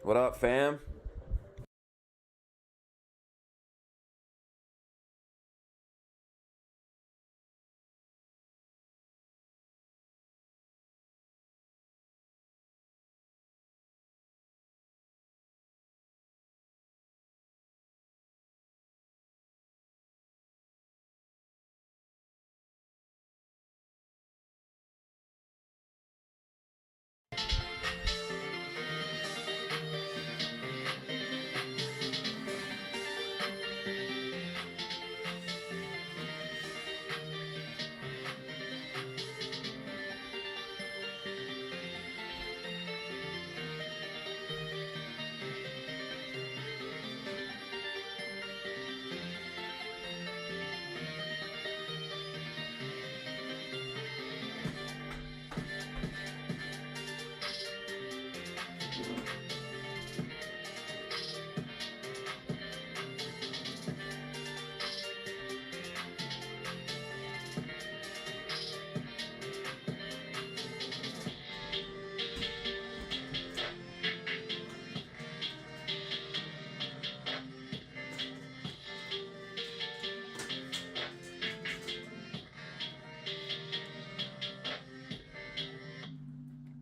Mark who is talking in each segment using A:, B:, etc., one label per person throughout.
A: What up, fam?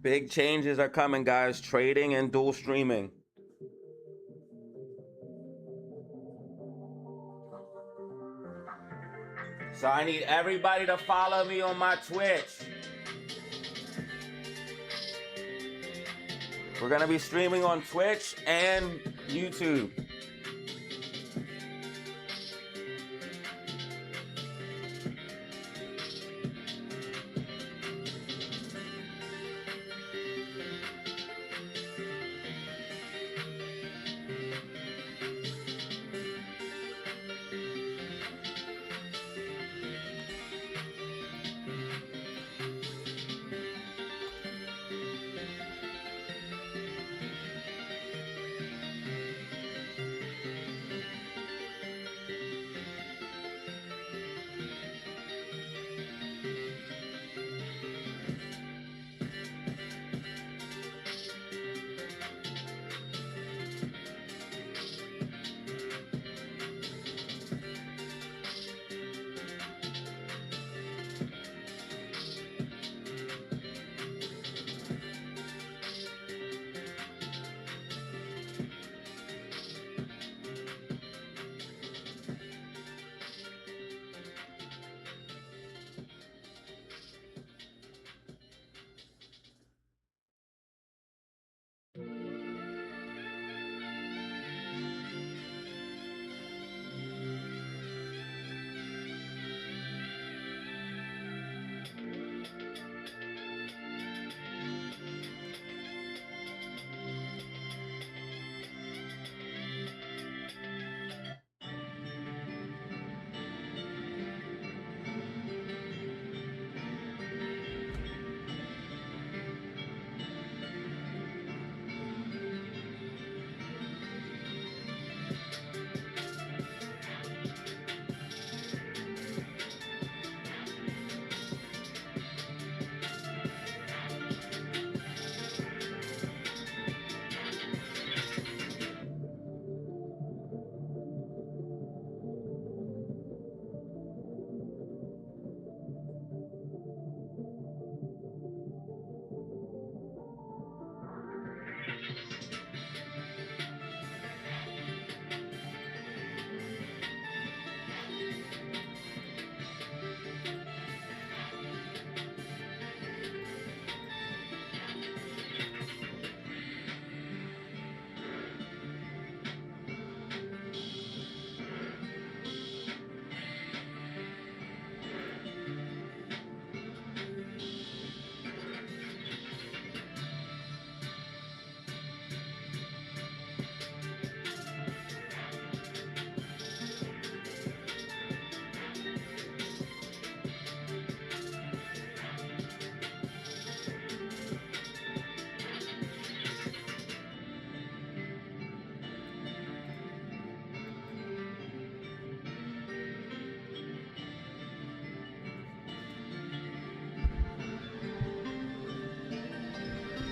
A: Big changes are coming, guys. Trading and dual streaming. So I need everybody to follow me on my Twitch. We're going to be streaming on Twitch and YouTube.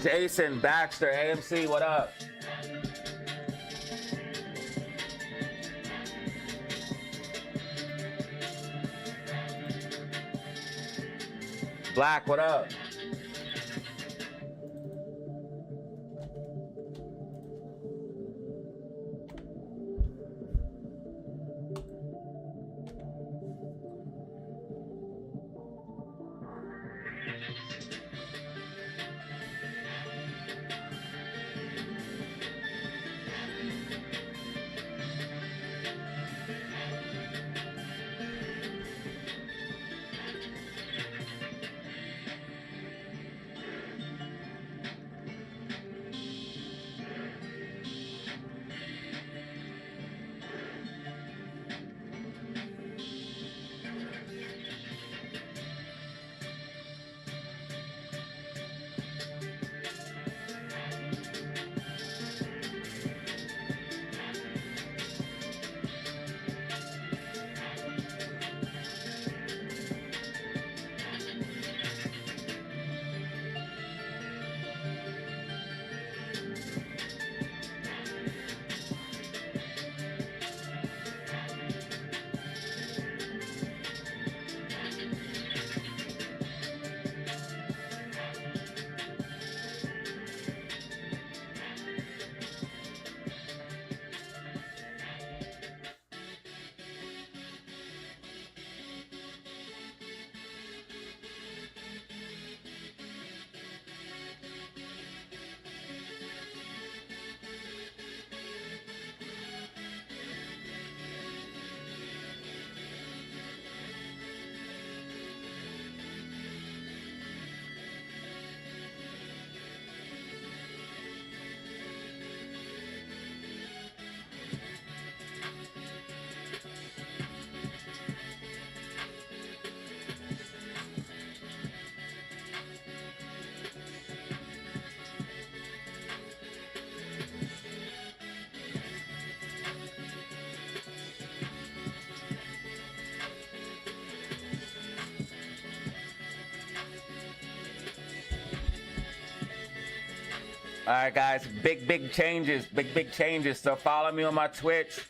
A: Jason, Baxter, AMC, what up? Black, what up? All right, guys, big changes, big changes. So follow me on my Twitch.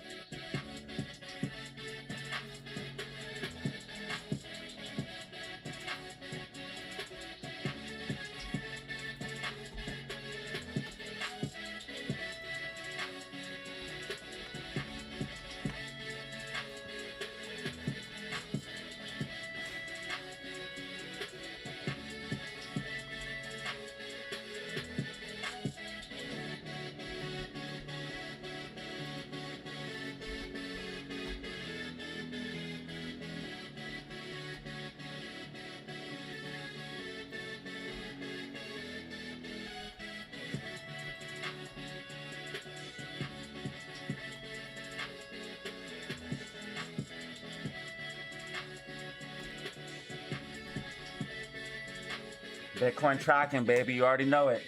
A: Bitcoin tracking, baby. You already know it.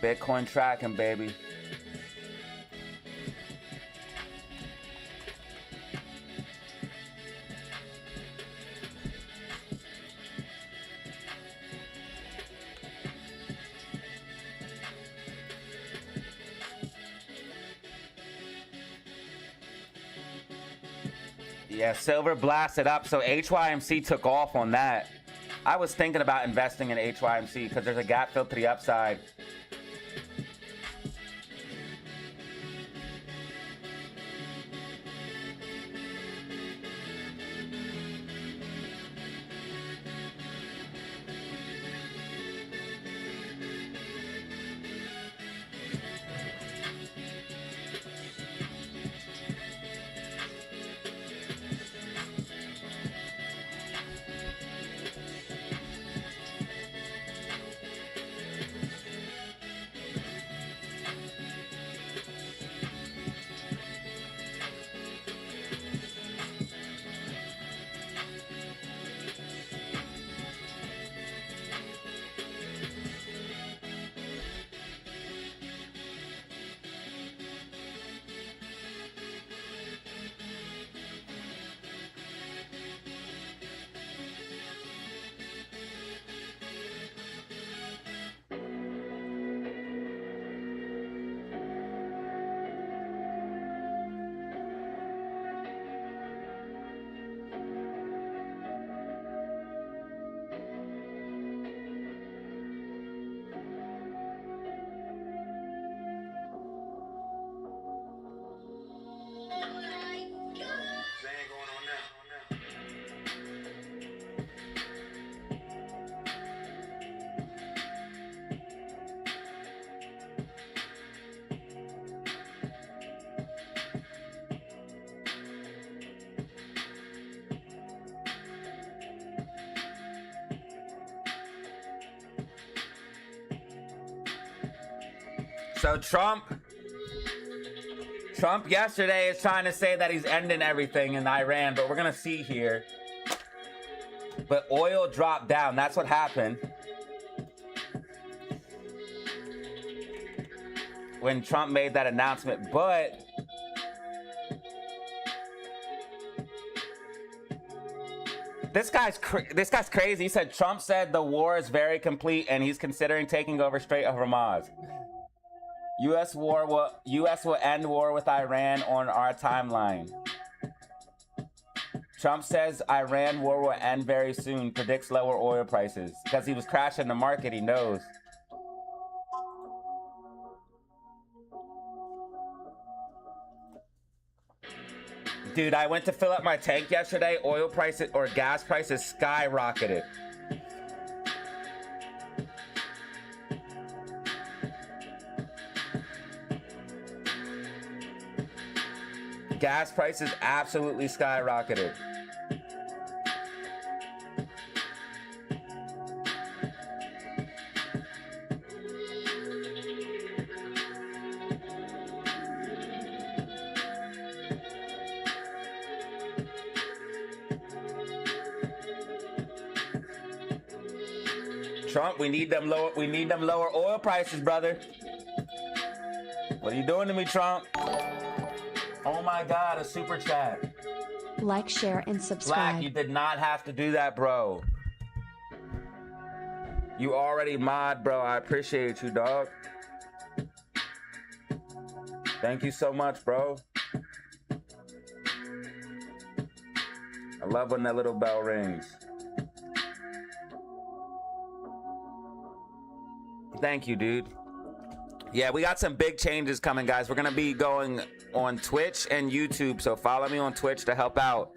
A: Bitcoin tracking, baby. Yeah, silver blasted up, so HYMC took off on that. I was thinking about investing in HYMC because there's a gap fill to the upside. So Trump yesterday is trying to say that he's ending everything in Iran, but we're gonna see here. But oil dropped down. That's what happened when Trump made that announcement. But this guy's crazy. He said Trump said the war is very complete and he's considering taking over Strait of Hormuz. U.S. will end war with Iran on our timeline. Trump says Iran war will end very soon, predicts lower oil prices. Because he was crashing the market, he knows. Dude, I went to fill up my tank yesterday. Oil prices or gas prices skyrocketed. Gas prices absolutely skyrocketed. Trump, we need them lower oil prices, brother. What are you doing to me, Trump? Oh my God, a super chat.
B: Like, share, and subscribe.
A: Black, you did not have to do that, bro. You already mod, bro. I appreciate you, dog. Thank you so much, bro. I love when that little bell rings. Thank you, dude. Yeah, we got some big changes coming, guys. We're going to be going on Twitch and YouTube, so follow me on Twitch to help out.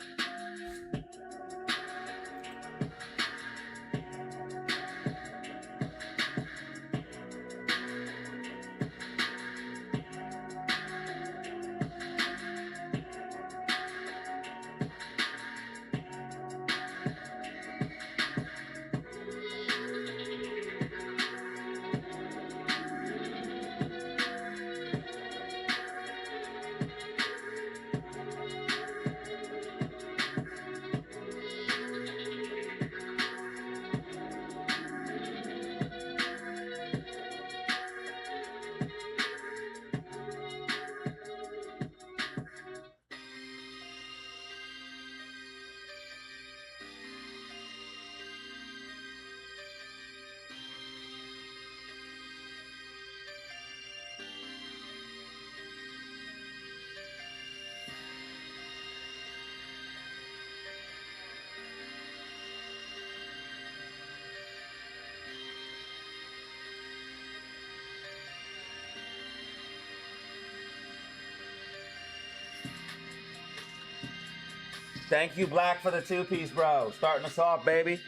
A: Thank you, Black, for the two-piece, bro. Starting us off, baby.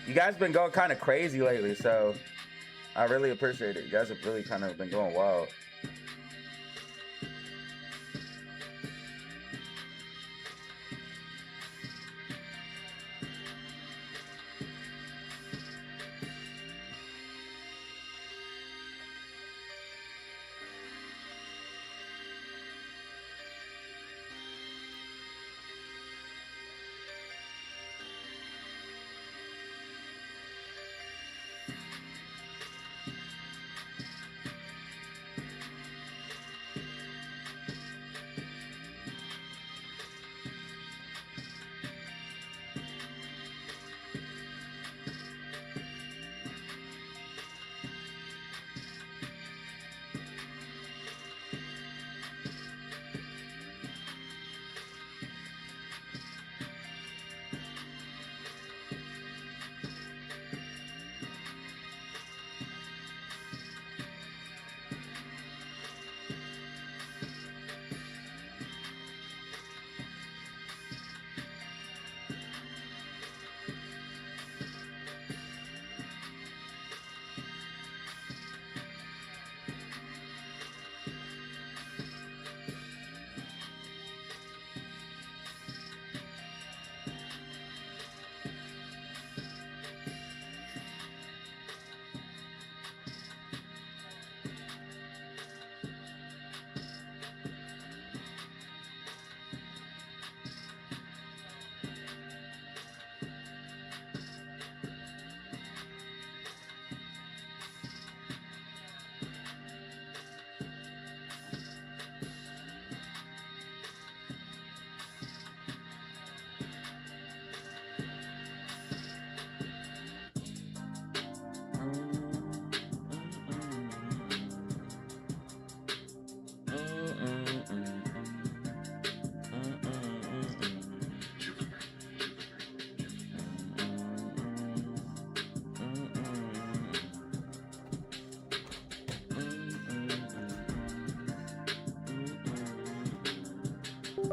A: You guys been going kind of crazy lately, so I really appreciate it. You guys have really kind of been going wild.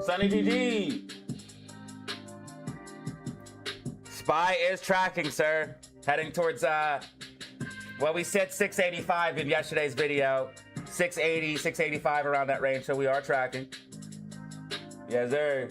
A: Sunny GG. SPY is tracking, sir. Heading towards, well, we said 685 in yesterday's video. 680, 685 around that range, so we are tracking. Yes, sir.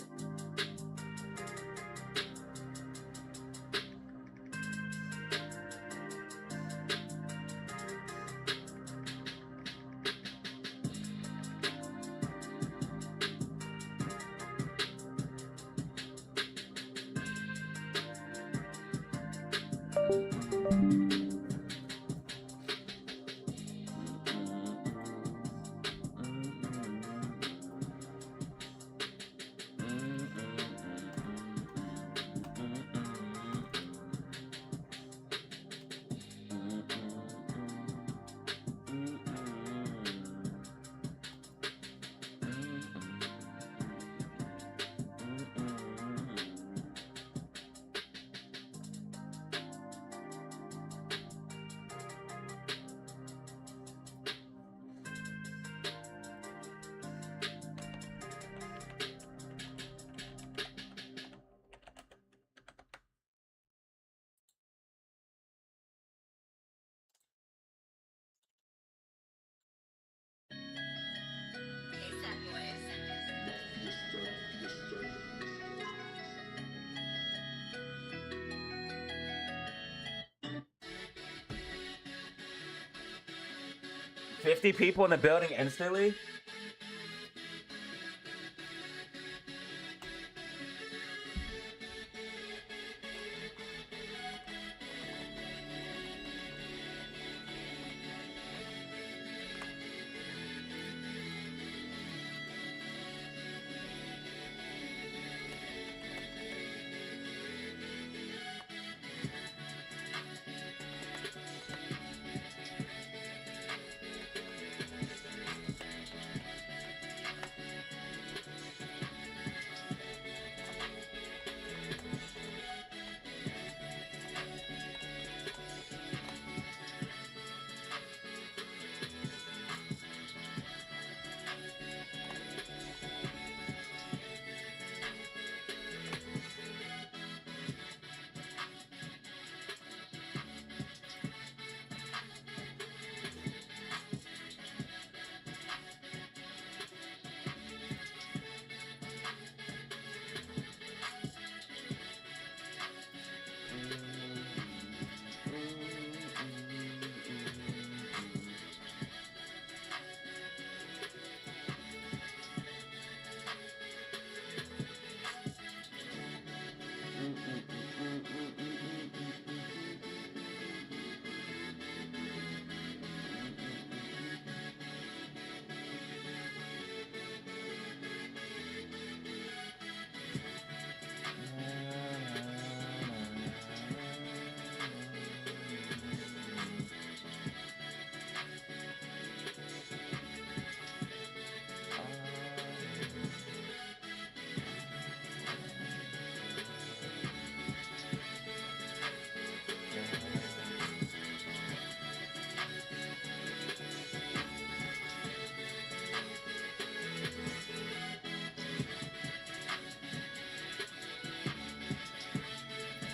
A: $50 people in the building instantly?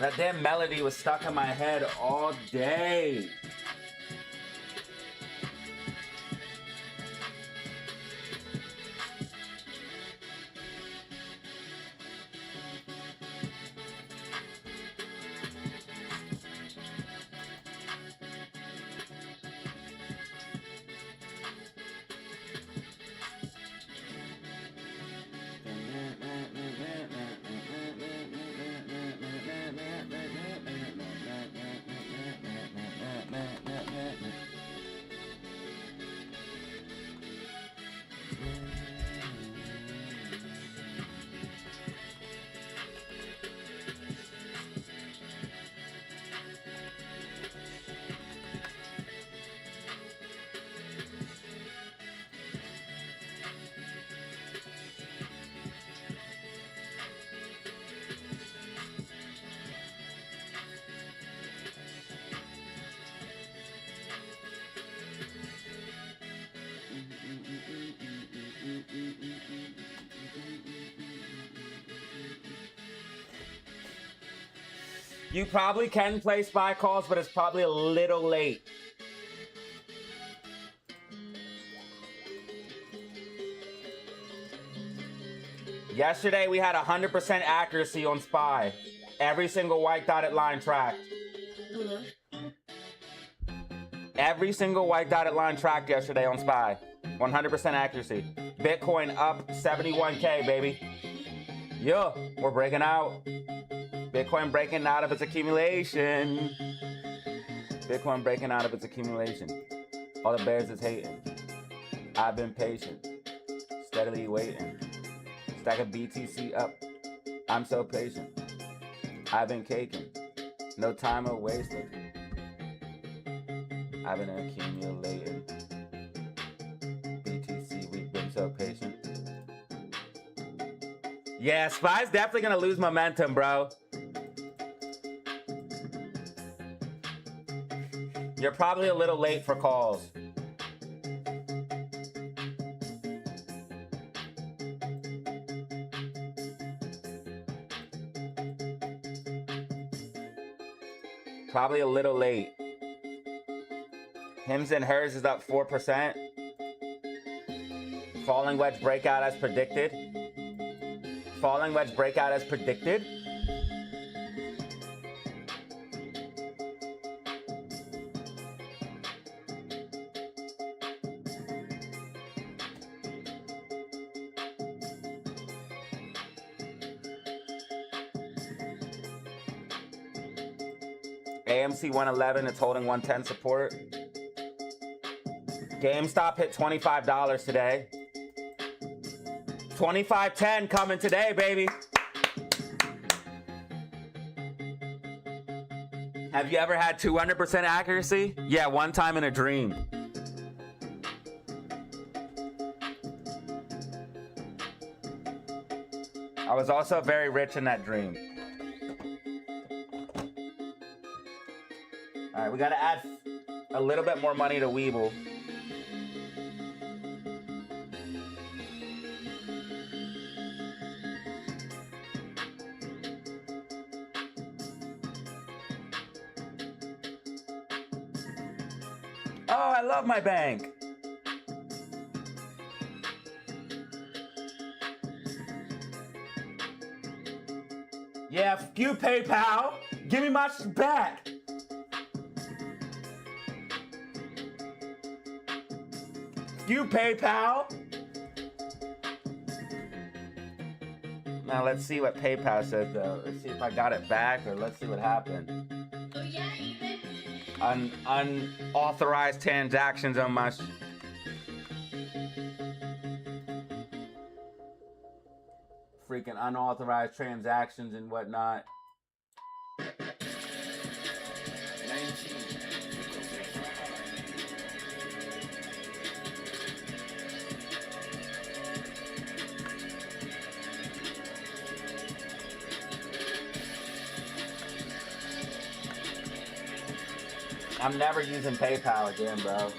A: That damn melody was stuck in my head all day. You probably can play SPY calls, but it's probably a little late. Yesterday, we had 100% accuracy on SPY. Every single white dotted line tracked. Every single white dotted line tracked yesterday on SPY. 100% accuracy. Bitcoin up 71K, baby. Yeah, we're breaking out. Bitcoin breaking out of its accumulation. Bitcoin breaking out of its accumulation. All the bears is hating. I've been patient. Steadily waiting. Stack of BTC up. I'm so patient. I've been caking. No time or wasted. I've been accumulating. BTC, we've been so patient. Yeah, SPY's definitely gonna lose momentum, bro. You're probably a little late for calls. Probably a little late. Hims and hers is up 4%. Falling wedge breakout as predicted. Falling wedge breakout as predicted. AMC 111, it's holding 110 support. GameStop hit $25 today. 25.10 coming today, baby. Have you ever had 200% accuracy? Yeah, one time in a dream. I was also very rich in that dream. All right, we gotta add a little bit more money to Weeble. Oh, I love my bank. Yeah, f you PayPal. Give me my shit back. You PayPal. Now let's see what PayPal says though. Let's see if I got it back or let's see what happened.
C: Oh yeah, even.
A: Unauthorized transactions on my freaking unauthorized transactions and whatnot. I'm never using PayPal again, bro.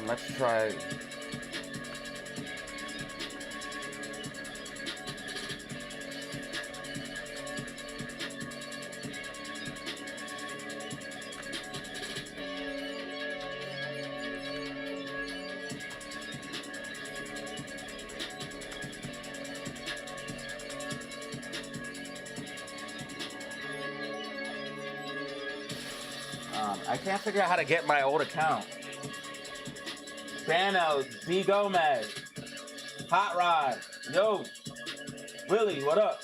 A: Let's try. I can't figure out how to get my old account. Bano, B. Gomez, Hot Rod, yo, Willie, what up?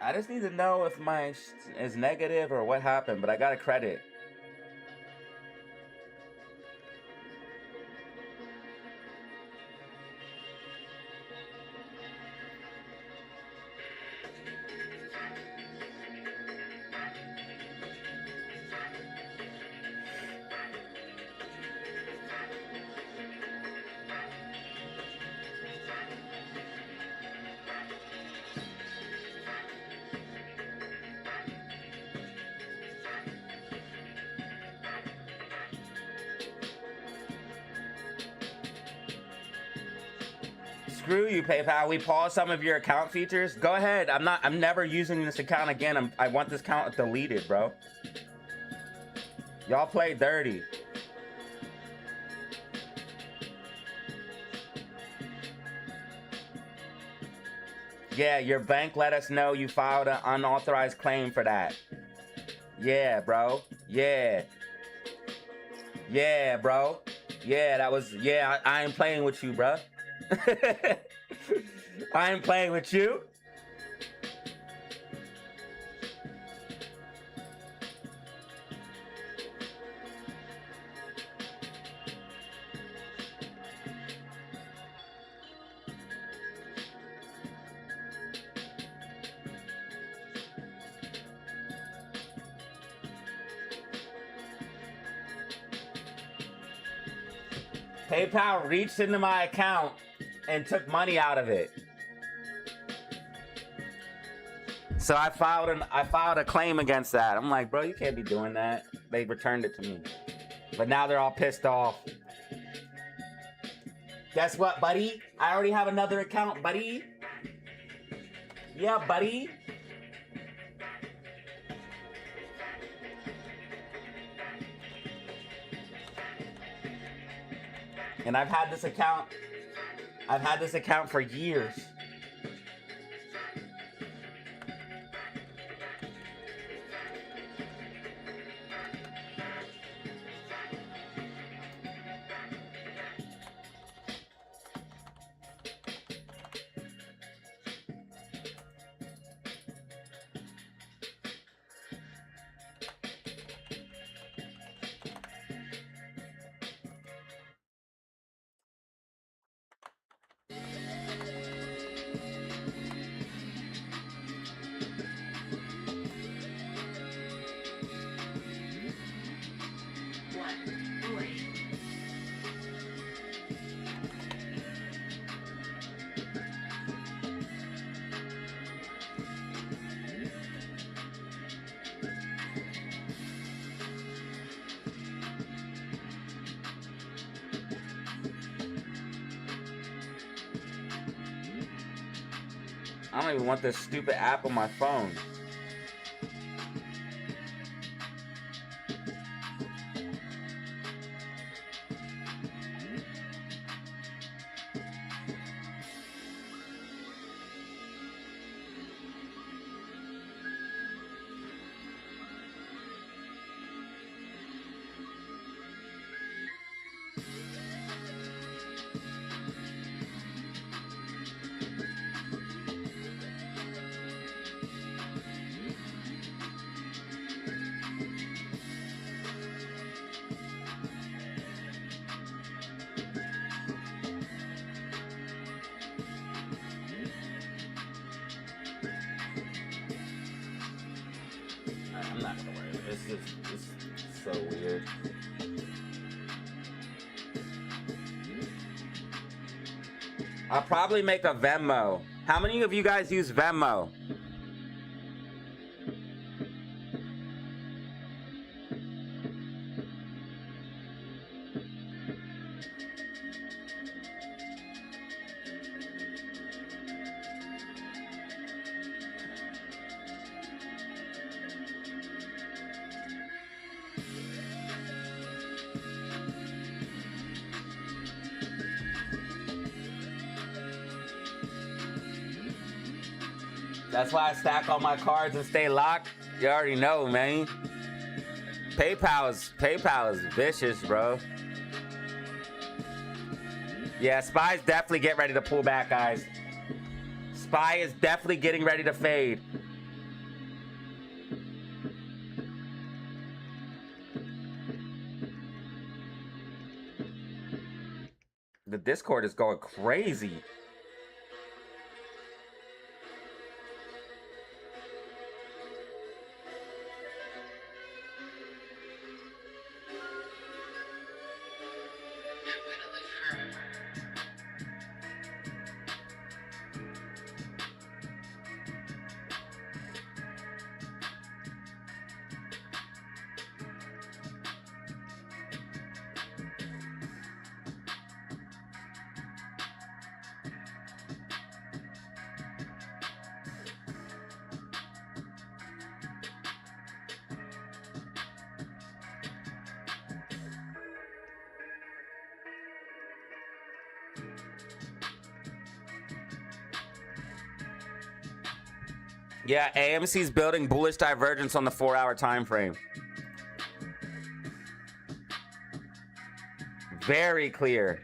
A: I just need to know if my is negative or what happened, but I got a credit. Screw you, PayPal. We paused some of your account features. Go ahead. I'm never using this account again. I want this account deleted, bro. Y'all play dirty. Yeah, your bank let us know you filed an unauthorized claim for that. Yeah, bro. Yeah. Yeah, bro. Yeah, that was... Yeah, I ain't playing with you, bro. I ain't playing with you. PayPal reached into my account and took money out of it. So I filed a claim against that. I'm like, bro, you can't be doing that. They returned it to me. But now they're all pissed off. Guess what, buddy? I already have another account, buddy. Yeah, buddy. And I've had this account for years. I don't even want this stupid app on my phone. I'm not gonna worry. It's so weird. I'll probably make a Venmo. How many of you guys use Venmo? That's why I stack all my cards and stay locked. You already know, man. PayPal is vicious, bro. Yeah, Spy's definitely getting ready to pull back, guys. Spy is definitely getting ready to fade. The Discord is going crazy. Yeah, AMC's building bullish divergence on the 4-hour time frame. Very clear.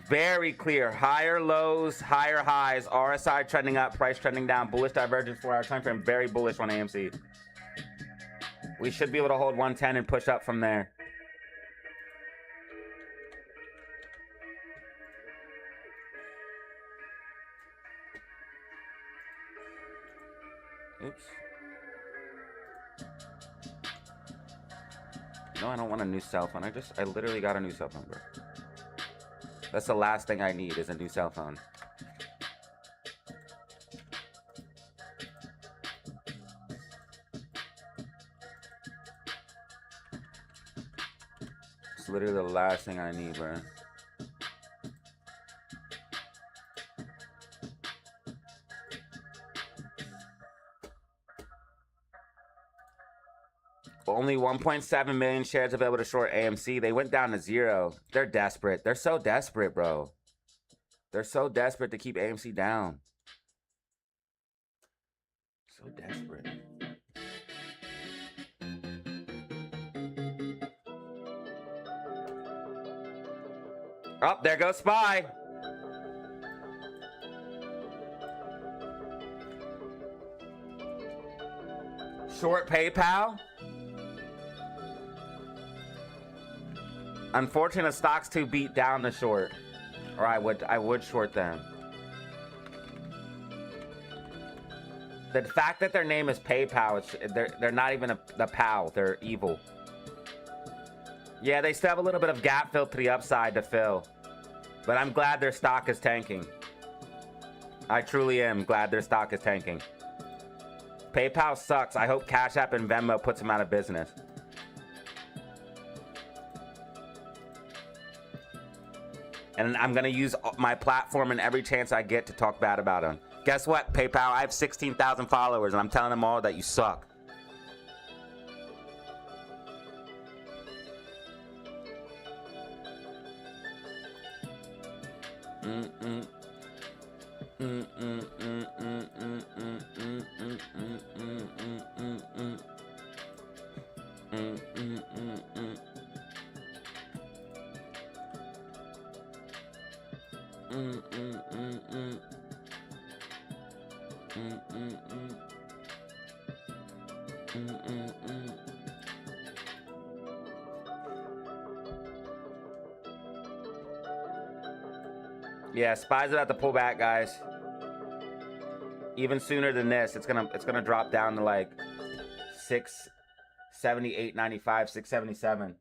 A: Very clear. Higher lows, higher highs, RSI trending up, price trending down, bullish divergence 4-hour time frame. Very bullish on AMC. We should be able to hold 110 and push up from there. Oops. No, I don't want a new cell phone. I literally got a new cell phone, bro. That's the last thing I need is a new cell phone. It's literally the last thing I need, bro. Only 1.7 million shares available to short AMC. They went down to 0. They're desperate. They're so desperate, bro. They're so desperate to keep AMC down. So desperate. Oh, there goes SPY. Short PayPal. Unfortunate stocks to beat down the short, or I would short them. The fact that their name is PayPal, they're not even the pal. They're evil. Yeah, they still have a little bit of gap fill to the upside to fill, but I'm glad their stock is tanking. I truly am glad their stock is tanking. PayPal sucks. I hope Cash App and Venmo puts them out of business. And I'm going to use my platform and every chance I get to talk bad about them. Guess what, PayPal? I have 16,000 followers, and I'm telling them all that you suck. Yeah, SPY's about to pull back, guys. Even sooner than this, it's gonna drop down to like 678.95, 677.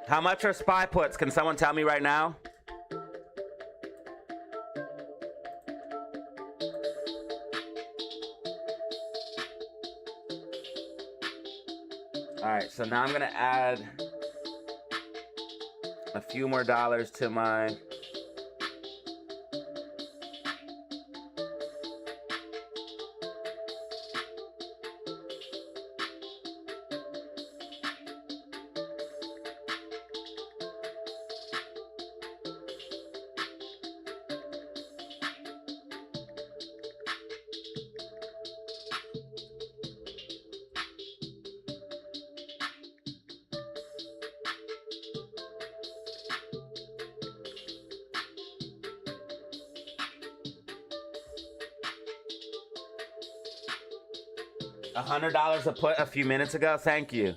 A: How much are SPY puts? Can someone tell me right now? All right, so now I'm gonna add a few more dollars to my $100 a put a few minutes ago. Thank you.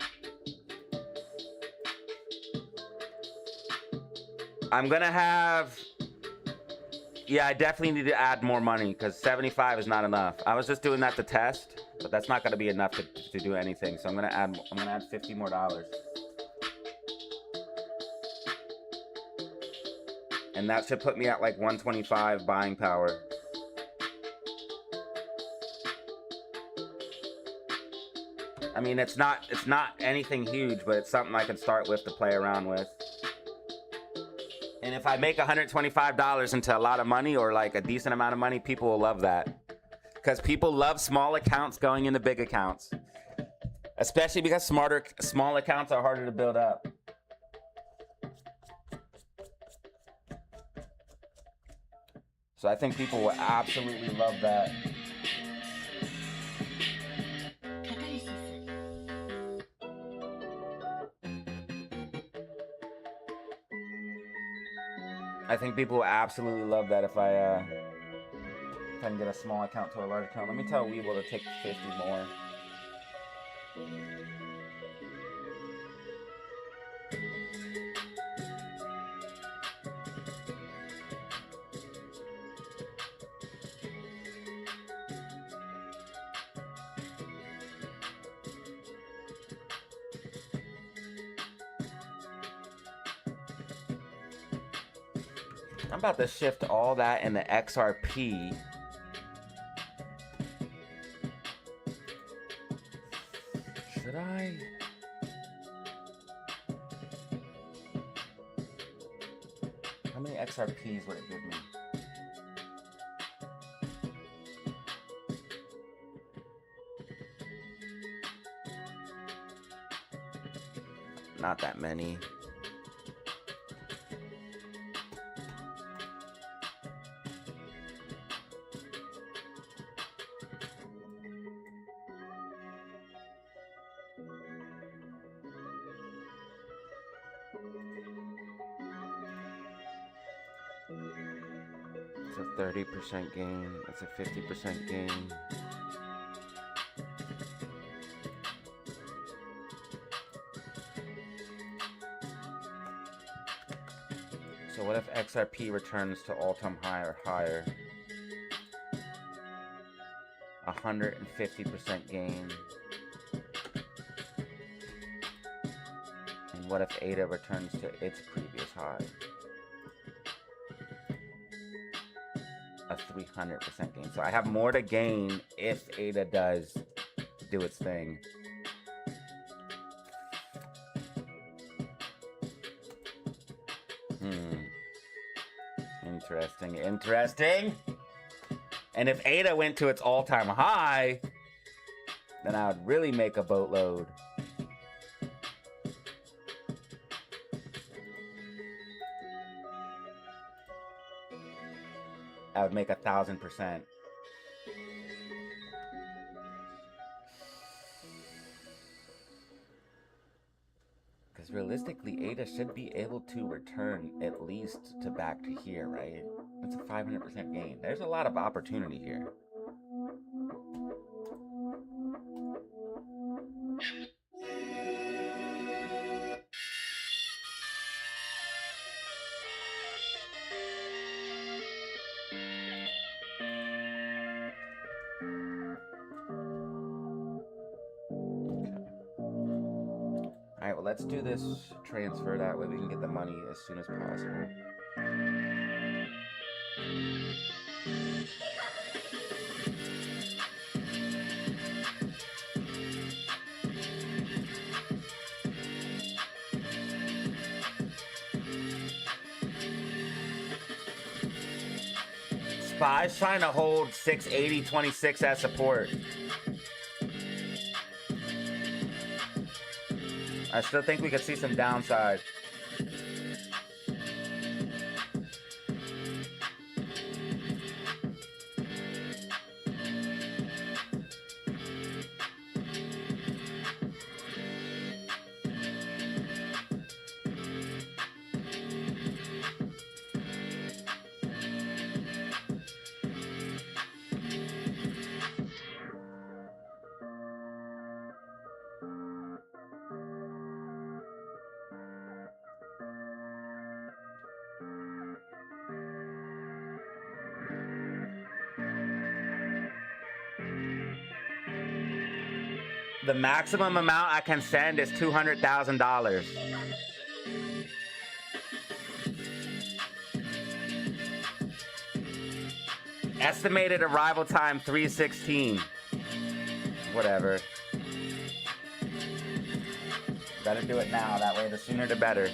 A: I'm gonna have. Yeah, I definitely need to add more money because 75 is not enough. I was just doing that to test, but that's not gonna be enough to do anything. So I'm gonna add 50 more dollars, and that should put me at like 125 buying power. I mean, it's not anything huge, but it's something I can start with to play around with. And if I make $125 into a lot of money or like a decent amount of money, people will love that. Because people love small accounts going into big accounts. Especially because small accounts are harder to build up. So I think people will absolutely love that. I think people will absolutely love that if I can get a small account to a large account. Let me tell Weeble to take 50 more. I'm about to shift all that in the XRP. Should I? How many XRPs would it give me? Not that many. It's a 30% gain. It's a 50% gain. So what if XRP returns to all-time high or higher? 150% gain. And what if ADA returns to its previous high? A 300% gain. So I have more to gain if ADA does do its thing. Interesting, interesting. And if ADA went to its all-time high, then I would really make a boatload. I would make 1,000%. Because realistically, ADA should be able to return at least to back to here, right? That's a 500% gain. There's a lot of opportunity here. Alright, well, let's do this transfer. That way we can get the money as soon as possible. SPY's trying to hold 680.26 as support. I still think we could see some downside. The maximum amount I can send is $200,000. Estimated arrival time 3:16. Whatever. Better do it now. That way, the sooner the better.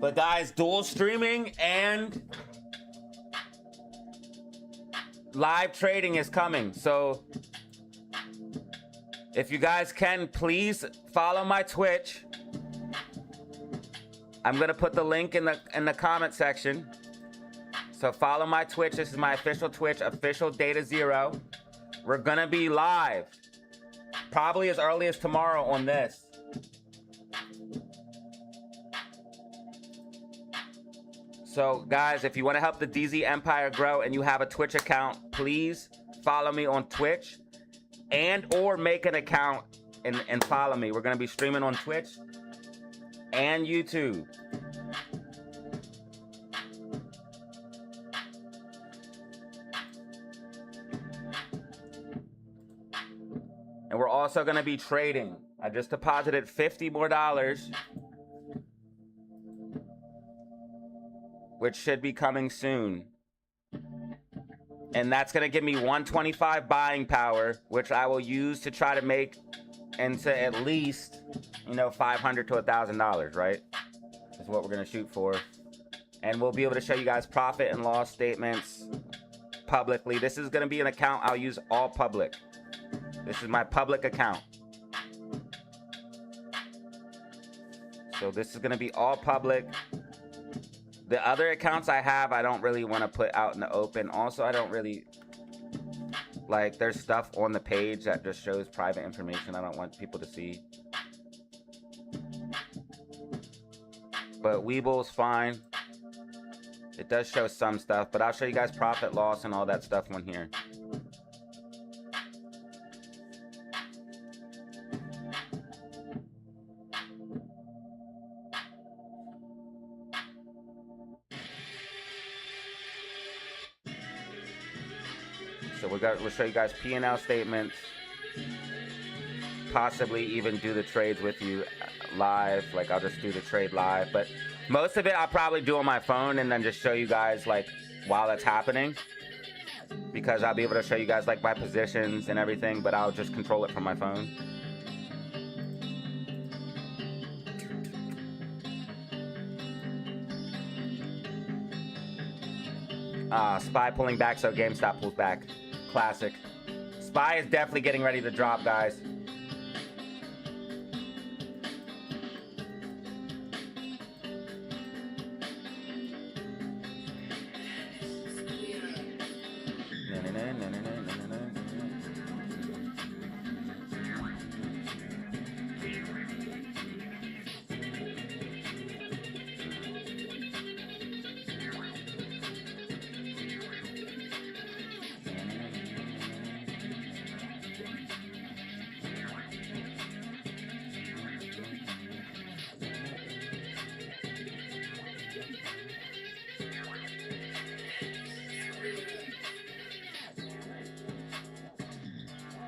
A: But guys, dual streaming and live trading is coming. So if you guys can, please follow my Twitch. I'm gonna put the link in the comment section. So follow my Twitch. This is my official Twitch, official Data Zero. We're gonna be live, probably as early as tomorrow on this. So guys, if you want to help the DZ Empire grow and you have a Twitch account, please follow me on Twitch and or make an account and follow me. We're gonna be streaming on Twitch and YouTube. And we're also gonna be trading. I just deposited $50 more, which should be coming soon. And that's gonna give me 125 buying power, which I will use to try to make into at least, you know, $500 to $1,000, right? That's what we're gonna shoot for. And we'll be able to show you guys profit and loss statements publicly. This is gonna be an account I'll use all public. This is my public account. So this is gonna be all public. The other accounts I have, I don't really want to put out in the open. Also, I don't really, like, there's stuff on the page that just shows private information I don't want people to see. But Weeble's fine. It does show some stuff, but I'll show you guys profit, loss, and all that stuff on here. So we'll show you guys P&L statements, possibly even do the trades with you live. Like, I'll just do the trade live, but most of it I'll probably do on my phone and then just show you guys, like, while that's happening, because I'll be able to show you guys, like, my positions and everything, but I'll just control it from my phone. SPY pulling back, so GameStop pulls back. Classic. SPY is definitely getting ready to drop, guys.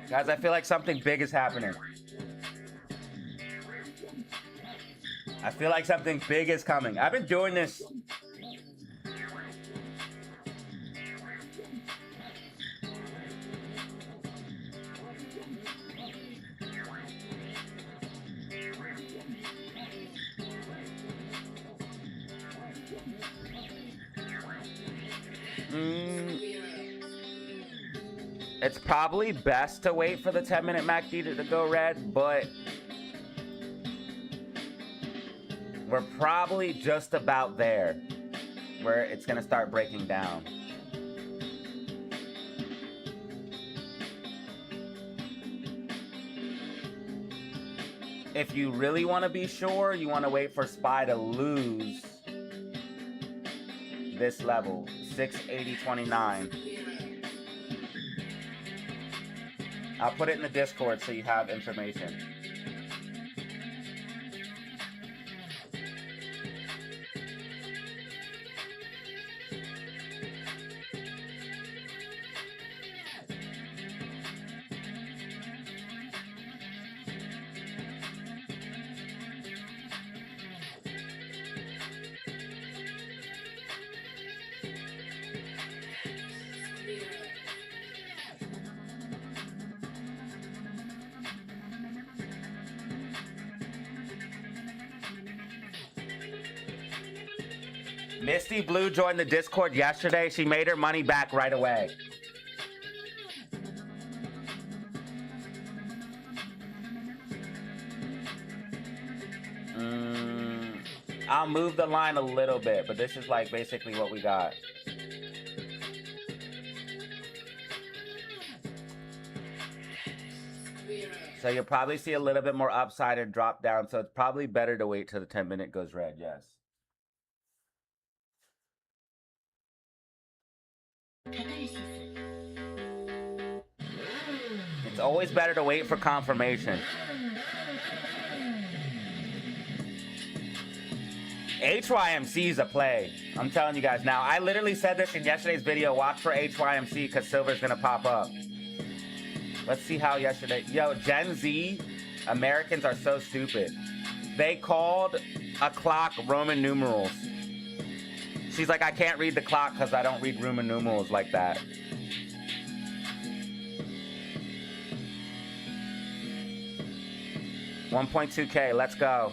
A: Guys, I feel like something big is happening. I feel like something big is coming. I've been doing this. It's probably best to wait for the 10-minute MACD to go red, but we're probably just about there where it's gonna start breaking down. If you really want to be sure, you want to wait for SPY to lose this level, 680.29. I'll put it in the Discord so you have information. Misty Blue joined the Discord yesterday. She made her money back right away. I'll move the line a little bit, but this is like basically what we got. So you'll probably see a little bit more upside and drop down. So it's probably better to wait till the 10-minute goes red. Yes. It's always better to wait for confirmation. HYMC is a play. I'm telling you guys now. I literally said this in yesterday's video. Watch for HYMC because silver's gonna pop up. Let's see how yesterday. Yo, Gen Z Americans are so stupid. They called a clock Roman numerals. She's like, I can't read the clock because I don't read Roman numerals like that. $1.2K, let's go.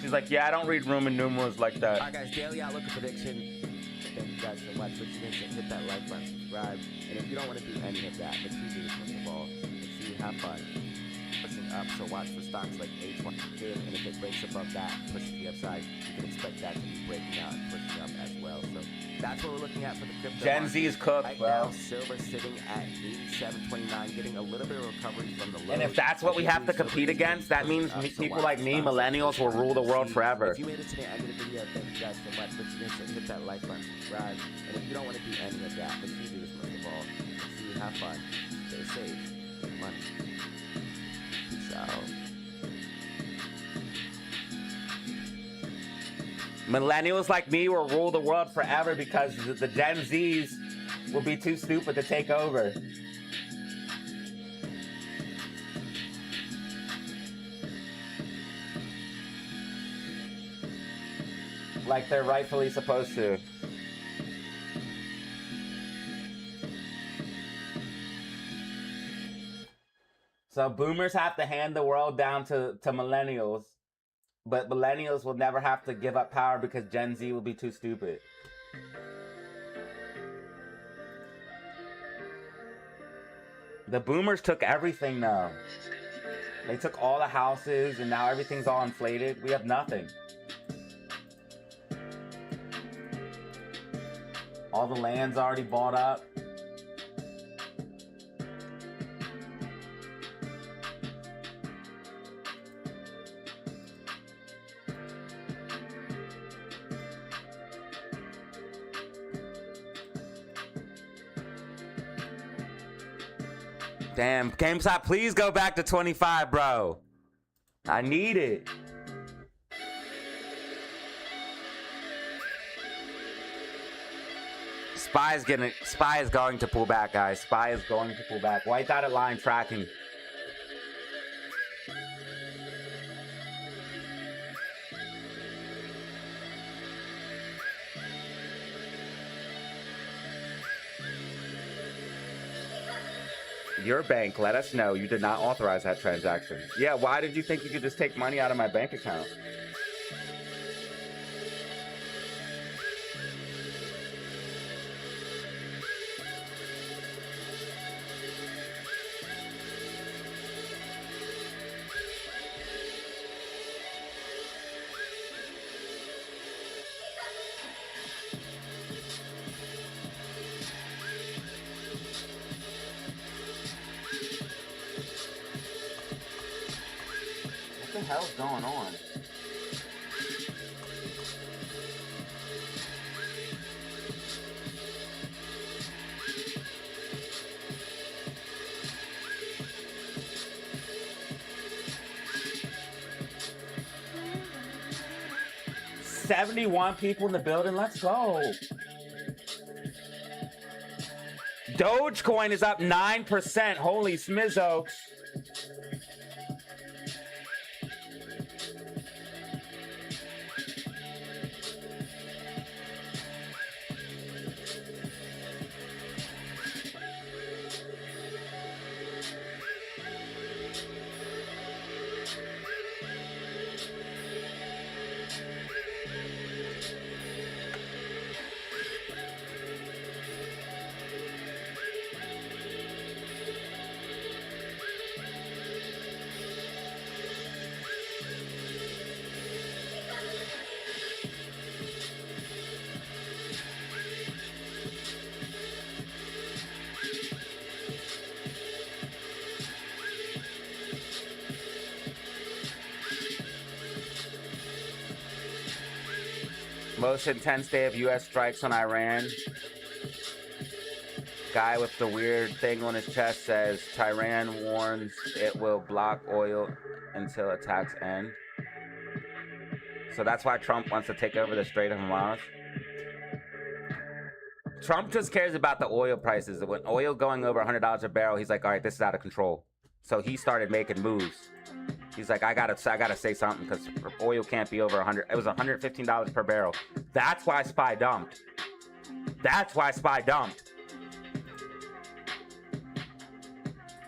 A: She's like, yeah, I don't read Roman numerals like that.
D: Alright guys, daily outlook and prediction. Thank you guys so much for tuning in. Hit that like button, subscribe. And if you don't want to do any of that, make sure you do this most of all. Make sure you have fun. Pushing up, so watch for stocks like H1 and if it breaks above that, pushes to the upside, you can expect that to be breaking out and pushing up as well. So that's what we're looking at for the crypto
A: Gen
D: market.
A: Z is cooked,
D: right
A: bro.
D: Now, silver sitting at 87.29, getting a little bit of recovery from the lows.
A: And if that's what we have to compete against, that means people like me, millennials, will rule the world forever.
D: If you made it to the end of the video, thank you guys so much for tuning in. Hit that like button, subscribe. And if you don't want to do any of that, make sure you do this most of all. Make sure you have fun, stay safe, make money. Peace out.
A: Millennials like me will rule the world forever because the Gen Zs will be too stupid to take over. Like they're rightfully supposed to. So boomers have to hand the world down to millennials. But millennials will never have to give up power because Gen Z will be too stupid. The boomers took everything now. They took all the houses and now everything's all inflated. We have nothing. All the land's already bought up. Damn, GameStop, please go back to 25, bro. I need it. Spy is going to pull back, guys. Spy is going to pull back. White dotted line tracking. Your bank let us know you did not authorize that transaction. Yeah, why did you think you could just take money out of my bank account? What the hell's going on? $71 people in the building. Let's go. Dogecoin is up 9%. Holy smizzo. Most intense day of U.S. strikes on Iran. Guy with the weird thing on his chest says, Tehran warns it will block oil until attacks end. So that's why Trump wants to take over the Strait of Hormuz. Trump just cares about the oil prices. When oil going over $100 a barrel, he's like, all right, this is out of control. So he started making moves. He's like, I gotta say something because oil can't be over 100. It was $115 per barrel. That's why SPY dumped. That's why SPY dumped.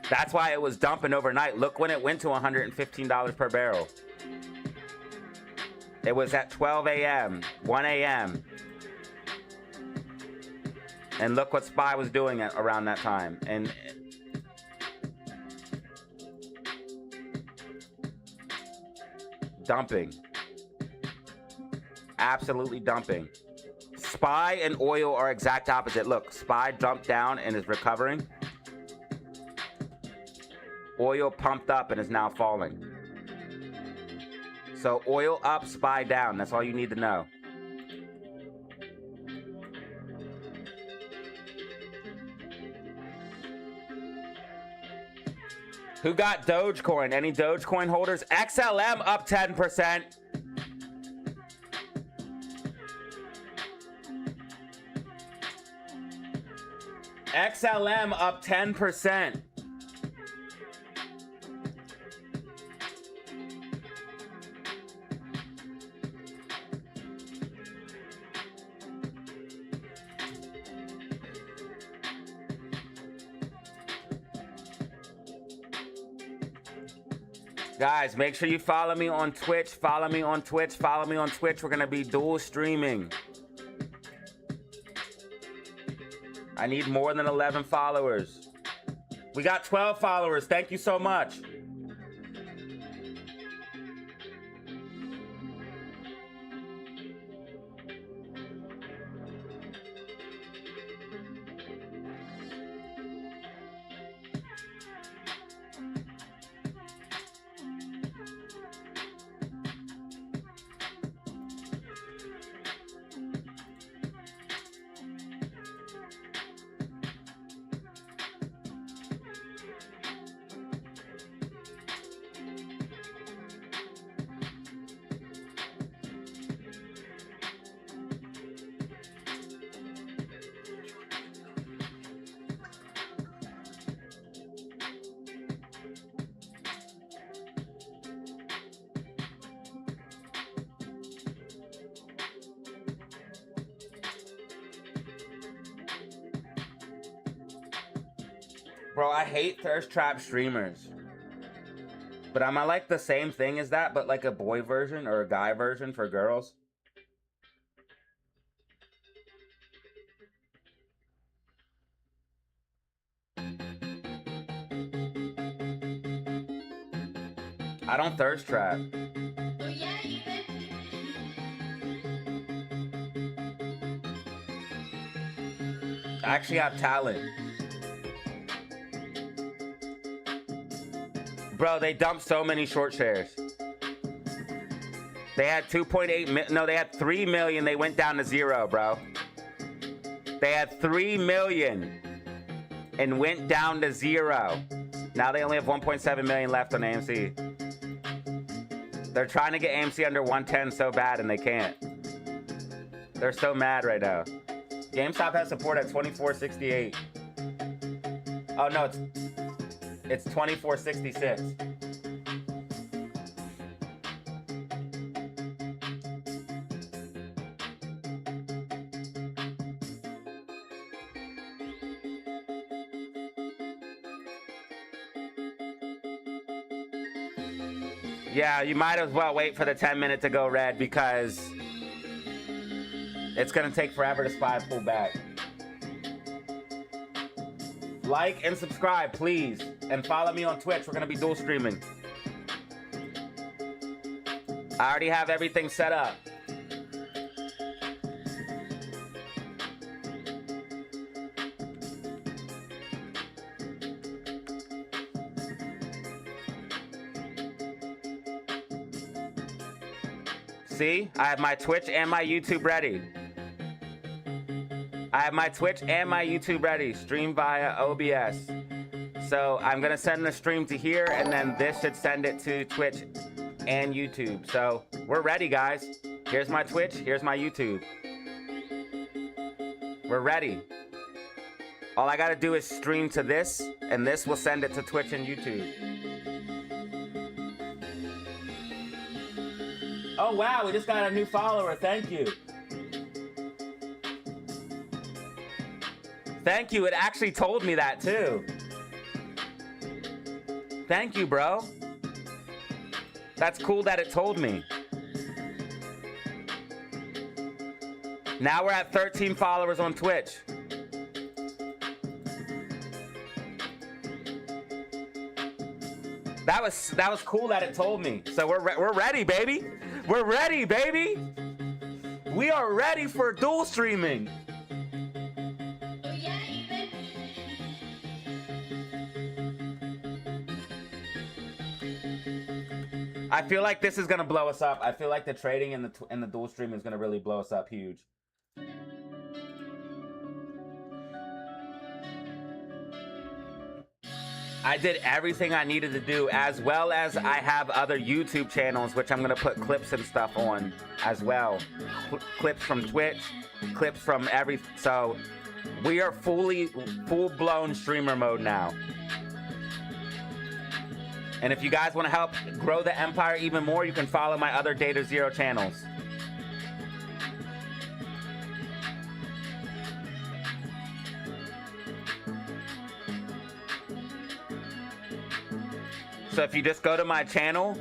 A: That's why it was dumping overnight. Look when it went to $115 per barrel. It was at 12 a.m., 1 a.m. And look what SPY was doing around that time. And dumping. Absolutely dumping. SPY and oil are exact opposite. Look, SPY dumped down and is recovering. Oil pumped up and is now falling. So oil up, SPY down. That's all you need to know. Who got Dogecoin? Any Dogecoin holders? XLM up 10%. XLM up 10%. Guys, make sure you follow me on Twitch. Follow me on Twitch. Follow me on Twitch. We're going to be dual streaming. I need more than 11 followers. We got 12 followers. Thank you so much. Bro, I hate thirst trap streamers. But am I like the same thing as that, but like a boy version or a guy version for girls? I don't thirst trap. I actually have talent. Bro, they dumped so many short shares. They had 2.8 no, they had 3 million. They went down to 0, bro. They had 3 million and went down to 0. Now they only have 1.7 million left on AMC. They're trying to get AMC under 110 so bad and they can't. They're so mad right now. GameStop has support at 24.68. Oh no, it's 24.66. Yeah, you might as well wait for the 10-minute to go red because it's gonna take forever to SPY pull back. Like and subscribe, please. And follow me on Twitch. We're gonna be dual streaming. I already have everything set up. See, I have my Twitch and my YouTube ready. I have my Twitch and my YouTube ready. Stream via OBS. So I'm gonna send the stream to here, and then this should send it to Twitch and YouTube. So we're ready, guys. Here's my Twitch, here's my YouTube. We're ready. All I gotta do is stream to this, and this will send it to Twitch and YouTube. Oh wow, we just got a new follower, thank you. Thank you, it actually told me that too. Thank you, bro. That's cool that it told me. Now we're at 13 followers on Twitch. That was cool that it told me. So we're ready, baby. We're ready, baby. We are ready for dual streaming.
C: Oh yeah, baby.
A: I feel like this is gonna blow us up. I feel like the trading and the dual stream is gonna really blow us up huge. I did everything I needed to do, as well as I have other YouTube channels, which I'm gonna put clips and stuff on as well. Clips from Twitch, clips from so we are full-blown streamer mode now. And if you guys want to help grow the empire even more, you can follow my other Data Zero channels. So if you just go to my channel,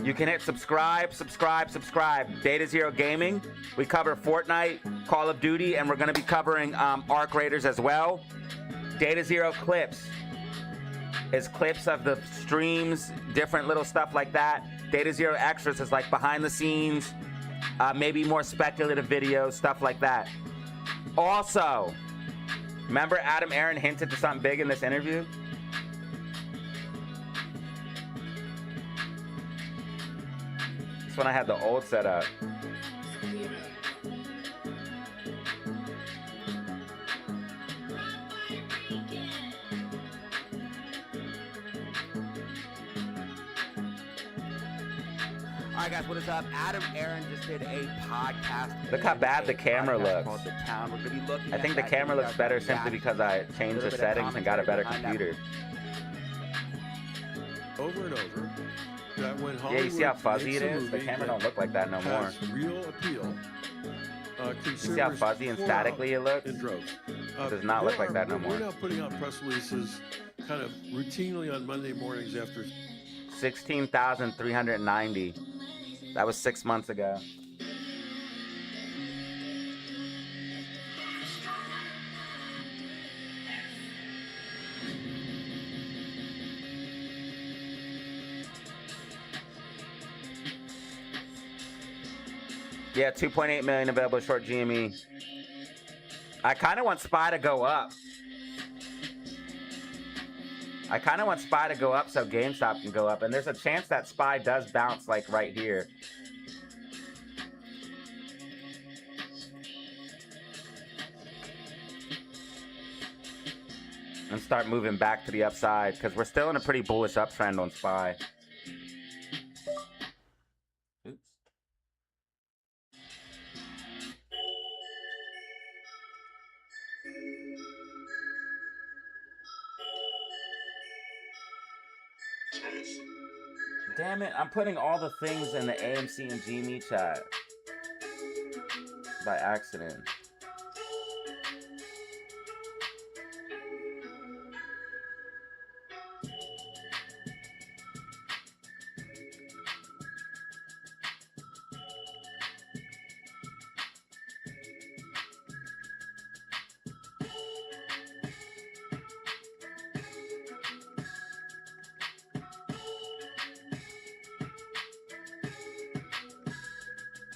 A: you can hit subscribe. Data Zero Gaming. We cover Fortnite, Call of Duty, and we're going to be covering Arc Raiders as well. Data Zero Clips is clips of the streams, different little stuff like that. Data Zero Extras is like behind the scenes, maybe more speculative videos, stuff like that. Also, remember Adam Aaron hinted to something big in this interview? That's when I had the old setup.
D: All right, guys, what is up? Adam Aaron just did a podcast.
A: Look how bad the camera looks.
D: Called The Town. We're gonna be looking
A: I think the
D: at
A: camera
D: that.
A: looks better simply because I changed the settings and got a better computer.
E: Over and over. That when
A: Yeah, you see how
E: Hollywood
A: fuzzy
E: makes
A: it
E: a
A: is? The
E: movie
A: camera
E: that
A: don't look like that no more.
E: has real appeal.
A: You see how fuzzy and statically it looks?
E: In droves.
A: It does not look like that no more.
E: We're now putting out press releases kind of routinely on Monday mornings after
A: 16,390. That was 6 months ago. Yeah, 2.8 million available short GME. I kind of want SPY to go up. I kind of want SPY to go up so GameStop can go up. And there's a chance that SPY does bounce like right here. And start moving back to the upside because we're still in a pretty bullish uptrend on SPY. Oops. Damn it, I'm putting all the things in the AMC and GME chat by accident.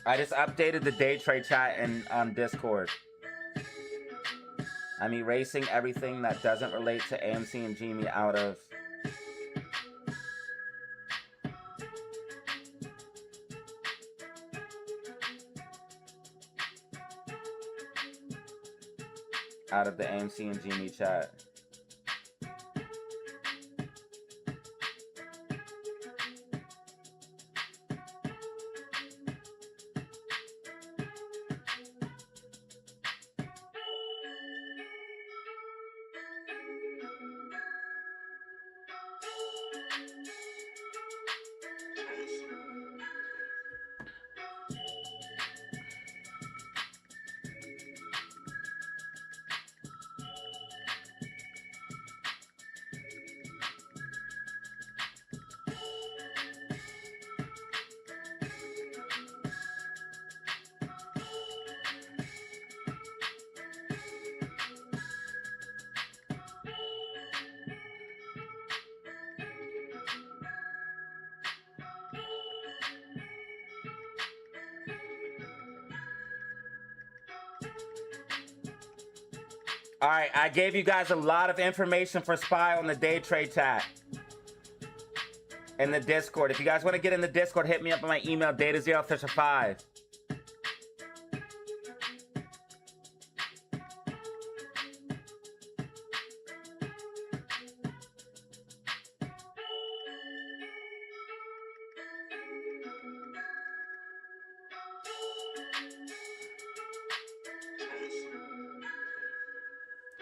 A: I just updated the day trade chat on Discord. I'm erasing everything that doesn't relate to AMC and GME out of. out of the AMC and GME chat. All right, I gave you guys a lot of information for SPY on the day trade chat in the Discord. If you guys want to get in the Discord, hit me up on my email, data0official5.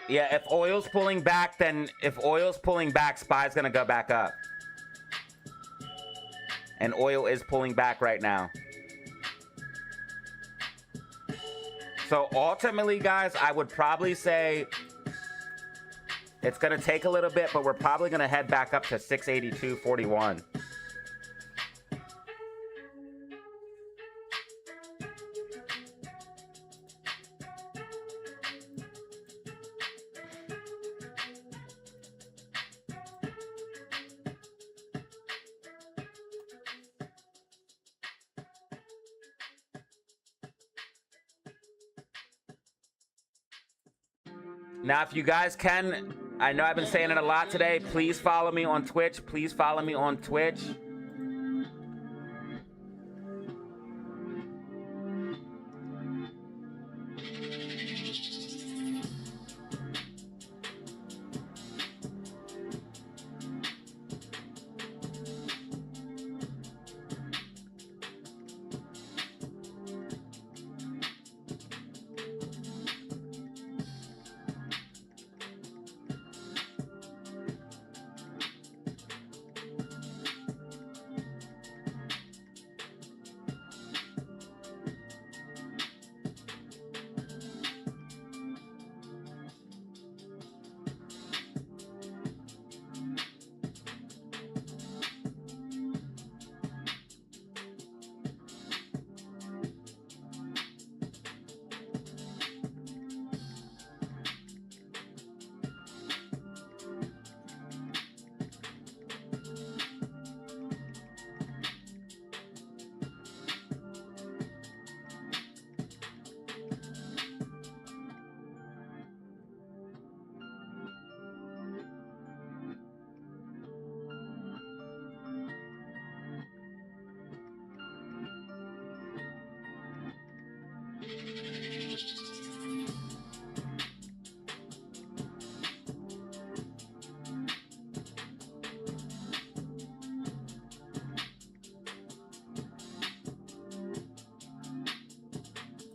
A: Yeah, if oil's pulling back, then if oil's pulling back, SPY's gonna go back up. And oil is pulling back right now. So ultimately, guys, I would probably say it's gonna take a little bit, but we're probably gonna head back up to 682.41. Now, if you guys can, I know I've been saying it a lot today, please follow me on Twitch. Please follow me on Twitch.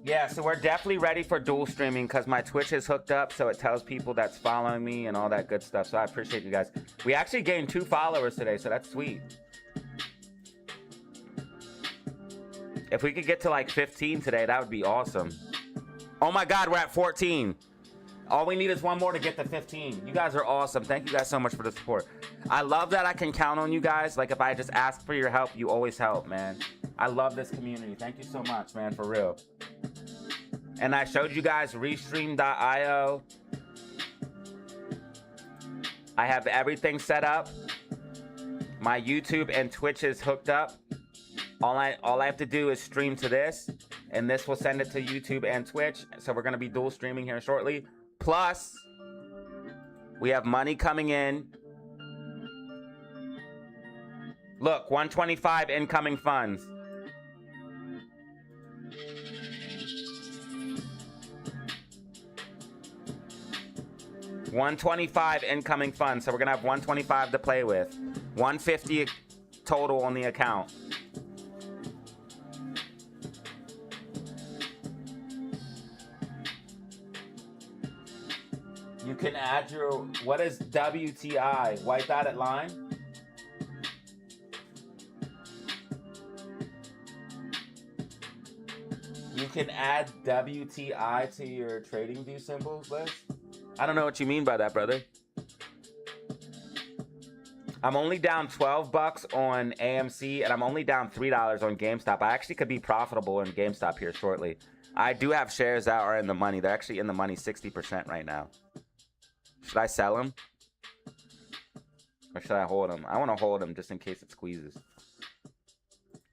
A: Yeah, so we're definitely ready for dual streaming because my Twitch is hooked up, so it tells people that's following me and all that good stuff. So I appreciate you guys. We actually gained 2 followers today, so that's sweet. If we could get to like 15 today, that would be awesome. Oh my God, we're at 14. All we need is 1 more to get to 15. You guys are awesome. Thank you guys so much for the support. I love that I can count on you guys. Like if I just ask for your help, you always help, man. I love this community. Thank you so much, man, for real. And I showed you guys Restream.io. I have everything set up. My YouTube and Twitch is hooked up. All I have to do is stream to this, and this will send it to YouTube and Twitch. So we're gonna be dual streaming here shortly. Plus, we have money coming in. Look, 125 incoming funds. 125 incoming funds, so we're gonna have 125 to play with. 150 total on the account. You can add your, what is WTI? White dotted line? You can add WTI to your trading view symbols list? I don't know what you mean by that, brother. I'm only down 12 bucks on AMC, and I'm only down $3 on GameStop. I actually could be profitable in GameStop here shortly. I do have shares that are in the money. They're actually in the money 60% right now. Should I sell them? Or should I hold them? I want to hold them just in case it squeezes.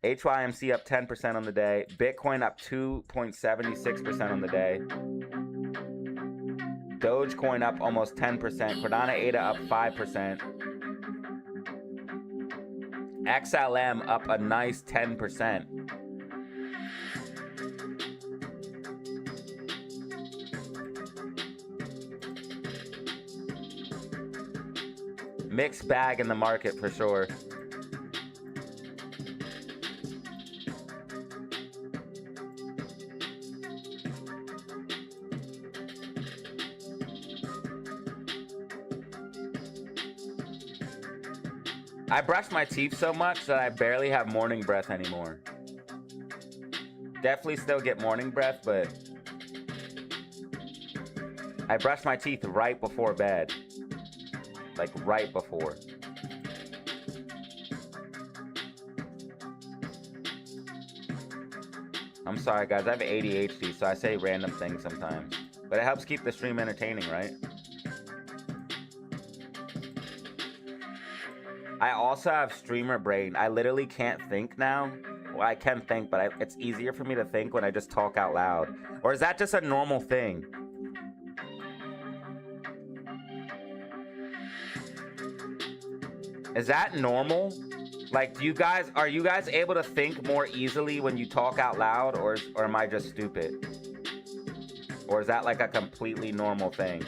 A: HYMC up 10% on the day. Bitcoin up 2.76% on the day. Dogecoin up almost 10%. Cardano ADA up 5%. XLM up a nice 10%. Mixed bag in the market for sure. I brush my teeth so much that I barely have morning breath anymore. Definitely still get morning breath, but I brush my teeth right before bed. Like right before. I'm sorry guys, I have ADHD, so I say random things sometimes. But it helps keep the stream entertaining, right? I also have streamer brain. I literally can't think now. Well, I can think, but it's easier for me to think when I just talk out loud. Or is that just a normal thing? Is that normal? Like, are you guys able to think more easily when you talk out loud, or am I just stupid? Or is that like a completely normal thing?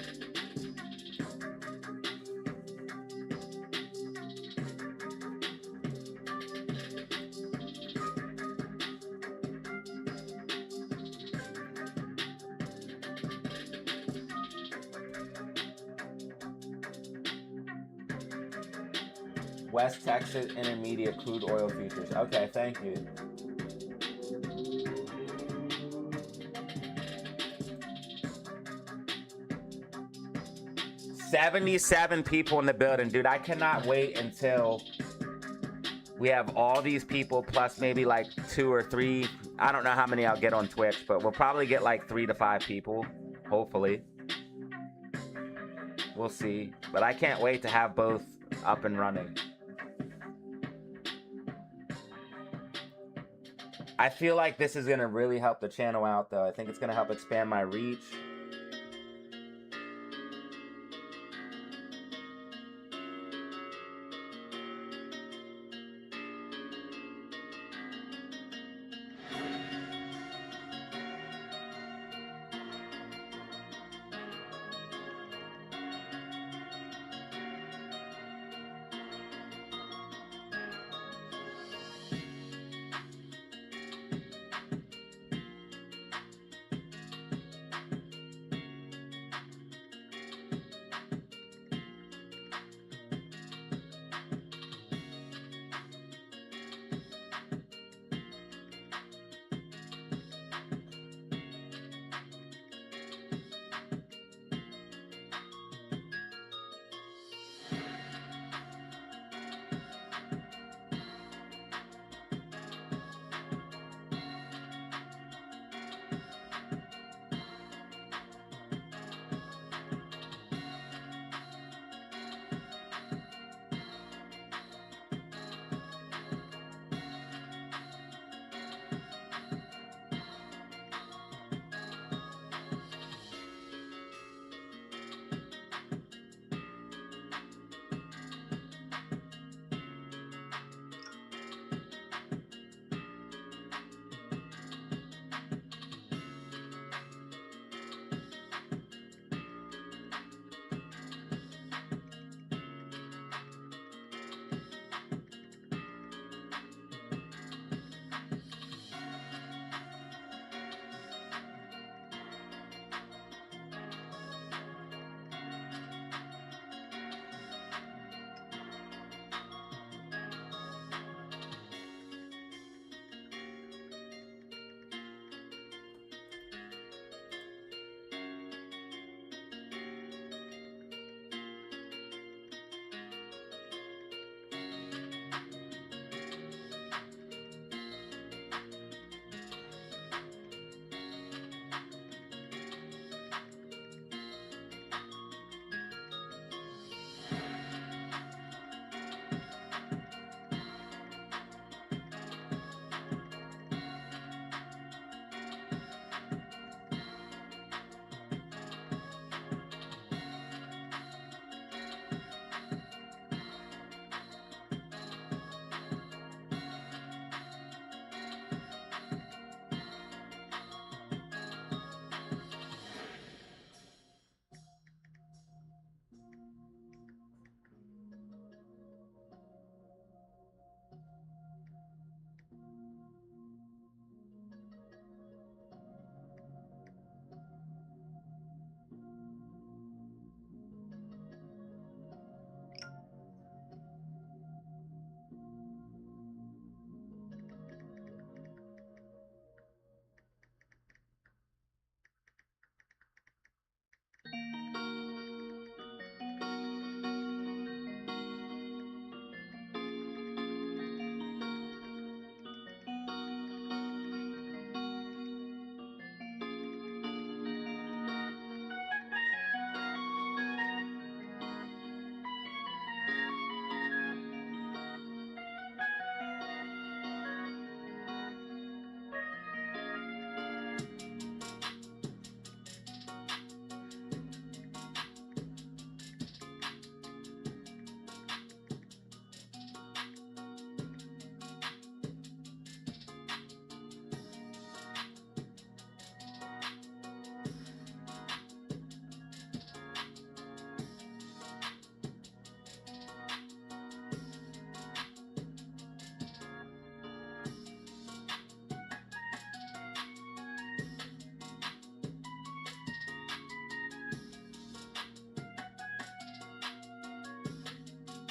A: West Texas Intermediate Crude Oil Futures. Okay, thank you. $77 people in the building. Dude, I cannot wait until we have all these people plus maybe like 2 or 3. I don't know how many I'll get on Twitch, but we'll probably get like 3 to 5 people, hopefully. We'll see. But I can't wait to have both up and running. I feel like this is going to really help the channel out, though. I think it's going to help expand my reach.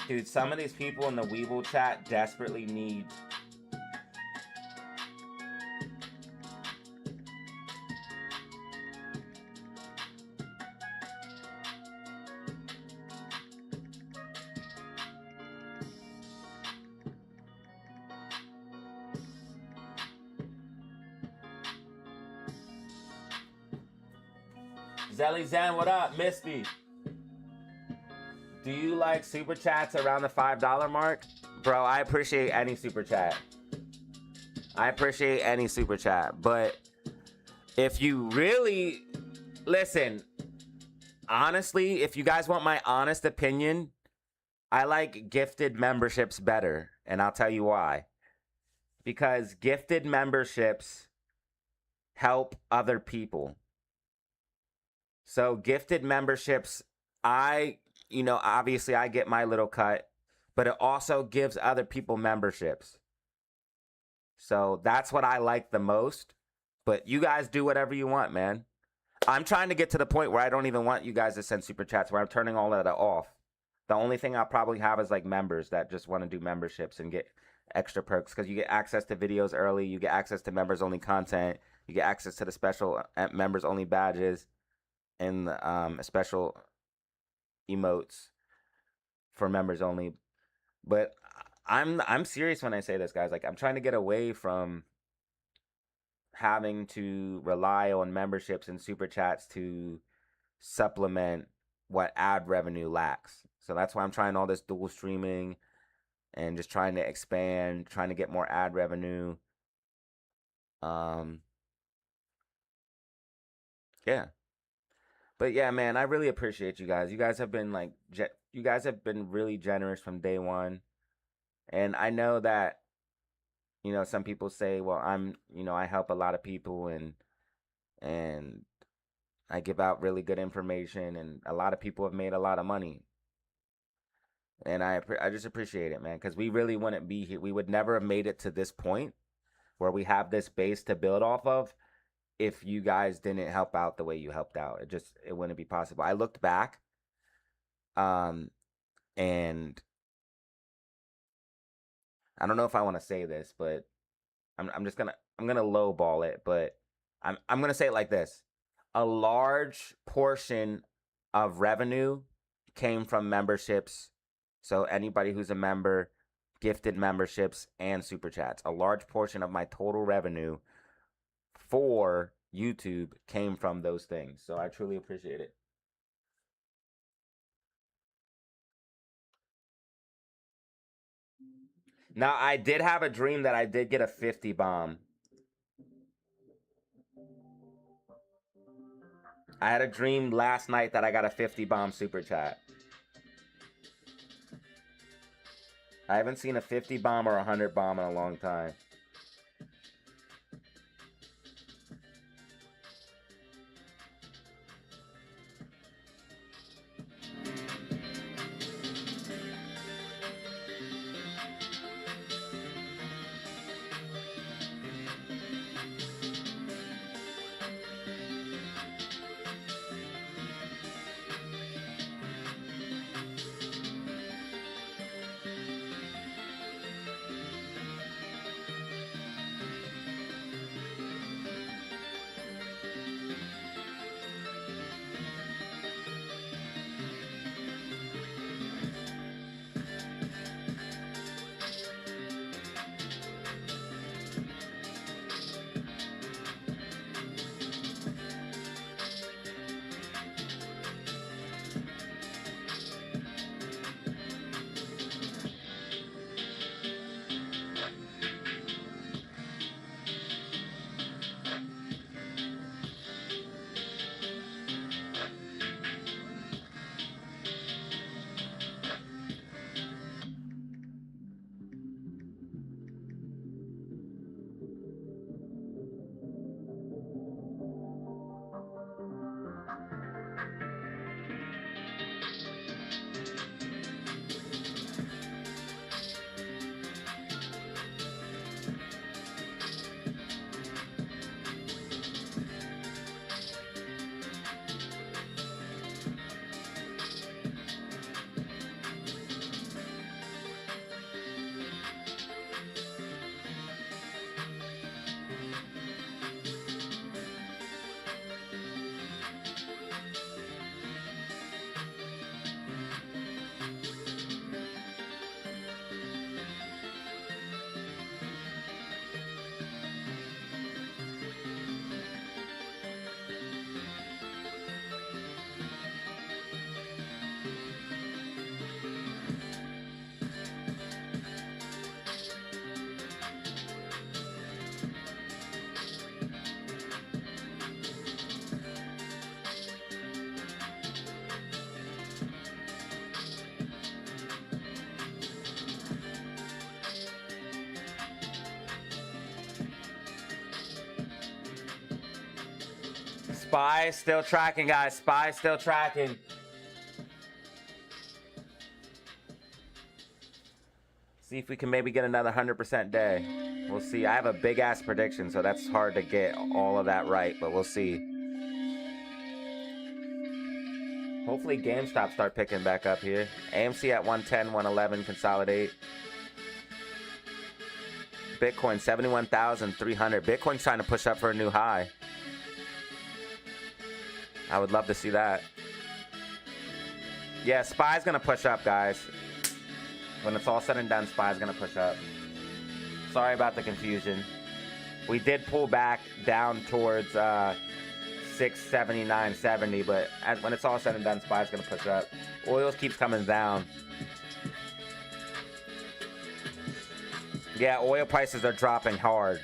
A: Dude, some of these people in the Weeble chat desperately need... Zelly Zen, what up? Misty. Do you like super chats around the $5 mark? Bro, I appreciate any super chat. I appreciate any super chat. But if you really... Listen, honestly, if you guys want my honest opinion, I like gifted memberships better. And I'll tell you why. Because gifted memberships help other people. So gifted memberships, obviously I get my little cut, but it also gives other people memberships. So that's what I like the most. But you guys do whatever you want, man. I'm trying to get to the point where I don't even want you guys to send super chats, where I'm turning all of that off. The only thing I'll probably have is like members that just want to do memberships and get extra perks, because you get access to videos early, you get access to members only content, you get access to the special members only badges, and special emotes for members only. But I'm serious when I say this, guys. Like, I'm trying to get away from having to rely on memberships and super chats to supplement what ad revenue lacks. So that's why I'm trying all this dual streaming and just trying to expand, trying to get more ad revenue. Yeah. But yeah, man, I really appreciate you guys. You guys have been like, you guys have been really generous from day one. And I know that, some people say, well, I help a lot of people and I give out really good information, and a lot of people have made a lot of money. And I just appreciate it, man, because we really wouldn't be here. We would never have made it to this point where we have this base to build off of if you guys didn't help out the way you helped out. It wouldn't be possible. I looked back, and I don't know if I want to say this, but I'm gonna lowball it, but I'm gonna say it like this: a large portion of revenue came from memberships. So anybody who's a member, gifted memberships, and super chats. A large portion of my total revenue for YouTube came from those things. So I truly appreciate it. Now, I did have a dream that I did get a 50 bomb. I had a dream last night that I got a 50 bomb super chat. I haven't seen a 50 bomb or a 100 bomb in a long time. SPY still tracking, guys. SPY still tracking. See if we can maybe get another 100% day. We'll see. I have a big ass prediction, so that's hard to get all of that right, but we'll see. Hopefully GameStop start picking back up here. AMC at 110, 111, consolidate. Bitcoin 71,300. Bitcoin's trying to push up for a new high. I would love to see that. Yeah, SPY's gonna push up, guys. When it's all said and done, SPY's gonna push up. Sorry about the confusion. We did pull back down towards 679.70, but when it's all said and done, SPY's gonna push up. Oil keeps coming down. Yeah, oil prices are dropping hard.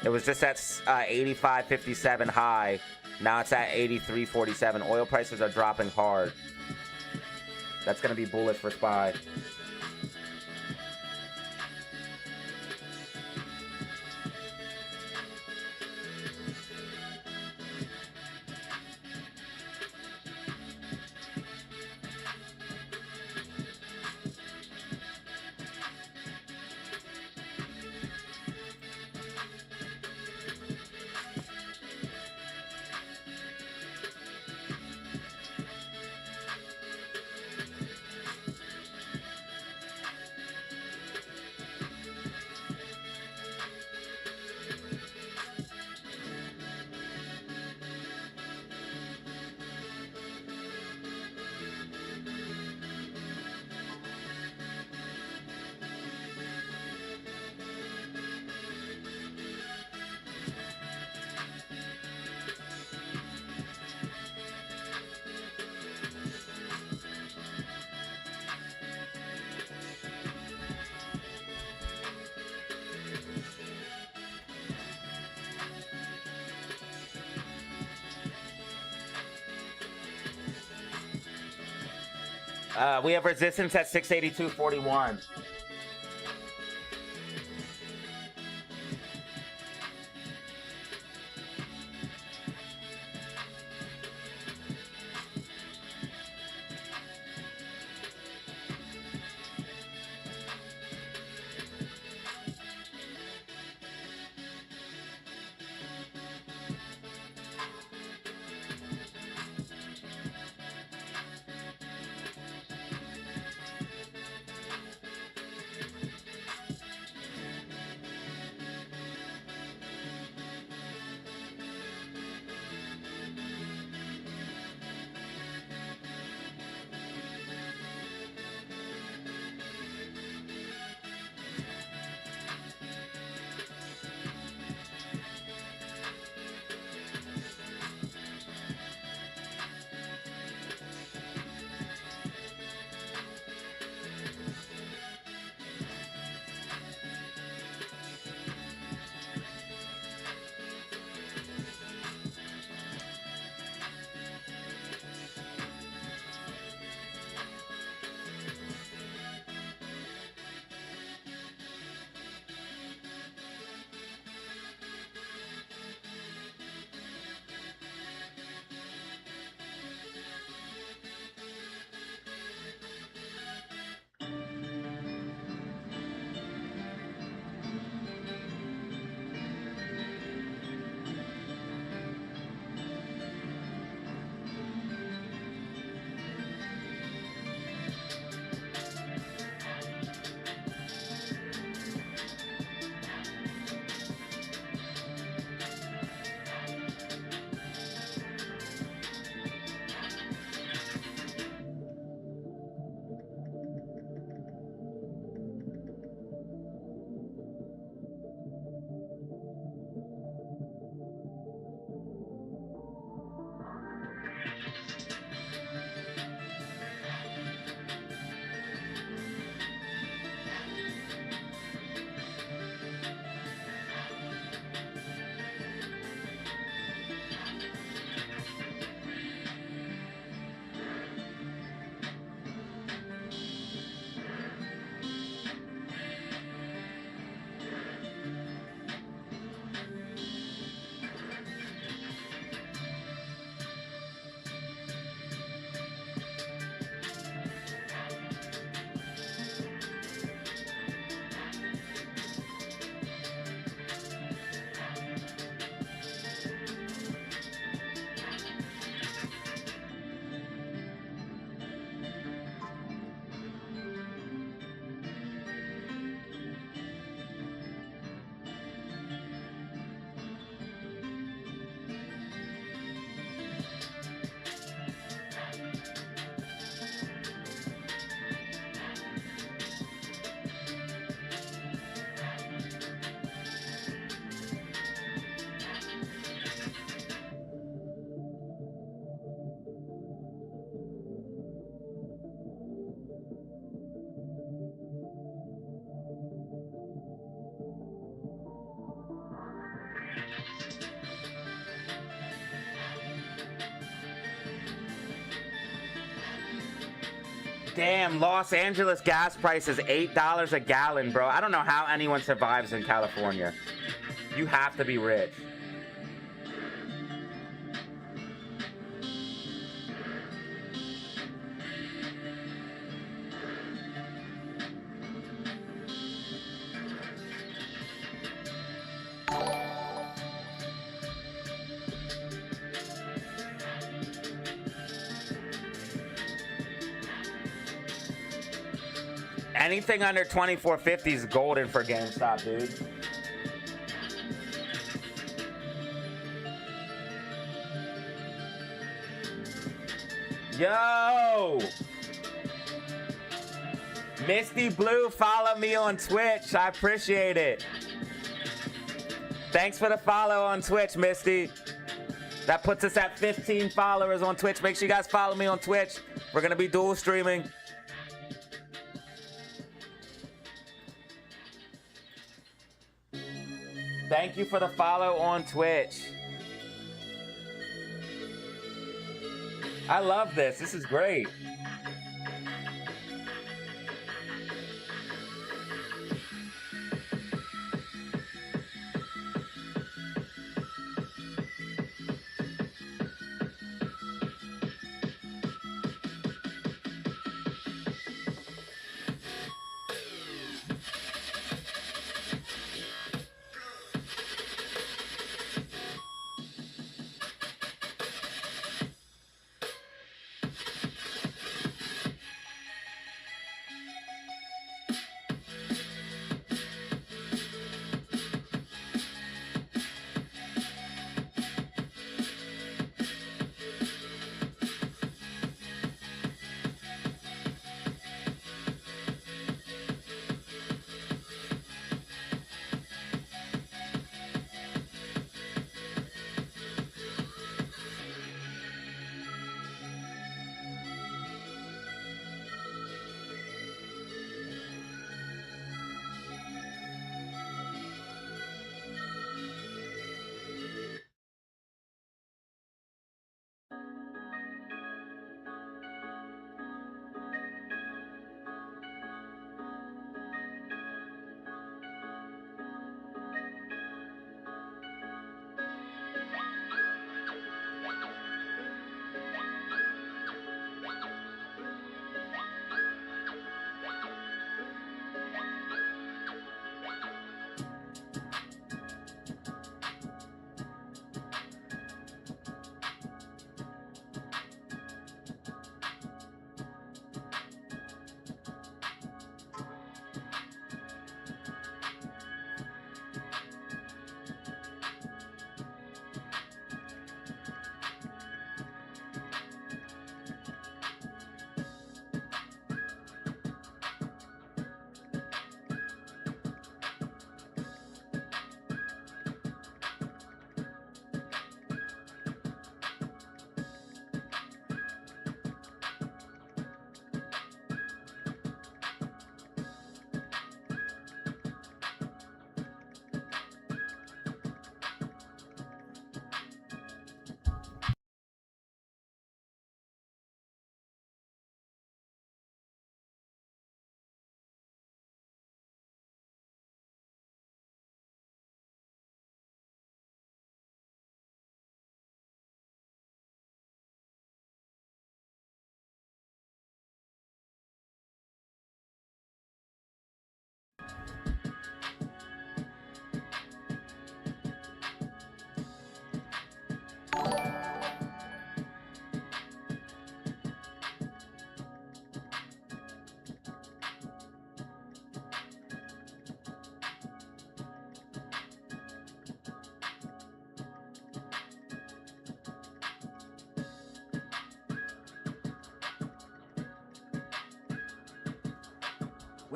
A: It was just at 85.57 high. Now it's at 83.47. Oil prices are dropping hard. That's going to be bullish for SPY. We have resistance at 682.41. Damn, Los Angeles gas price is $8 a gallon, bro. I don't know how anyone survives in California. You have to be rich. Anything under 24.50 is golden for GameStop, dude. Yo! Misty Blue, follow me on Twitch. I appreciate it. Thanks for the follow on Twitch, Misty. That puts us at 15 followers on Twitch. Make sure you guys follow me on Twitch. We're going to be dual streaming. Thank you for the follow on Twitch. I love this. This is great.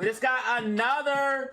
A: We just got another.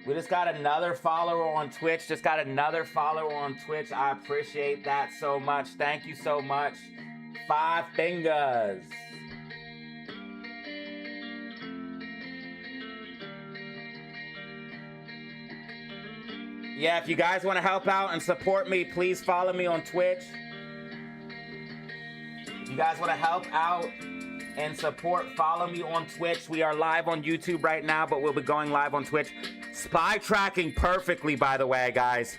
A: We just got another follower on Twitch. Just got another follower on Twitch. I appreciate that so much. Thank you so much. 5 fingers. Yeah, if you guys want to help out and support me, please follow me on Twitch. If you guys want to help out and support, follow me on Twitch. We are live on YouTube right now, but we'll be going live on Twitch. Spy tracking perfectly, by the way, guys.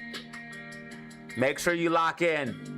A: Make sure you lock in.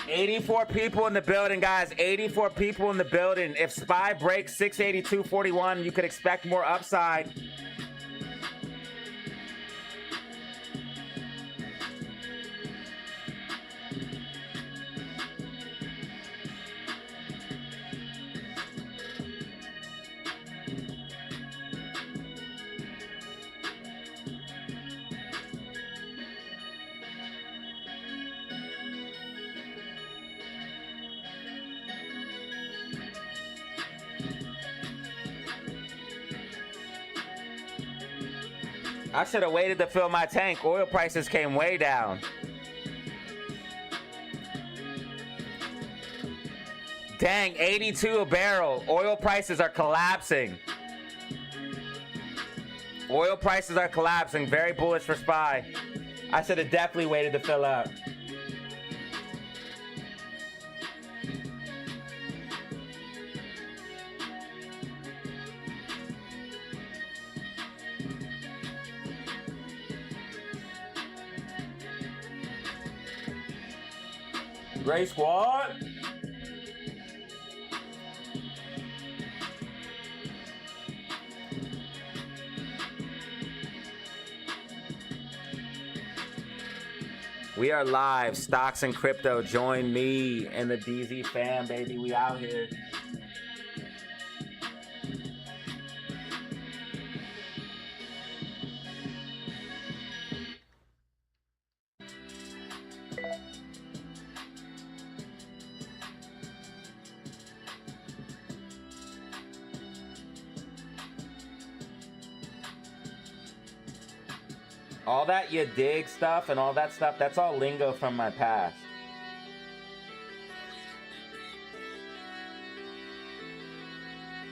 A: $84 people in the building, guys. 84 people in the building. If SPY breaks 682.41, you could expect more upside. I should have waited to fill my tank. Oil prices came way down. Dang, 82 a barrel. Oil prices are collapsing. Oil prices are collapsing. Very bullish for SPY. I should have definitely waited to fill up. Gray Squad. We are live. Stocks and crypto. Join me and the DZ fam, baby. We out here. All that you dig stuff and all that stuff, that's all lingo from my past.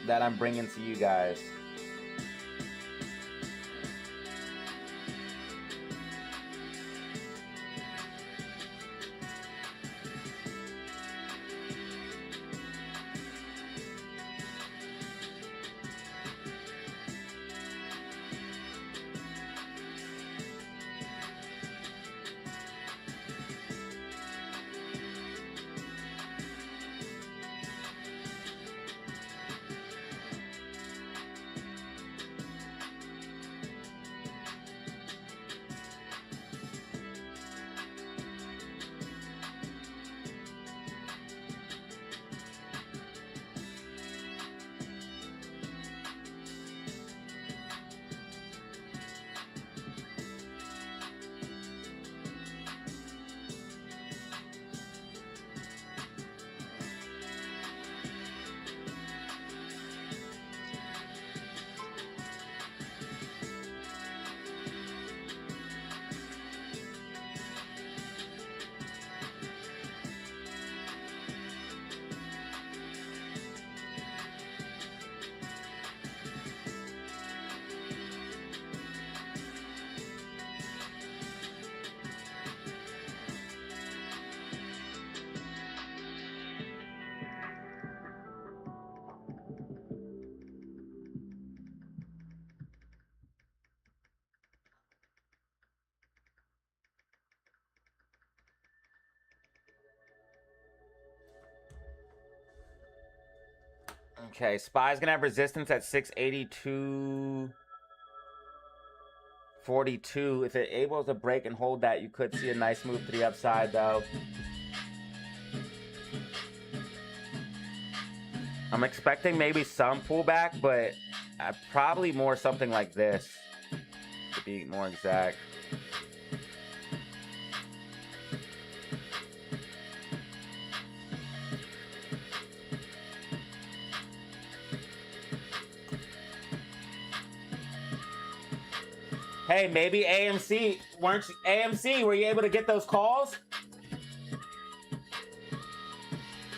A: That I'm bringing to you guys. Okay, SPY's gonna have resistance at 682.42. If it able to break and hold that, you could see a nice move to the upside, though. I'm expecting maybe some pullback, but probably more something like this, to be more exact. Hey, maybe AMC, were you able to get those calls?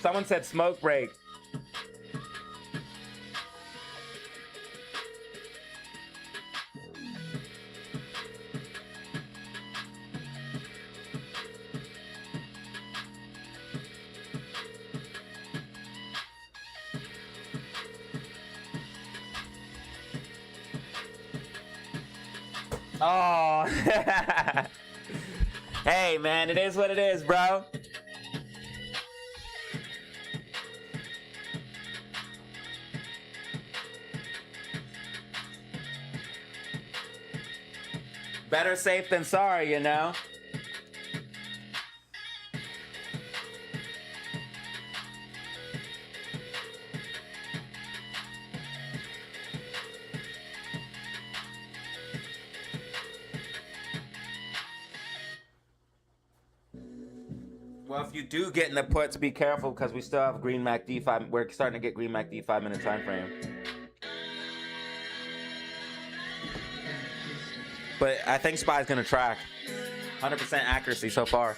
A: Someone said smoke break. Oh, hey man, it is what it is, bro. Better safe than sorry, you know. Well, if you do get in the puts, be careful because we still have Green MACD 5. We're starting to get Green MACD 5-minute time frame. But I think SPY's gonna track. 100% accuracy so far.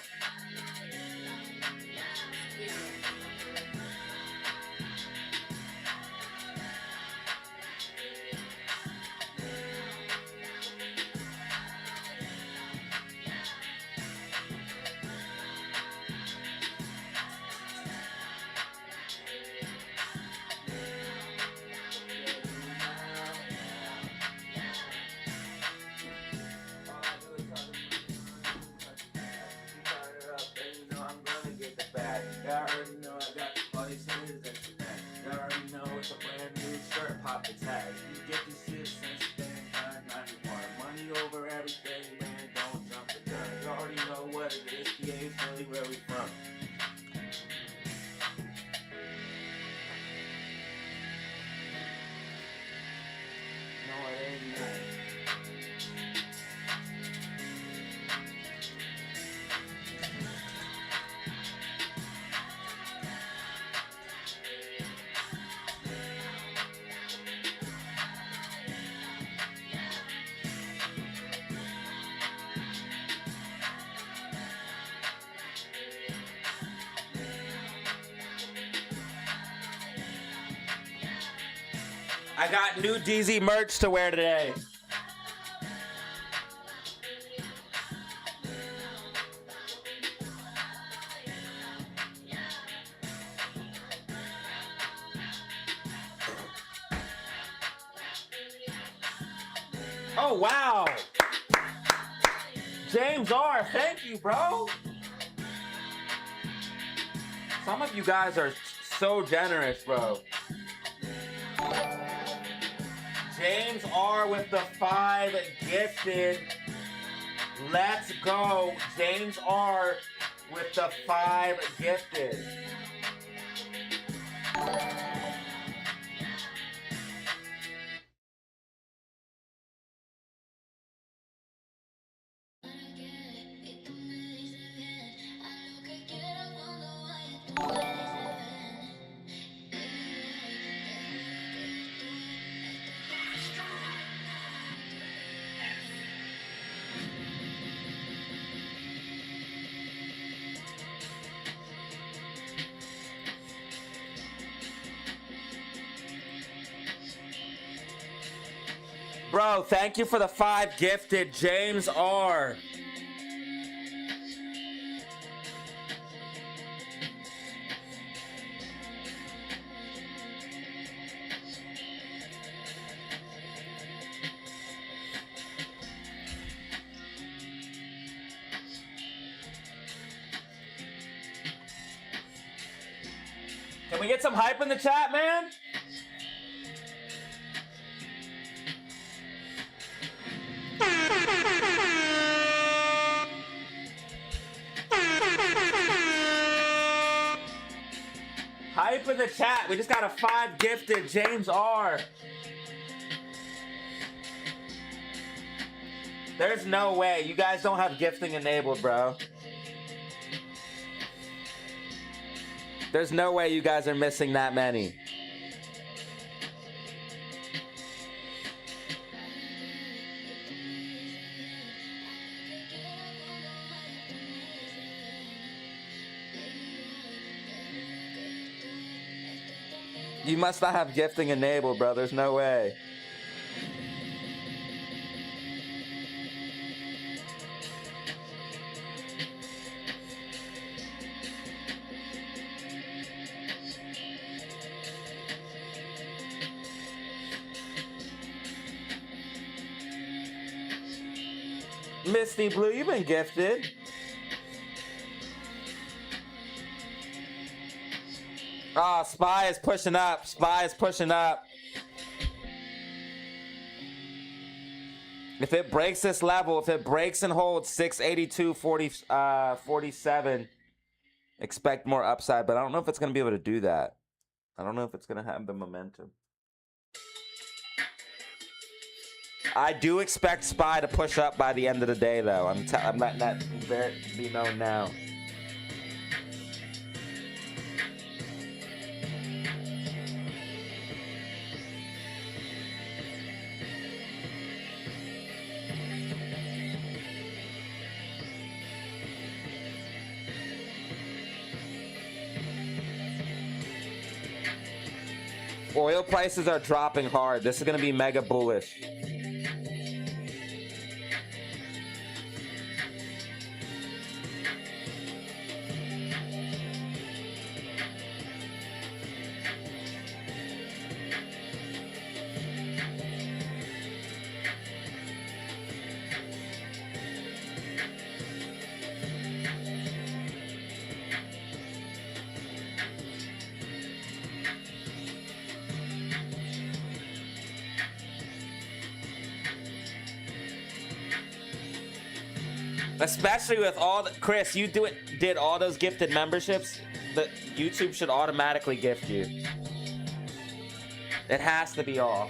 A: I got new DZ merch to wear today. Oh, wow. James R., thank you, bro. Some of you guys are so generous, bro. James R. with the 5 gifted. Let's go. James R. with the 5 gifted. Bro, thank you for the 5 gifted, James R. Can we get some hype in the chat, man? in the chat. We just got a 5 gifted. James R. There's no way. You guys don't have gifting enabled, bro. There's no way you guys are missing that many. You must not have gifting enabled, bro. There's no way. Misty Blue, you've been gifted. Ah, Spy is pushing up. Spy is pushing up. If it breaks this level, if it breaks and holds 682.47, expect more upside. But I don't know if it's going to be able to do that. I don't know if it's going to have the momentum. I do expect Spy to push up by the end of the day, though. I'm letting that be known now. Oil prices are dropping hard. This is going to be mega bullish. Especially with all the Chris, you did all those gifted memberships. The YouTube should automatically gift you. It has to be off.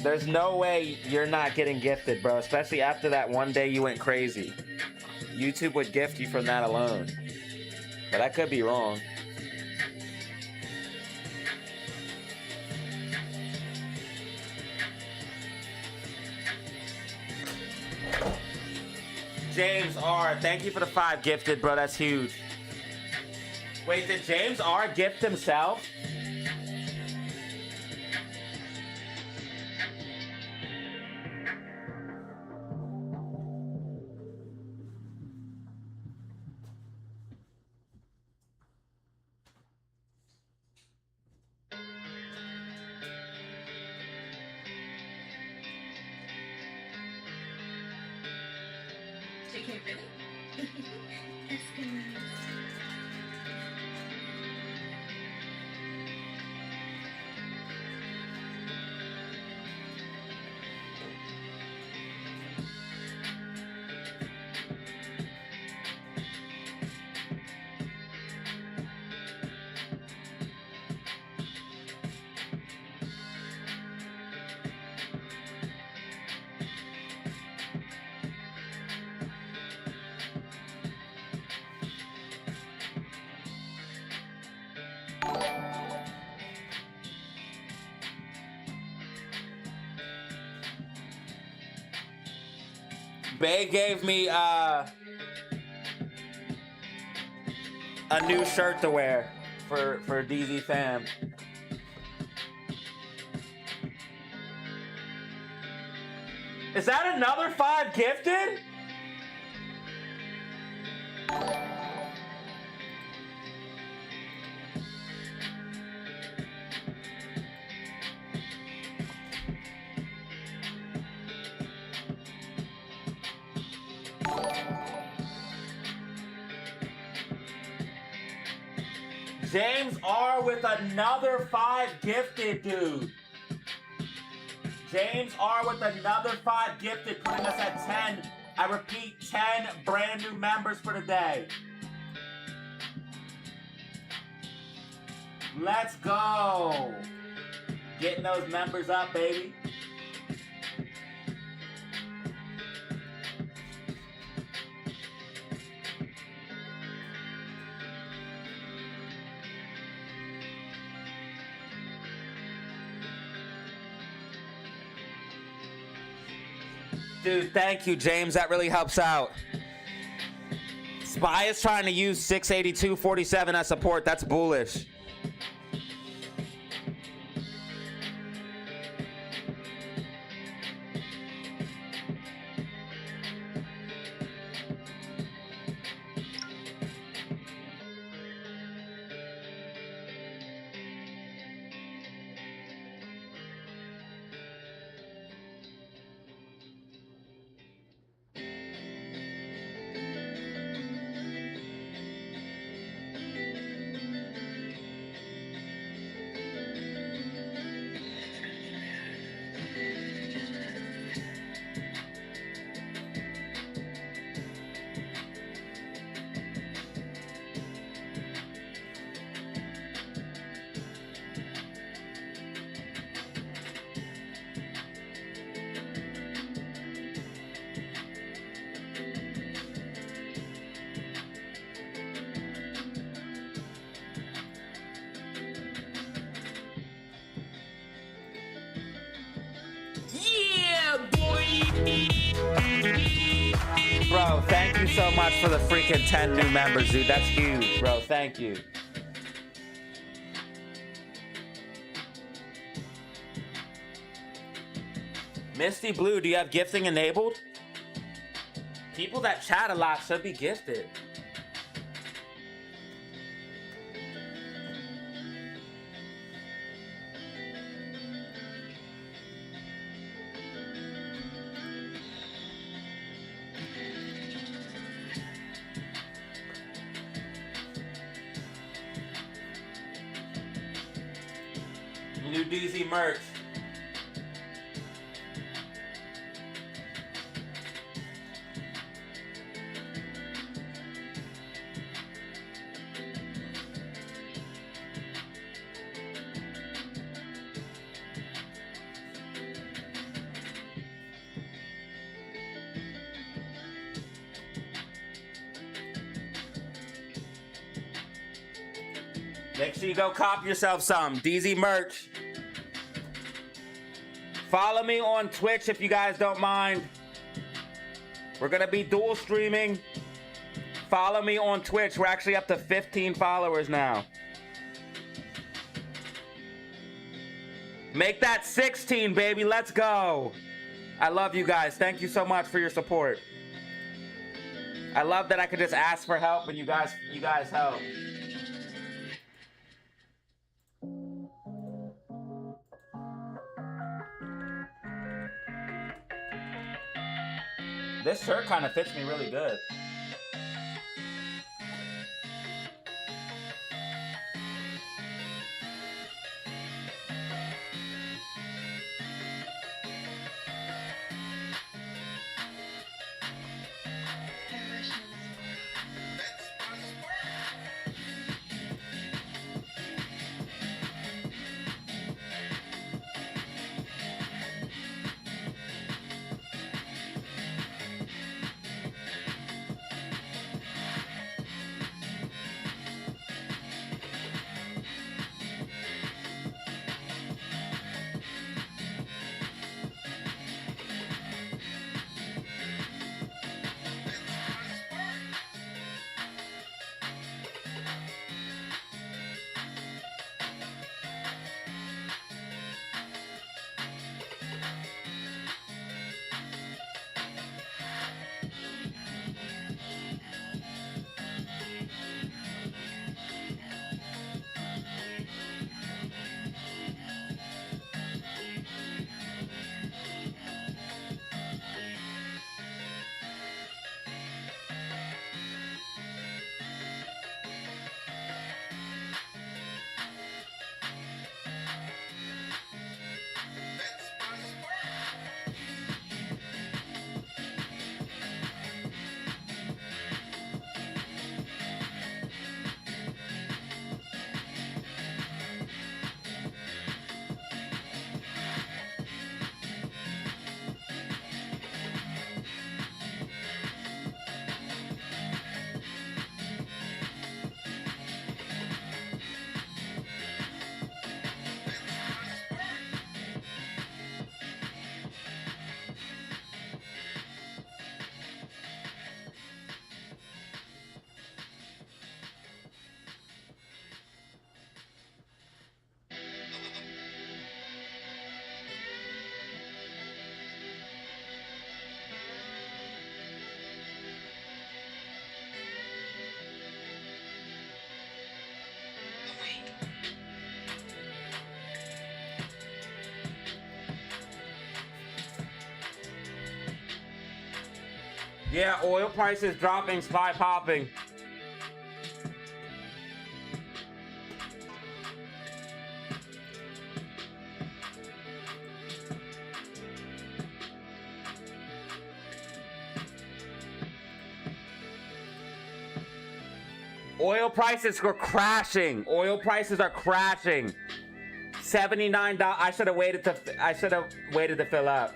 A: There's no way you're not getting gifted, bro. Especially after that one day you went crazy. YouTube would gift you from that alone. But I could be wrong. James R, thank you for the 5 gifted, bro. That's huge. Wait, did James R gift himself?
C: Okay, really? That's good news.
A: Bay gave me a new shirt to wear for DZ fam. Is that another 5 gifted? James R with another 5 gifted, dude. James R with another 5 gifted, putting us at 10. I repeat, 10 brand new members for the day. Let's go. Getting those members up, baby. Dude, thank you, James. That really helps out. Spy is trying to use 682.47 as support. That's bullish. Bro, thank you so much for the freaking 10 new members, dude. That's huge, bro. Thank you. Misty Blue, do you have gifting enabled? People that chat a lot should be gifted. New DZ merch. Make sure you go cop yourself some DZ merch. Follow me on Twitch if you guys don't mind. We're gonna be dual streaming. Follow me on Twitch. We're actually up to 15 followers now. Make that 16, baby. Let's go. I love you guys. Thank you so much for your support. I love that I could just ask for help and you guys help. This shirt kind of fits me really good. Yeah, oil prices dropping, SPY popping. Oil prices were crashing. Oil prices are crashing. $79. I should have waited to fill up.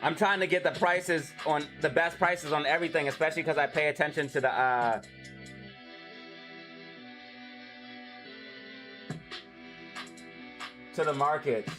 A: I'm trying to get the prices on the best prices on everything, especially because I pay attention to the markets.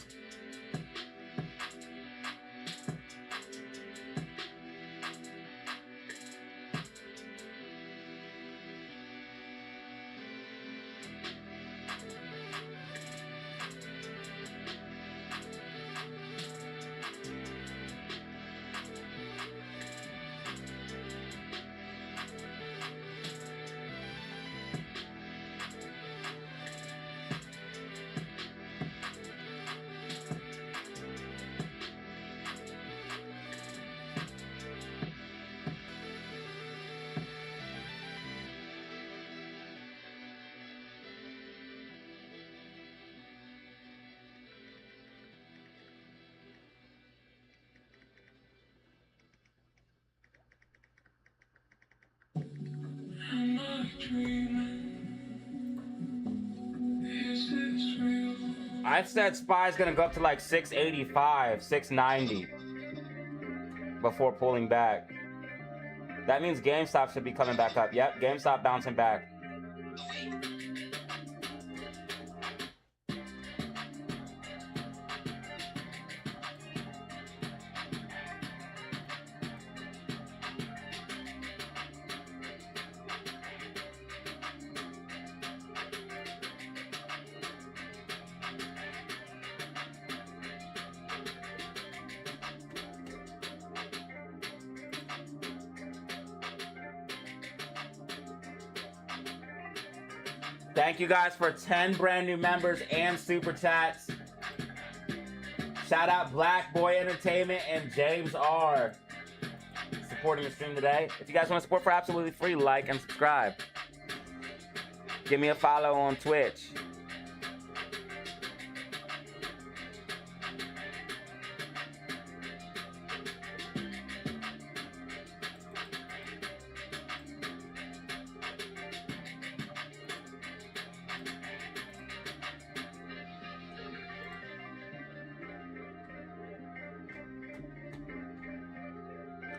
A: I said SPY's gonna go up to like 685, 690 before pulling back. That means GameStop should be coming back up. Yep, GameStop bouncing back. Thank you guys for 10 brand new members and super chats. Shout out Black Boy Entertainment and James R. supporting the stream today. If you guys want to support for absolutely free, like and subscribe. Give me a follow on Twitch.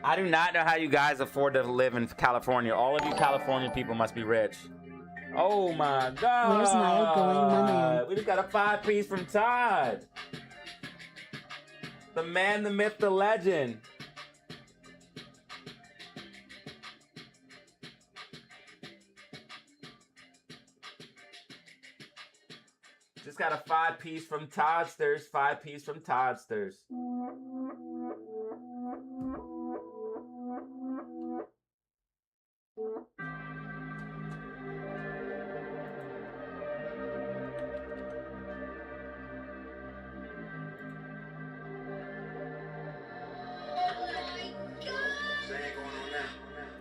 A: I do not know how you guys afford to live in California. All of you California people must be rich. Oh my God.
B: Where's Niall going, my man?
A: We just got a 5-piece from Todd. The man, the myth, the legend. Just got a 5-piece from Toddsters. 5-piece from Toddsters.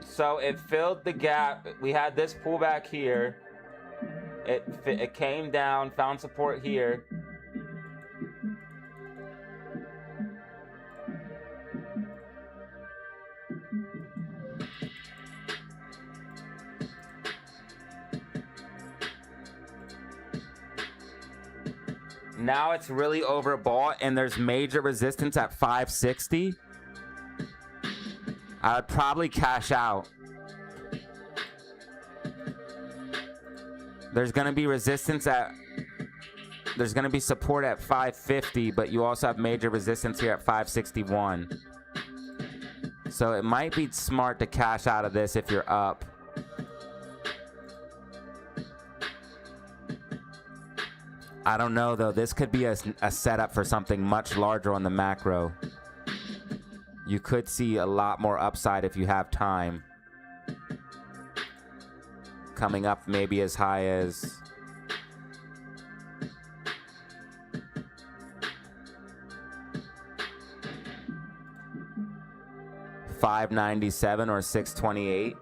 A: So it filled the gap. We had this pullback here. It came down, found support here. Now it's really overbought and there's major resistance at 560. I would probably cash out. There's going to be resistance at... There's going to be support at 550, but you also have major resistance here at 561. So it might be smart to cash out of this if you're up. I don't know, though. This could be a setup for something much larger on the macro. You could see a lot more upside if you have time. Coming up maybe as high as... $597 or $628.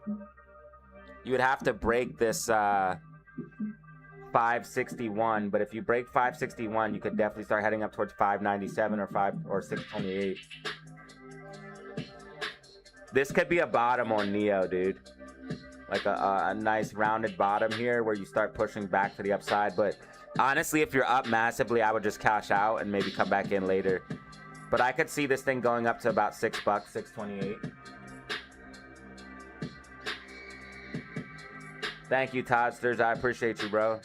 A: You would have to break this 561, but if you break 561, you could definitely start heading up towards 597 or 628. This could be a bottom on Neo, dude. Like a nice rounded bottom here where you start pushing back to the upside. But honestly, if you're up massively, I would just cash out and maybe come back in later. But I could see this thing going up to about $6, 628. Thank you, Toddsters. I appreciate you, bro.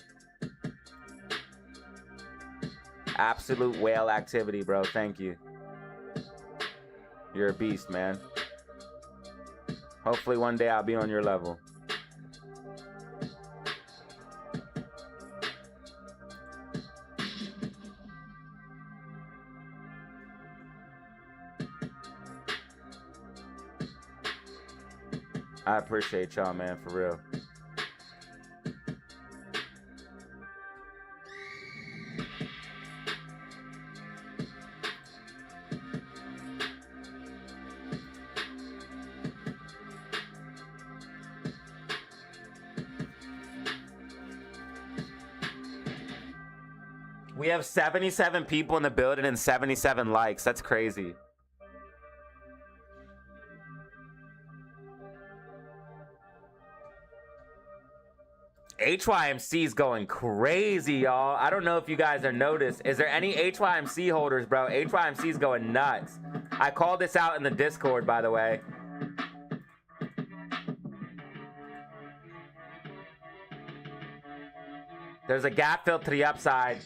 A: Absolute whale activity, bro. Thank you. You're a beast, man. Hopefully one day I'll be on your level. I appreciate y'all, man, for real. We have 77 people in the building and 77 likes. That's crazy. HYMC is going crazy, y'all. I don't know if you guys are noticed. Is there any HYMC holders, bro? HYMC is going nuts. I called this out in the Discord, by the way. There's a gap fill to the upside.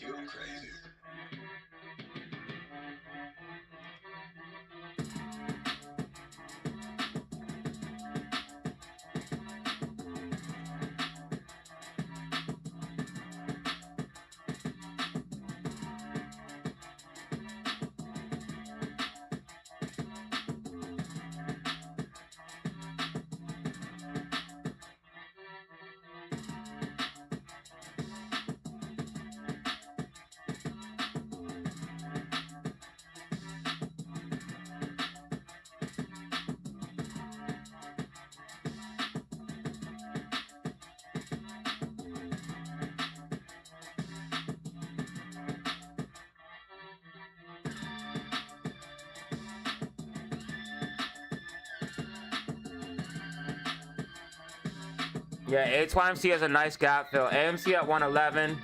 A: Yeah, HYMC has a nice gap fill. AMC at 111.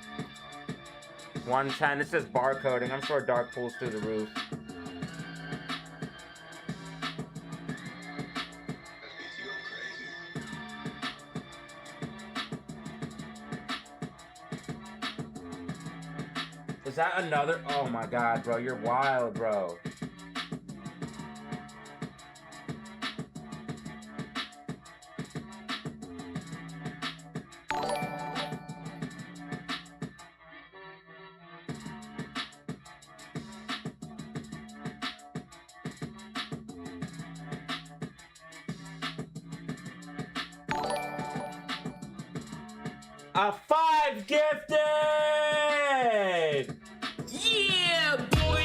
A: 110. This is barcoding. I'm sure dark pulls through the roof. Is that another? Oh my god, bro. You're wild, bro. A 5 gifted! Yeah, boy!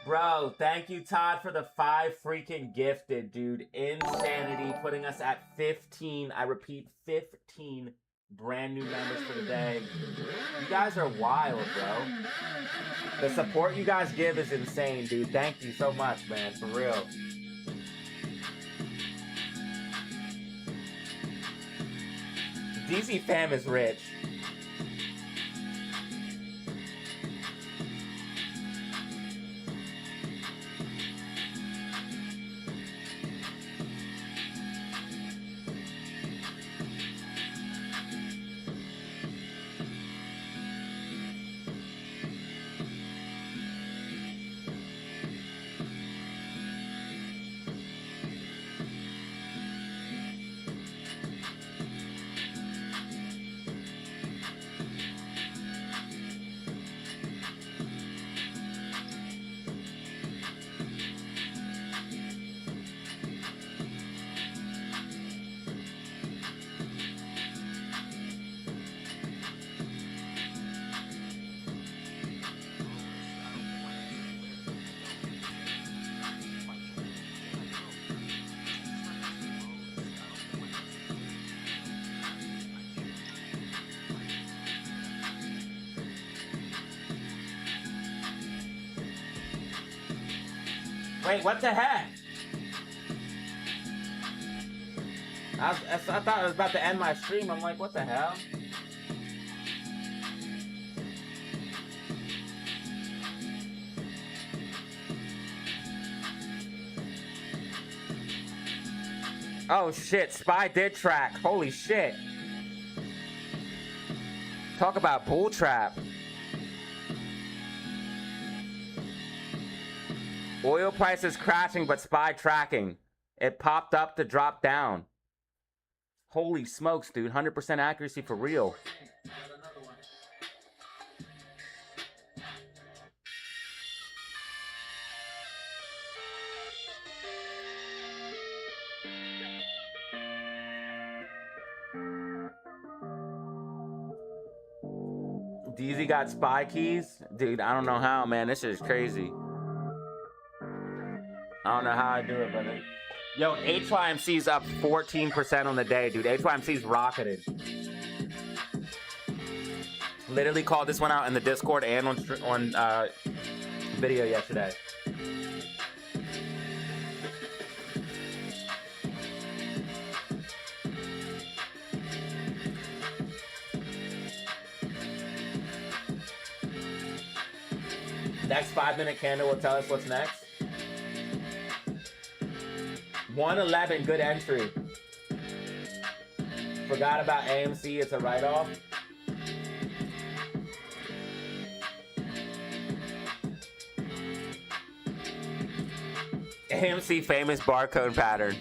A: Bro, thank you, Todd, for the 5 freaking gifted, dude. Insanity, putting us at 15. I repeat, 15 brand new members for the day. You guys are wild, bro. The support you guys give is insane, dude. Thank you so much, man, for real. DZ fam is rich. Wait, what the heck? I thought I was about to end my stream. I'm like, what the hell? Oh shit, SPY did track. Holy shit. Talk about bull trap. Oil prices crashing, but SPY tracking. It popped up to drop down. Holy smokes, dude. 100% accuracy for real. DZ got SPY keys? Dude, I don't know how, man. This shit is crazy. I don't know how I do it, but yo, HYMC's up 14% on the day, dude. HYMC's rocketed. Literally called this one out in the Discord and on video yesterday. Next 5-minute candle will tell us what's next. 111, good entry. Forgot about AMC, it's a write-off. AMC famous barcode pattern.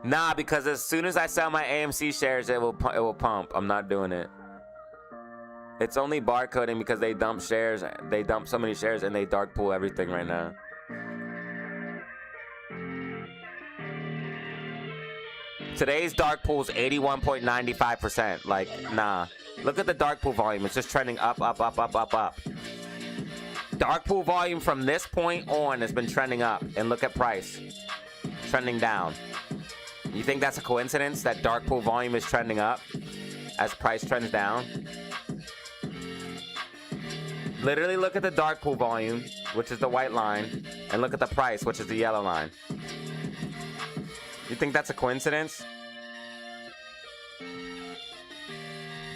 A: Nah, because as soon as I sell my AMC shares, it will pump. I'm not doing it. It's only barcoding because they dump shares. They dump so many shares and they dark pool everything right now. Today's dark pool is 81.95%. Like, nah. Look at the dark pool volume. It's just trending up, up, up, up, up, up. Dark pool volume from this point on has been trending up. And look at price. Trending down. You think that's a coincidence that dark pool volume is trending up as price trends down? Literally look at the dark pool volume, which is the white line, and look at the price, which is the yellow line. You think that's a coincidence?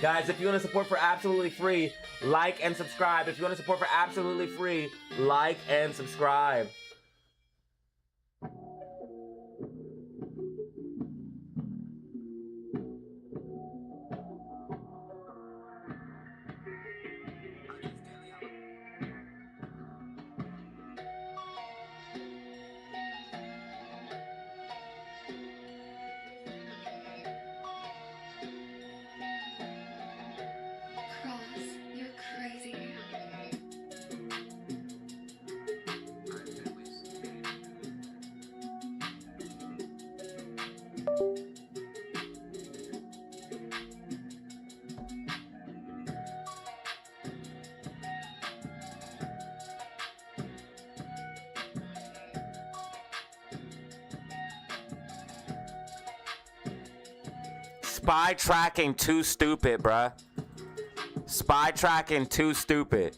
A: Guys, if you want to support for absolutely free, like and subscribe. If you want to support for absolutely free, like and subscribe.
C: You're crazy.
A: SPY tracking too stupid, bruh. SPY tracking too stupid.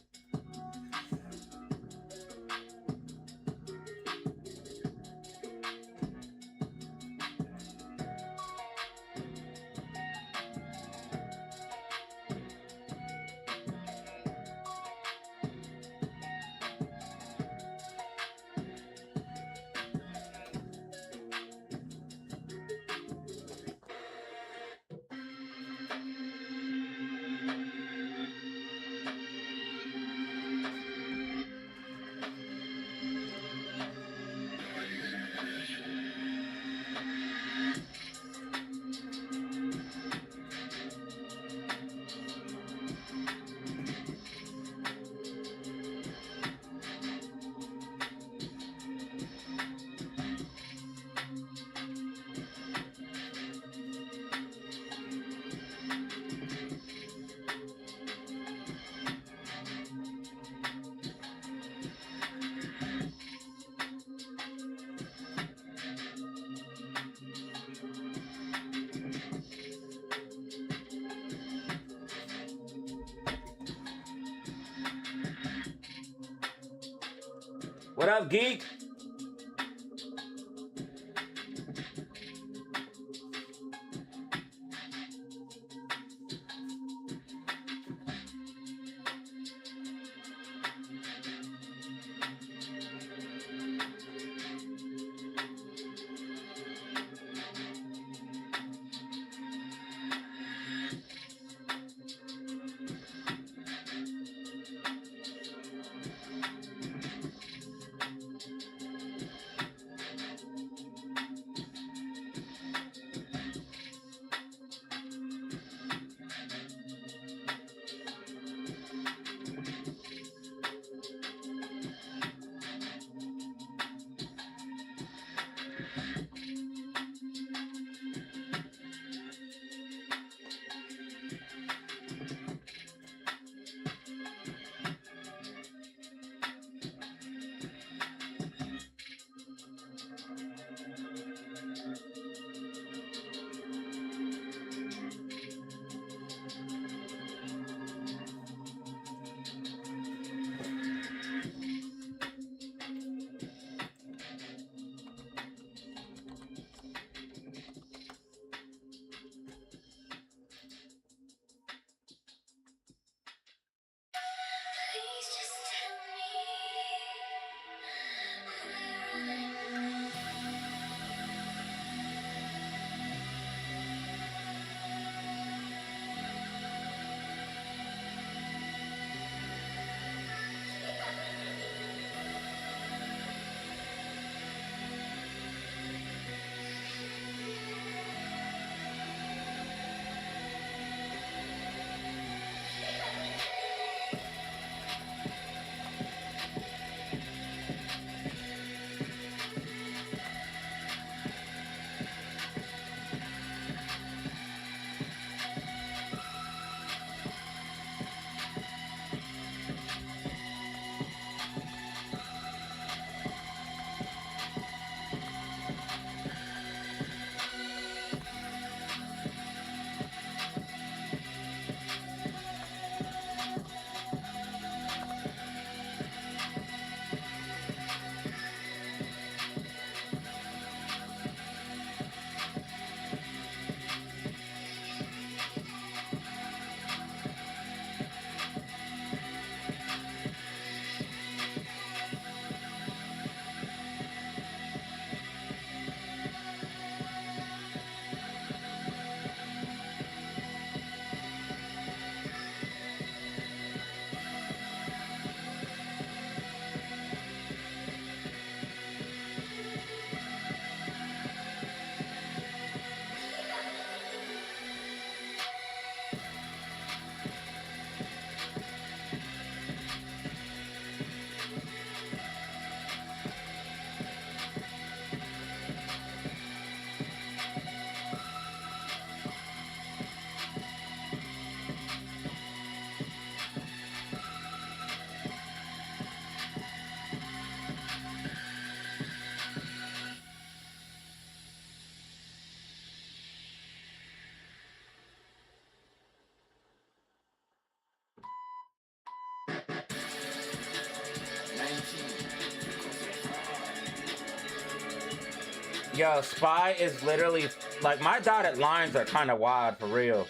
A: What up, geek?
C: Please just tell me.
A: Yo, Spy is literally like my dotted lines are kind of wild for real.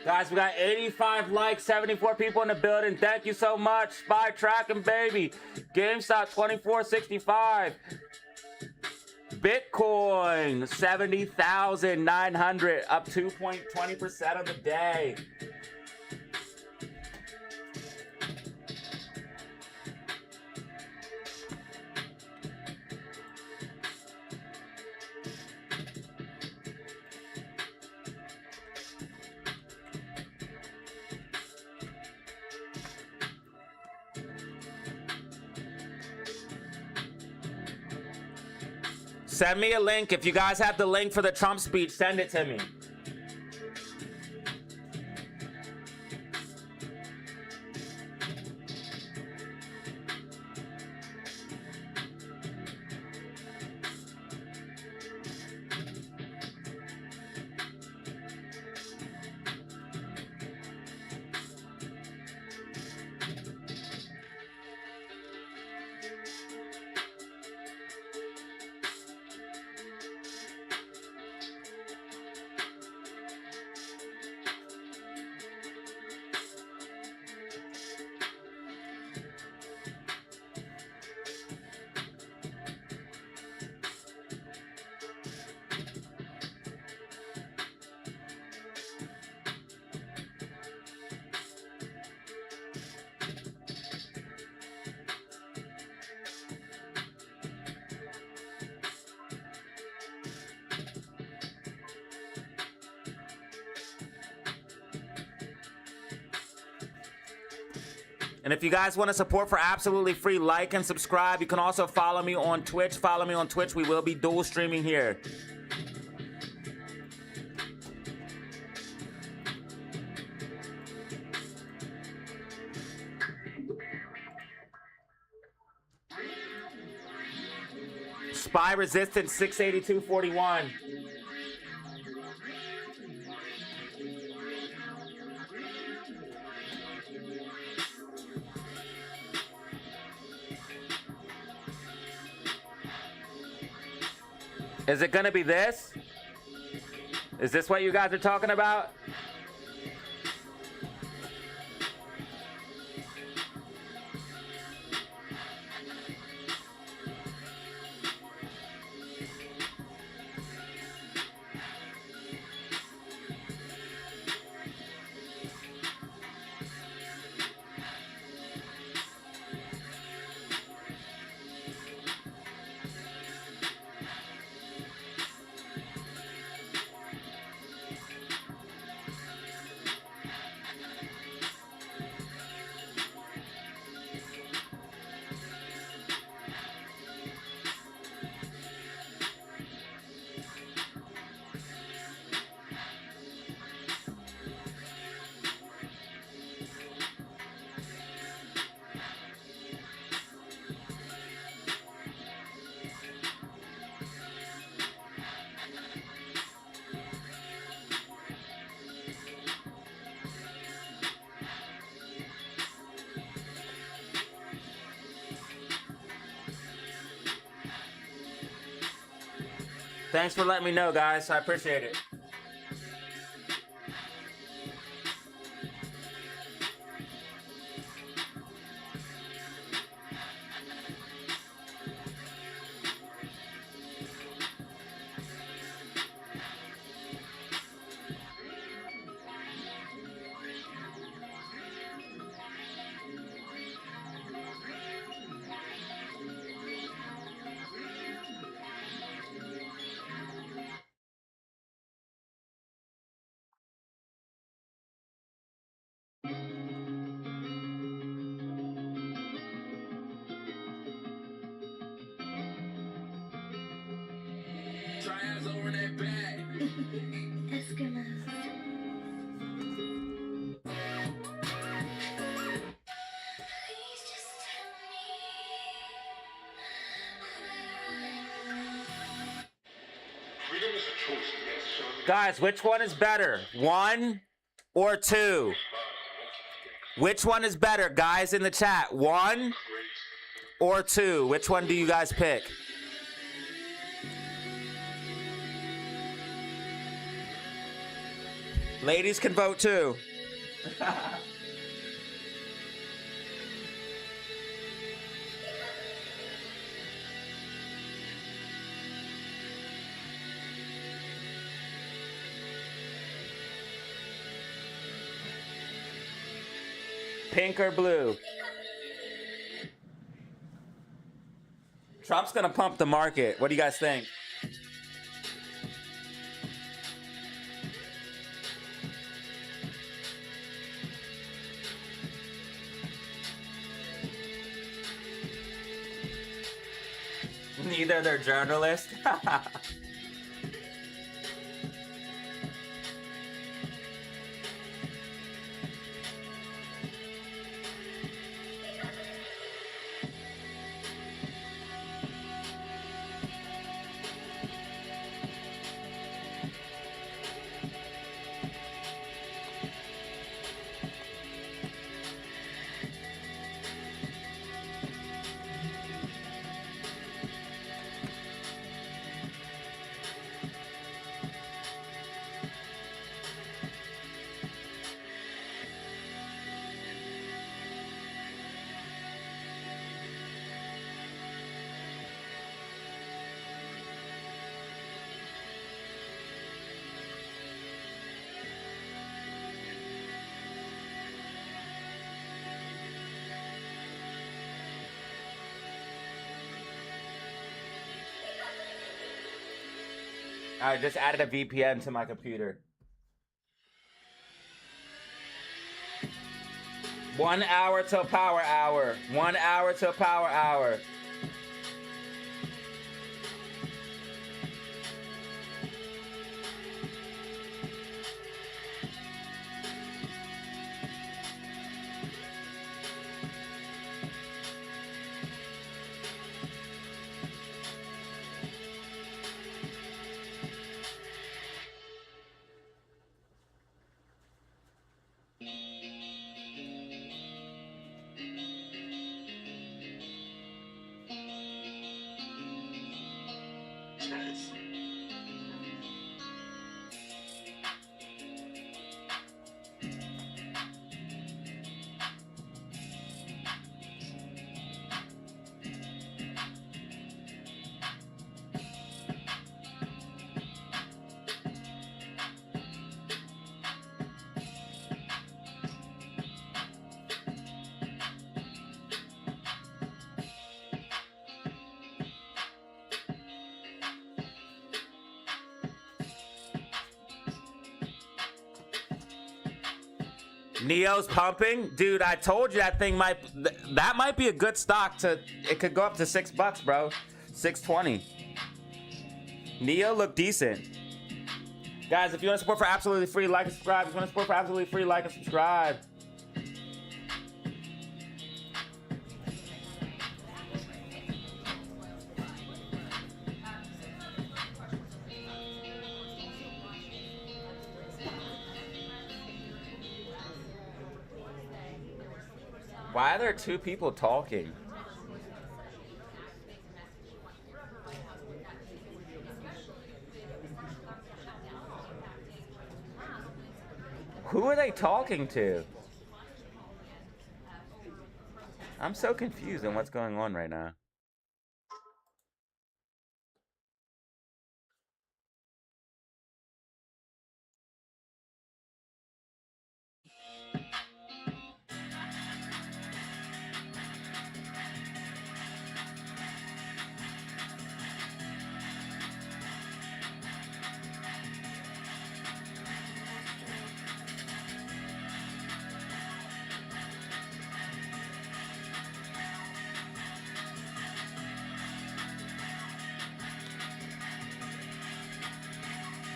A: Guys, we got 85 likes, 74 people in the building. Thank you so much. Spy tracking, baby. GameStop 2465. Bitcoin 70,900, up 2.20% on the day. Send me a link. If you guys have the link for the Trump speech, send it to me. And if you guys want to support for absolutely free, like and subscribe. You can also follow me on Twitch. Follow me on Twitch. We will be dual streaming here. Spy resistance 682.41. Is it gonna be this? Is this what you guys are talking about? Thanks for letting me know, guys. I appreciate it.
C: Eskimos. Please just tell me
F: Freedom is a choice, yes, son.
A: Guys, which one is better? 1 or 2? Which one is better, guys, in the chat? 1 or 2? Which one do you guys pick? Ladies can vote too. Pink or blue? Trump's gonna pump the market. What do you guys think? Neither they're journalists. I just added a VPN to my computer. 1 hour till power hour. 1 hour till power hour. Neo's pumping, dude. I told you that thing that might be a good stock to. It could go up to $6, bro. 620. Neo looked decent, guys. If you want to support for absolutely free, like and subscribe. If you want to support for absolutely free, like and subscribe. Why are there two people talking? Who are they talking to? I'm so confused on what's going on right now.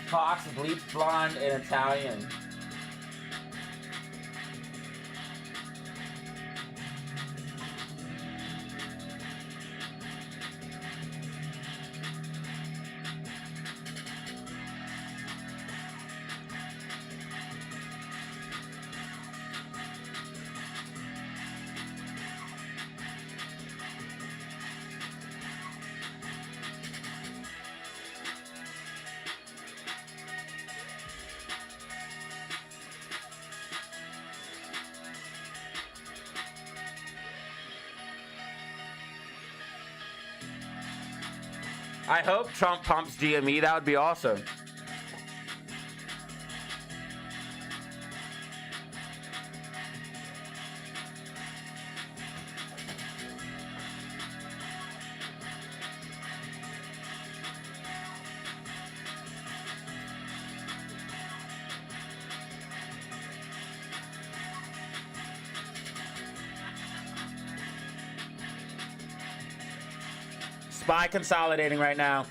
A: Fox, bleached blonde, and Italian. I hope Trump pumps GME. That would be awesome. SPY consolidating right now.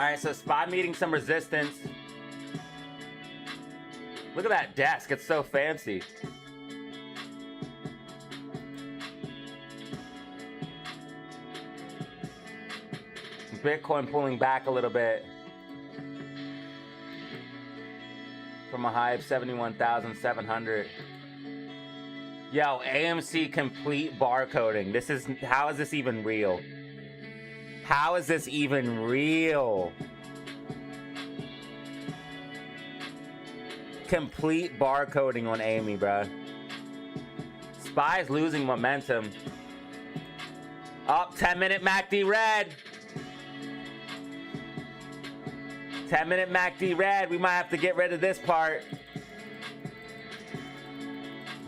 A: All right, so SPY meeting some resistance. Look at that desk. It's so fancy. Bitcoin pulling back a little bit from a high of 71,700. Yo, AMC complete barcoding. This is, how is this even real? How is this even real? Complete barcoding on AME, bruh. SPY's losing momentum. Up, 10-minute MACD red. 10-minute MACD red. We might have to get rid of this part.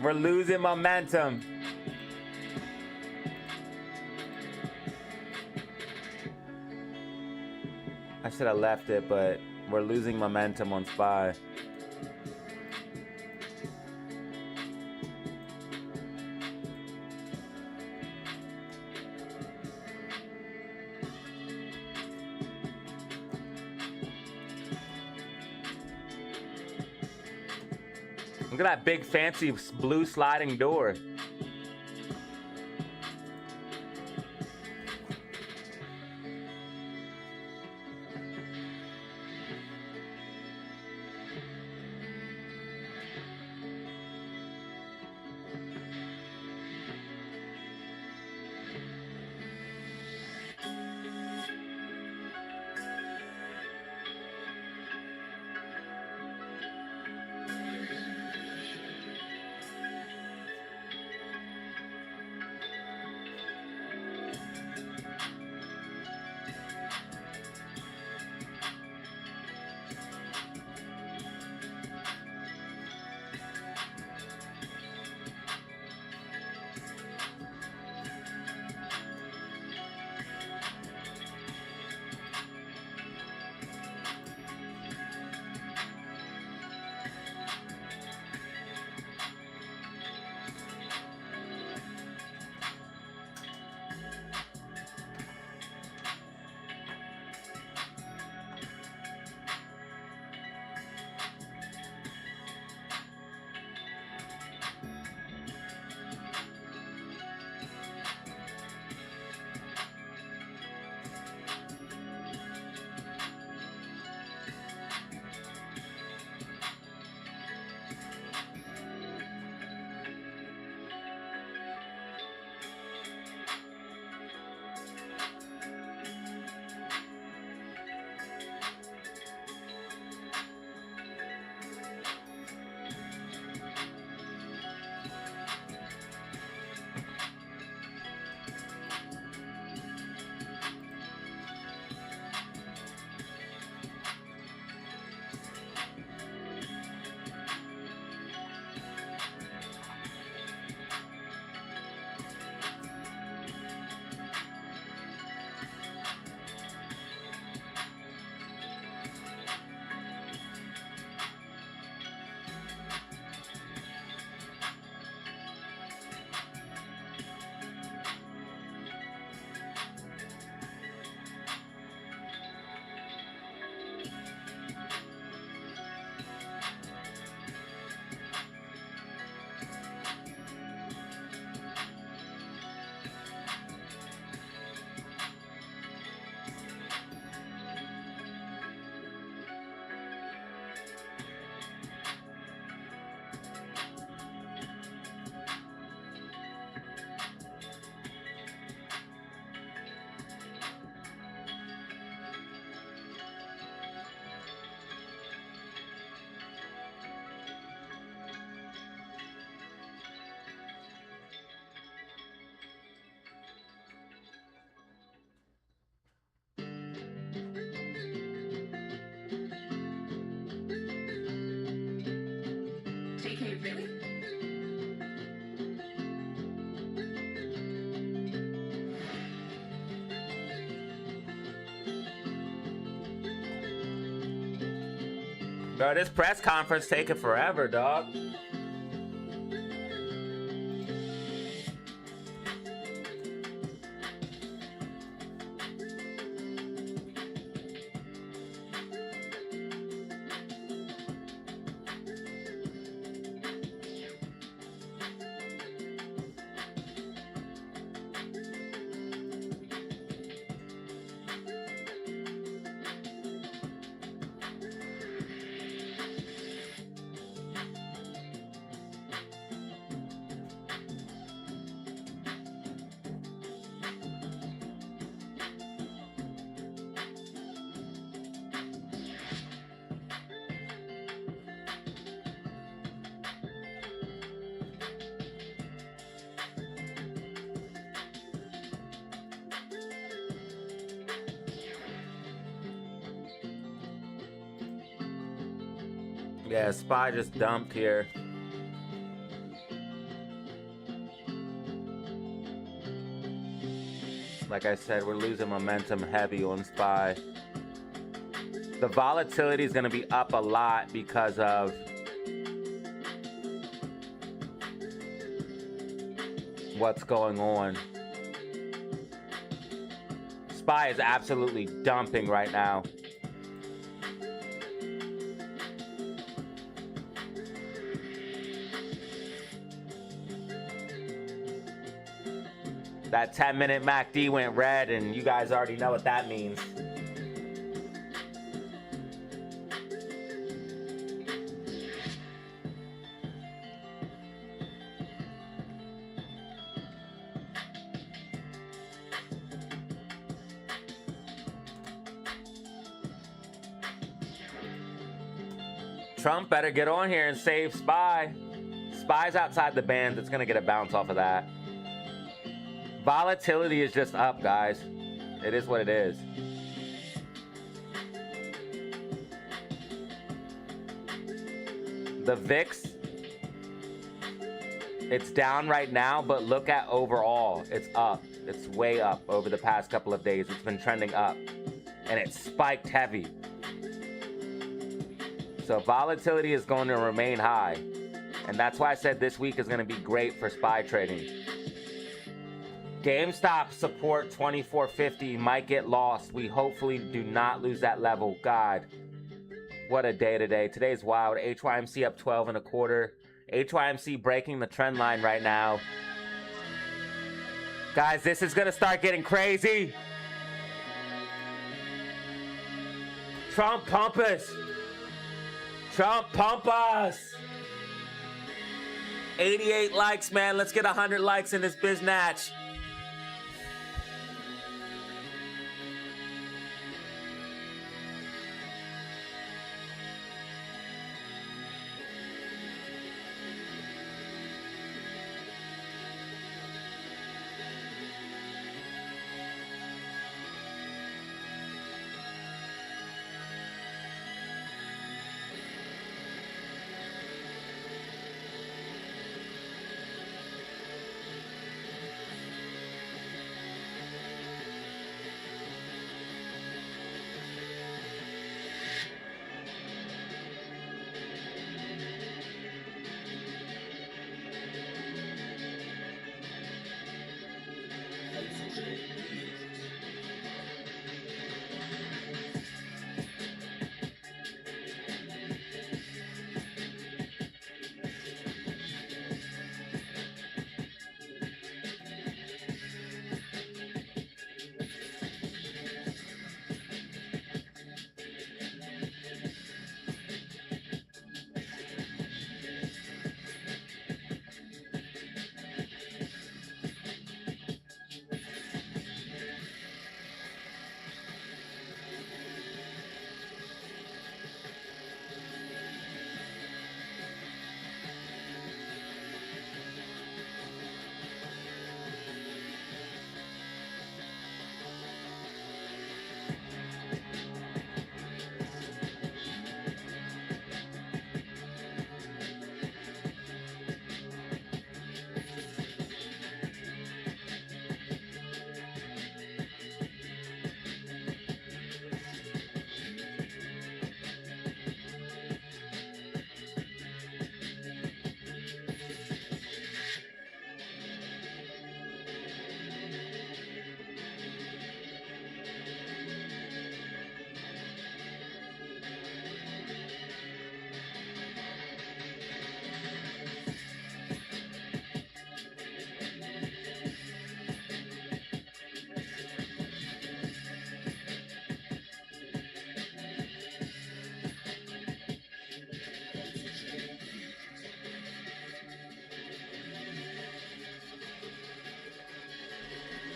A: We're losing momentum. I should have left it, but we're losing momentum on SPY. Look at that big fancy blue sliding door.
C: JK, really?
A: Bro, this press conference taking forever, dog. Yeah, SPY just dumped here. Like I said, we're losing momentum heavy on SPY. The volatility is going to be up a lot because of what's going on. SPY is absolutely dumping right now. That 10-minute MACD went red, and you guys already know what that means. Trump better get on here and save SPY. SPY's outside the band. It's going to get a bounce off of that. Volatility is just up, guys. It is what it is. The VIX, it's down right now, but look at overall. It's up. It's way up over the past couple of days. It's been trending up, and it spiked heavy. So volatility is going to remain high, and that's why I said this week is going to be great for SPY trading. GameStop support 2450 might get lost. We hopefully do not lose that level. God, what a day today. Today's wild. HYMC up 12 and a quarter. HYMC breaking the trend line right now. Guys, this is going to start getting crazy. Trump pump us. Trump pump us. 88 likes, man. Let's get 100 likes in this biznatch.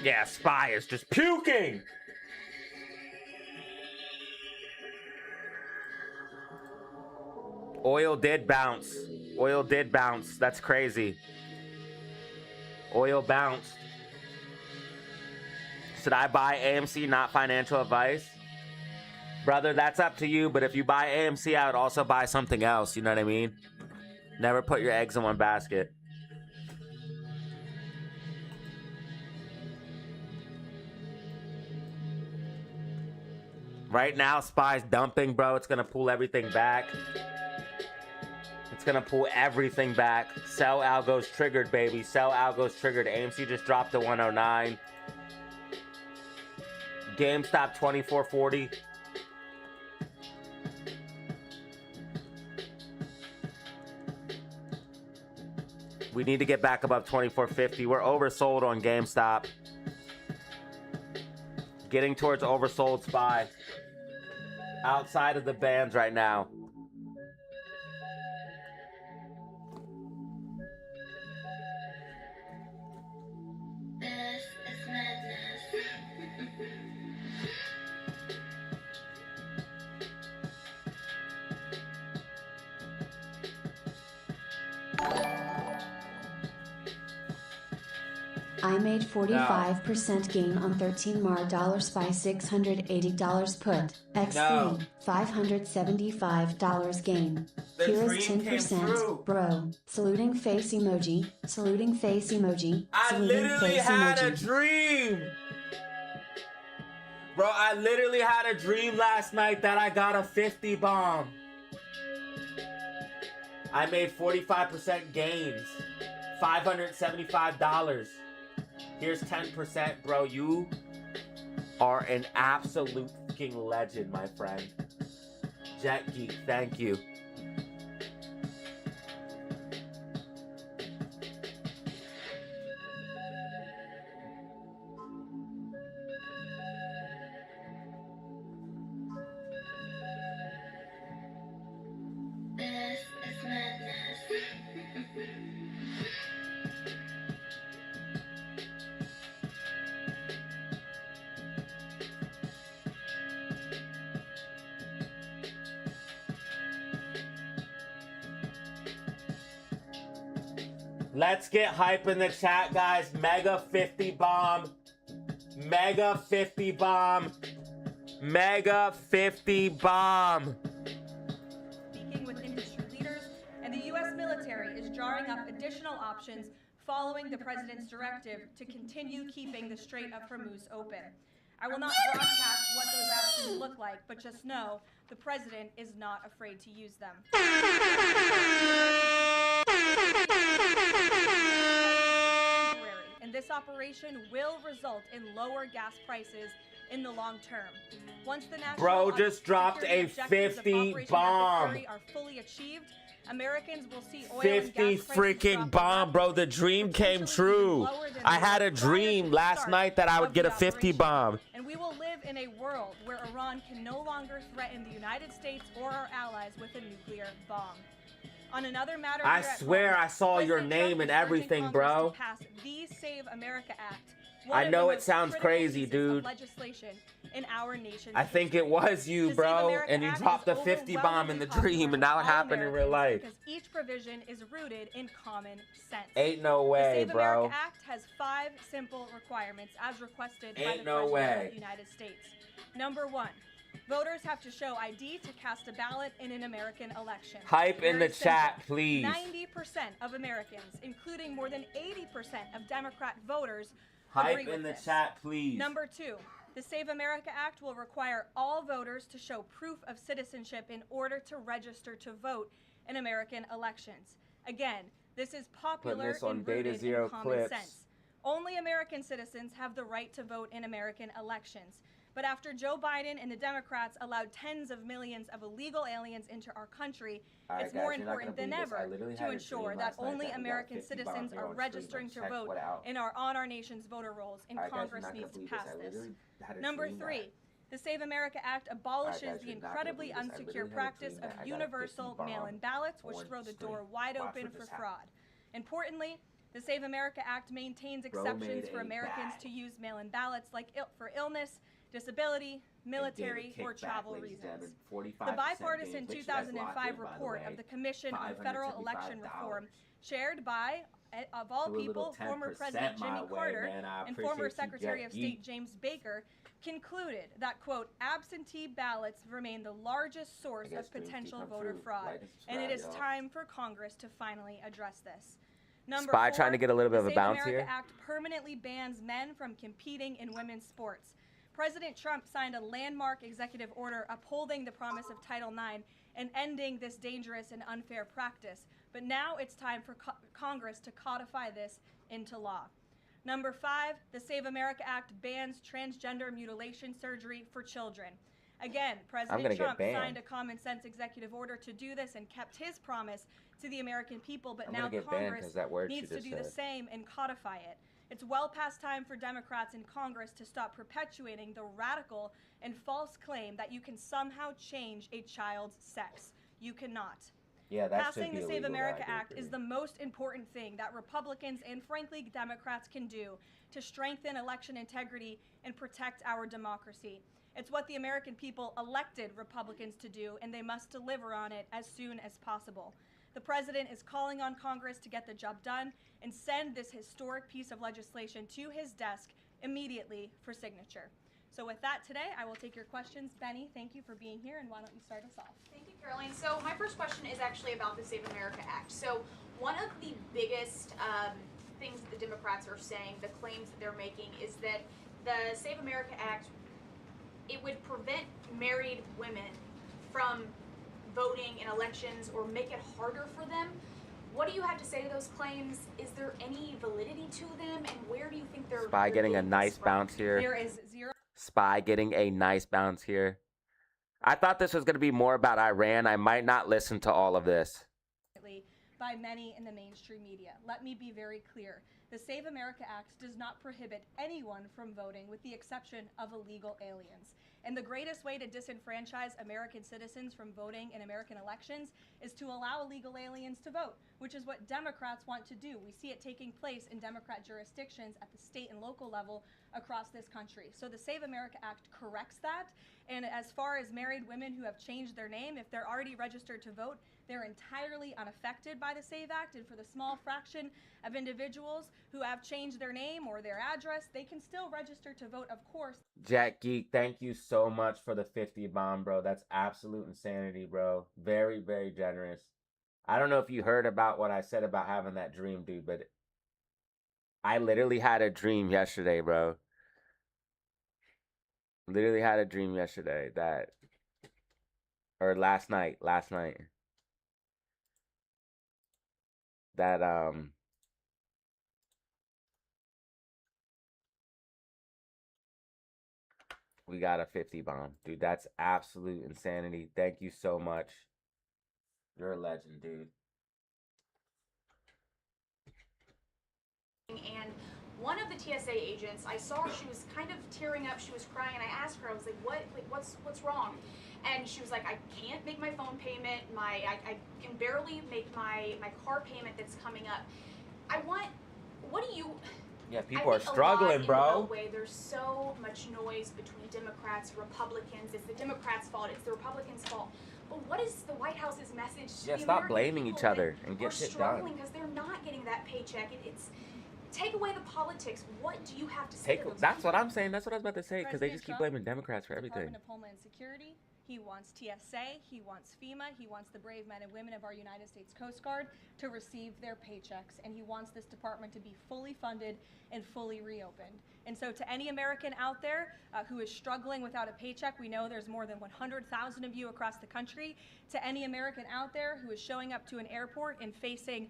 A: Yeah, SPY is just puking. Oil did bounce. Oil did bounce. That's crazy. Oil bounced. Should I buy AMC, not financial advice? Brother, that's up to you, but if you buy AMC, I would also buy something else, you know what I mean? Never put your eggs in one basket. Right now, SPY's dumping, bro. It's gonna pull everything back. It's gonna pull everything back. Sell algos triggered, baby. Sell algos triggered. AMC just dropped to 109. GameStop 2440. We need to get back above 2450. We're oversold on GameStop. Getting towards oversold SPY. Outside of the bands right now.
C: This is madness.
B: I made 45% gain on 13 MAR $SPY $680 put. XP
A: No.
B: $575 gain.
A: The
B: Here is
A: dream came
B: 10%,
A: true.
B: bro. Saluting face emoji. Saluting face emoji.
A: I
B: Saluting
A: literally
B: face
A: had a
B: emoji.
A: dream. Bro, I literally had a dream last night that I got a 50 bomb. I made 45% gains. $575. Here's 10%, bro. You are an absolute fucking legend, my friend. Jet Geek, thank you.
C: This is madness.
A: Let's get hype in the chat, guys. Mega 50 bomb. Mega 50 bomb. Mega 50 bomb.
G: Speaking with industry leaders, and the U.S. military is drawing up additional options following the president's directive to continue keeping the Strait of Hormuz open. I will not broadcast what those options look like, but just know the president is not afraid to use them. And this operation will result in lower gas prices in the long term. Once the national
A: Bro just dropped
G: security
A: a
G: objectives of
A: 50
G: Operation
A: bomb.
G: Epic Fury are fully achieved, Americans will see oil
A: 50
G: and gas prices
A: freaking
G: drop
A: bomb, bro. The dream came true. I had a dream last night that I would get a 50 bomb.
G: And we will live in a world where Iran can no longer threaten the United States or our allies with a nuclear bomb. On another matter,
A: I
G: here at
A: swear
G: home,
A: I saw your
G: President
A: name
G: Trump
A: and
G: is urging
A: everything,
G: Congress
A: bro.
G: to pass the Save America Act.
A: I
G: One
A: know
G: of the
A: it
G: most
A: sounds
G: critical
A: crazy,
G: pieces of
A: dude.
G: legislation in our nation's
A: I think
G: history.
A: it was you,
G: The Save
A: bro.
G: America
A: And you
G: Act
A: dropped
G: is
A: the 50 bomb in the
G: overwhelmingly
A: dream, and now it
G: popular
A: happened in
G: with
A: real
G: all
A: life.
G: Americans because each provision is rooted in common sense.
A: Ain't no
G: The
A: way,
G: Save
A: bro.
G: America Act has 5 simple requirements as requested by
A: Ain't
G: the
A: no
G: President
A: way.
G: of the United States. Number 1, voters have to show ID to cast a ballot in an American election.
A: Hype in
G: Very
A: the chat,
G: simple.
A: please.
G: 90% of Americans, including more than 80% of Democrat voters,
A: Hype
G: agree
A: in the
G: with this.
A: chat, please.
G: Number 2, the Save America Act will require all voters to show proof of citizenship in order to register to vote in American elections. Again, this is popular
A: this on
G: and
A: Beta
G: rooted
A: Zero
G: in common
A: clips.
G: sense. Only American citizens have the right to vote in American elections. But after Joe Biden and the Democrats allowed tens of millions of illegal aliens into our country,
A: All right,
G: it's more
A: guys, you're not
G: important
A: gonna
G: than
A: believe this. I
G: ever
A: literally
G: to
A: had a
G: ensure
A: dream
G: that
A: last night
G: only
A: that we got
G: American
A: 50 bombs
G: citizens
A: here
G: are
A: on stream.
G: registering to
A: Check
G: vote
A: what out.
G: and are on our nation's voter rolls, and
A: All right, guys,
G: Congress
A: you're not
G: needs to
A: gonna believe
G: pass
A: this. I
G: this.
A: literally had a
G: Number
A: dream
G: 3,
A: that-
G: the Save America Act abolishes
A: guys,
G: the
A: you're not gonna
G: incredibly
A: believe this. I
G: unsecure
A: literally had a
G: practice
A: dream
G: of
A: that I got a
G: universal
A: 50
G: mail-in
A: bomb
G: ballots, which
A: on
G: throw the
A: stream.
G: door wide
A: Watch
G: open
A: what
G: for
A: just
G: fraud. Importantly, the Save America Act maintains
A: Bro
G: exceptions
A: made
G: for
A: a
G: Americans
A: bag.
G: to use mail-in ballots like for illness, disability, military, or travel reasons. The bipartisan 2005 report of the Commission on Federal Election Reform, shared by, of all
A: Do a little
G: people, former
A: 10%
G: President
A: my
G: Jimmy
A: way,
G: Carter
A: man. I
G: and former
A: appreciate you,
G: Secretary
A: Jet
G: of State
A: Geek.
G: James Baker, concluded that, quote, absentee ballots remain the largest source
A: guess
G: of
A: dreams
G: potential
A: keep come
G: voter
A: true.
G: fraud,
A: Like and
G: and it is
A: subscribe, y'all.
G: time for Congress to finally address this. Number
A: Spy
G: 4,
A: trying to get a little bit of
G: the
A: a
G: Save
A: bounce
G: America
A: here.
G: Act permanently bans men from competing in women's sports. President Trump signed a landmark executive order upholding the promise of Title IX and ending this dangerous and unfair practice. But now it's time for Congress to codify this into law. Number 5, the Save America Act bans transgender mutilation surgery for children. Again, President Trump signed a common sense executive order to do this and kept his promise to the American people, but now Congress needs to do the same and codify it. It's well past time for Democrats in Congress to stop perpetuating the radical and false claim that you can somehow change a child's sex. You cannot.
A: Yeah, that
G: Passing the Save America Act is the most important thing that Republicans and frankly Democrats can do to strengthen election integrity and protect our democracy. It's what the American people elected Republicans to do, and they must deliver on it as soon as possible. The president is calling on Congress to get the job done and send this historic piece of legislation to his desk immediately for signature. So with that today, I will take your questions. Benny, thank you for being here, and why don't you start us off?
H: Thank you, Caroline. So my first question is actually about the Save America Act. So one of the biggest things that the Democrats are saying, the claims that they're making, is that the Save America Act, it would prevent married women from voting in elections or make it harder for them. What do you have to say to those claims? Is there any validity to them, and where do you think they're
A: Spy getting a nice bounce here.
G: There is zero.
A: Spy getting a nice bounce here. I thought this was going to be more about Iran. I might not listen to all of this.
G: By many in the mainstream media. Let me be very clear. The Save America Act does not prohibit anyone from voting with the exception of illegal aliens. And the greatest way to disenfranchise American citizens from voting in American elections is to allow illegal aliens to vote, which is what Democrats want to do. We see it taking place in Democrat jurisdictions at the state and local level across this country. So the Save America Act corrects that. And as far as married women who have changed their name, if they're already registered to vote, they're entirely unaffected by the SAVE Act. And for the small fraction of individuals who have changed their name or their address, they can still register to vote, of course.
A: Jack Geek, thank you so much for the 50 bomb, bro. That's absolute insanity, bro. Very, very generous. I don't know if you heard about what I said about having that dream, dude, but I literally had a dream yesterday, bro. Literally had a dream yesterday that, or last night, that, we got a 50 bomb. Dude, that's absolute insanity. Thank you so much. You're a legend, dude.
H: And one of the TSA agents, I saw her, she was kind of tearing up, she was crying, and I asked her, I was like, what's wrong? And she was like, I can't make my phone payment, I can barely make my car payment that's coming up. What do you...
A: Yeah, people are struggling, bro.
H: There's so much noise between Democrats, Republicans. It's the Democrats' fault. It's the Republicans' fault. But what is the White House's message to the American
A: stop blaming
H: people
A: each other
H: that
A: and get shit done.
H: are struggling because they're not getting that paycheck. It's take away the politics. What do you have to say to those
A: That's
H: people?
A: what I'm saying. That's what I was about to say, because they just keep
G: Trump,
A: blaming Democrats for everything.
G: Department of Homeland Security. He wants TSA, he wants FEMA, he wants the brave men and women of our United States Coast Guard to receive their paychecks, and he wants this department to be fully funded and fully reopened. And so to any American out there who is struggling without a paycheck, we know there's more than 100,000 of you across the country. To any American out there who is showing up to an airport and facing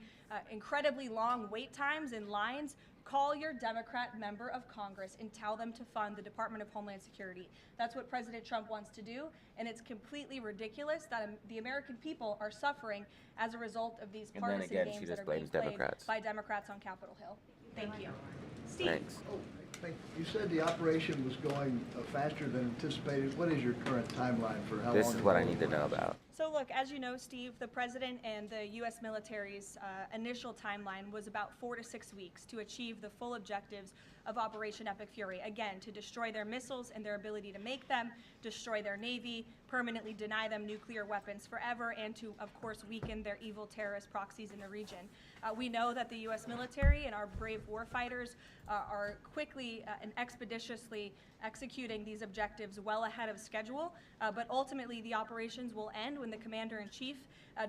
G: incredibly long wait times and lines, call your Democrat member of Congress and tell them to fund the Department of Homeland Security. That's what President Trump wants to do, and it's completely ridiculous that the American people are suffering as a result of these partisan games that are being played by Democrats on Capitol Hill. Thank you. Steve.
A: Thanks.
I: You said the operation was going faster than anticipated. What is your current timeline for how long?
A: This is what I need to know about.
G: So look, as you know, Steve, the president and the U.S. military's initial timeline was about 4 to 6 weeks to achieve the full objectives of Operation Epic Fury. Again, to destroy their missiles and their ability to make them, destroy their navy, permanently deny them nuclear weapons forever, and to, of course, weaken their evil terrorist proxies in the region. We know that the U.S. military and our brave warfighters are quickly and expeditiously executing these objectives well ahead of schedule, but ultimately the operations will end when the Commander-in-Chief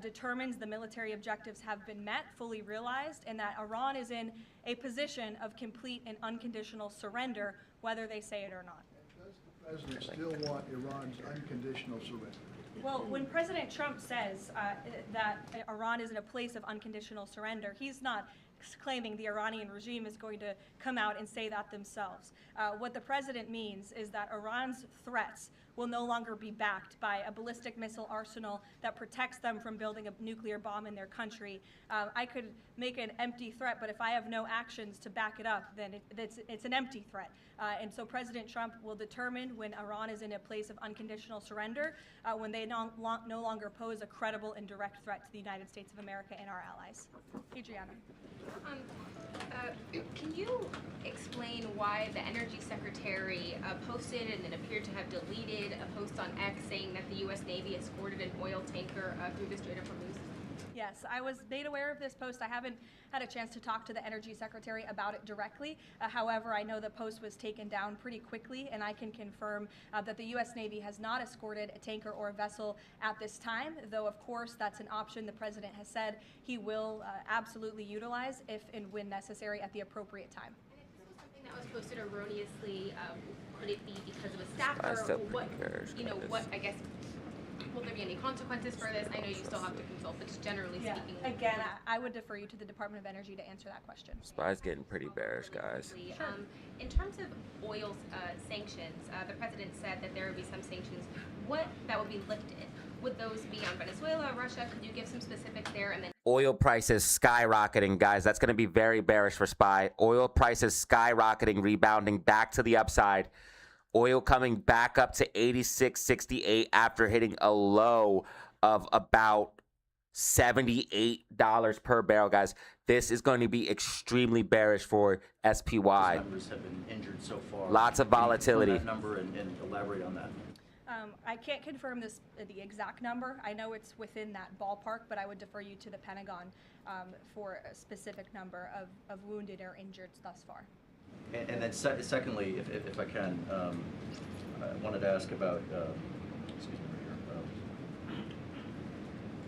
G: determines the military objectives have been met, fully realized, and that Iran is in a position of complete and unconditional surrender, whether they say it or not.
I: Does the president still want Iran's unconditional surrender?
G: Well, when President Trump says that Iran is in a place of unconditional surrender, he's not claiming the Iranian regime is going to come out and say that themselves. What the president means is that Iran's threats will no longer be backed by a ballistic missile arsenal that protects them from building a nuclear bomb in their country. I could make an empty threat, but if I have no actions to back it up, then it's an empty threat. And so President Trump will determine when Iran is in a place of unconditional surrender, when they no longer pose a credible and direct threat to the United States of America and our allies. Adriana.
J: Can you explain why the Energy Secretary posted and then appeared to have deleted a post on X saying that the U.S. Navy escorted an oil tanker through the Strait of Hormuz?
G: Yes, I was made aware of this post. I haven't had a chance to talk to the Energy Secretary about it directly. However, I know the post was taken down pretty quickly, and I can confirm that the U.S. Navy has not escorted a tanker or a vessel at this time, though, of course, that's an option the President has said he will absolutely utilize if and when necessary at the appropriate time.
J: And if this was something that was posted erroneously, could it be because of a staffer? What, I guess, will there be any consequences for this? I know you still have to consult, but just generally speaking.
G: Again, I would defer you to the Department of Energy to answer that question.
A: Spy's getting pretty bearish, guys.
J: Sure. In terms of oil sanctions, the president said that there would be some sanctions that would be lifted. Would those be on Venezuela, Russia? Could you give some specifics there? And then
A: Oil prices skyrocketing, guys. That's going to be very bearish for Spy. Oil prices skyrocketing, rebounding back to the upside. Oil coming back up to 86.68 after hitting a low of about $78 per barrel, guys. This is going to be extremely bearish for SPY.
K: Numbers have been injured so far.
A: Lots of volatility.
K: That number and elaborate on that.
G: I can't confirm the exact number. I know it's within that ballpark, but I would defer you to the Pentagon for a specific number of wounded or injured thus far.
K: And then secondly, if I can, I wanted to ask about, excuse me, right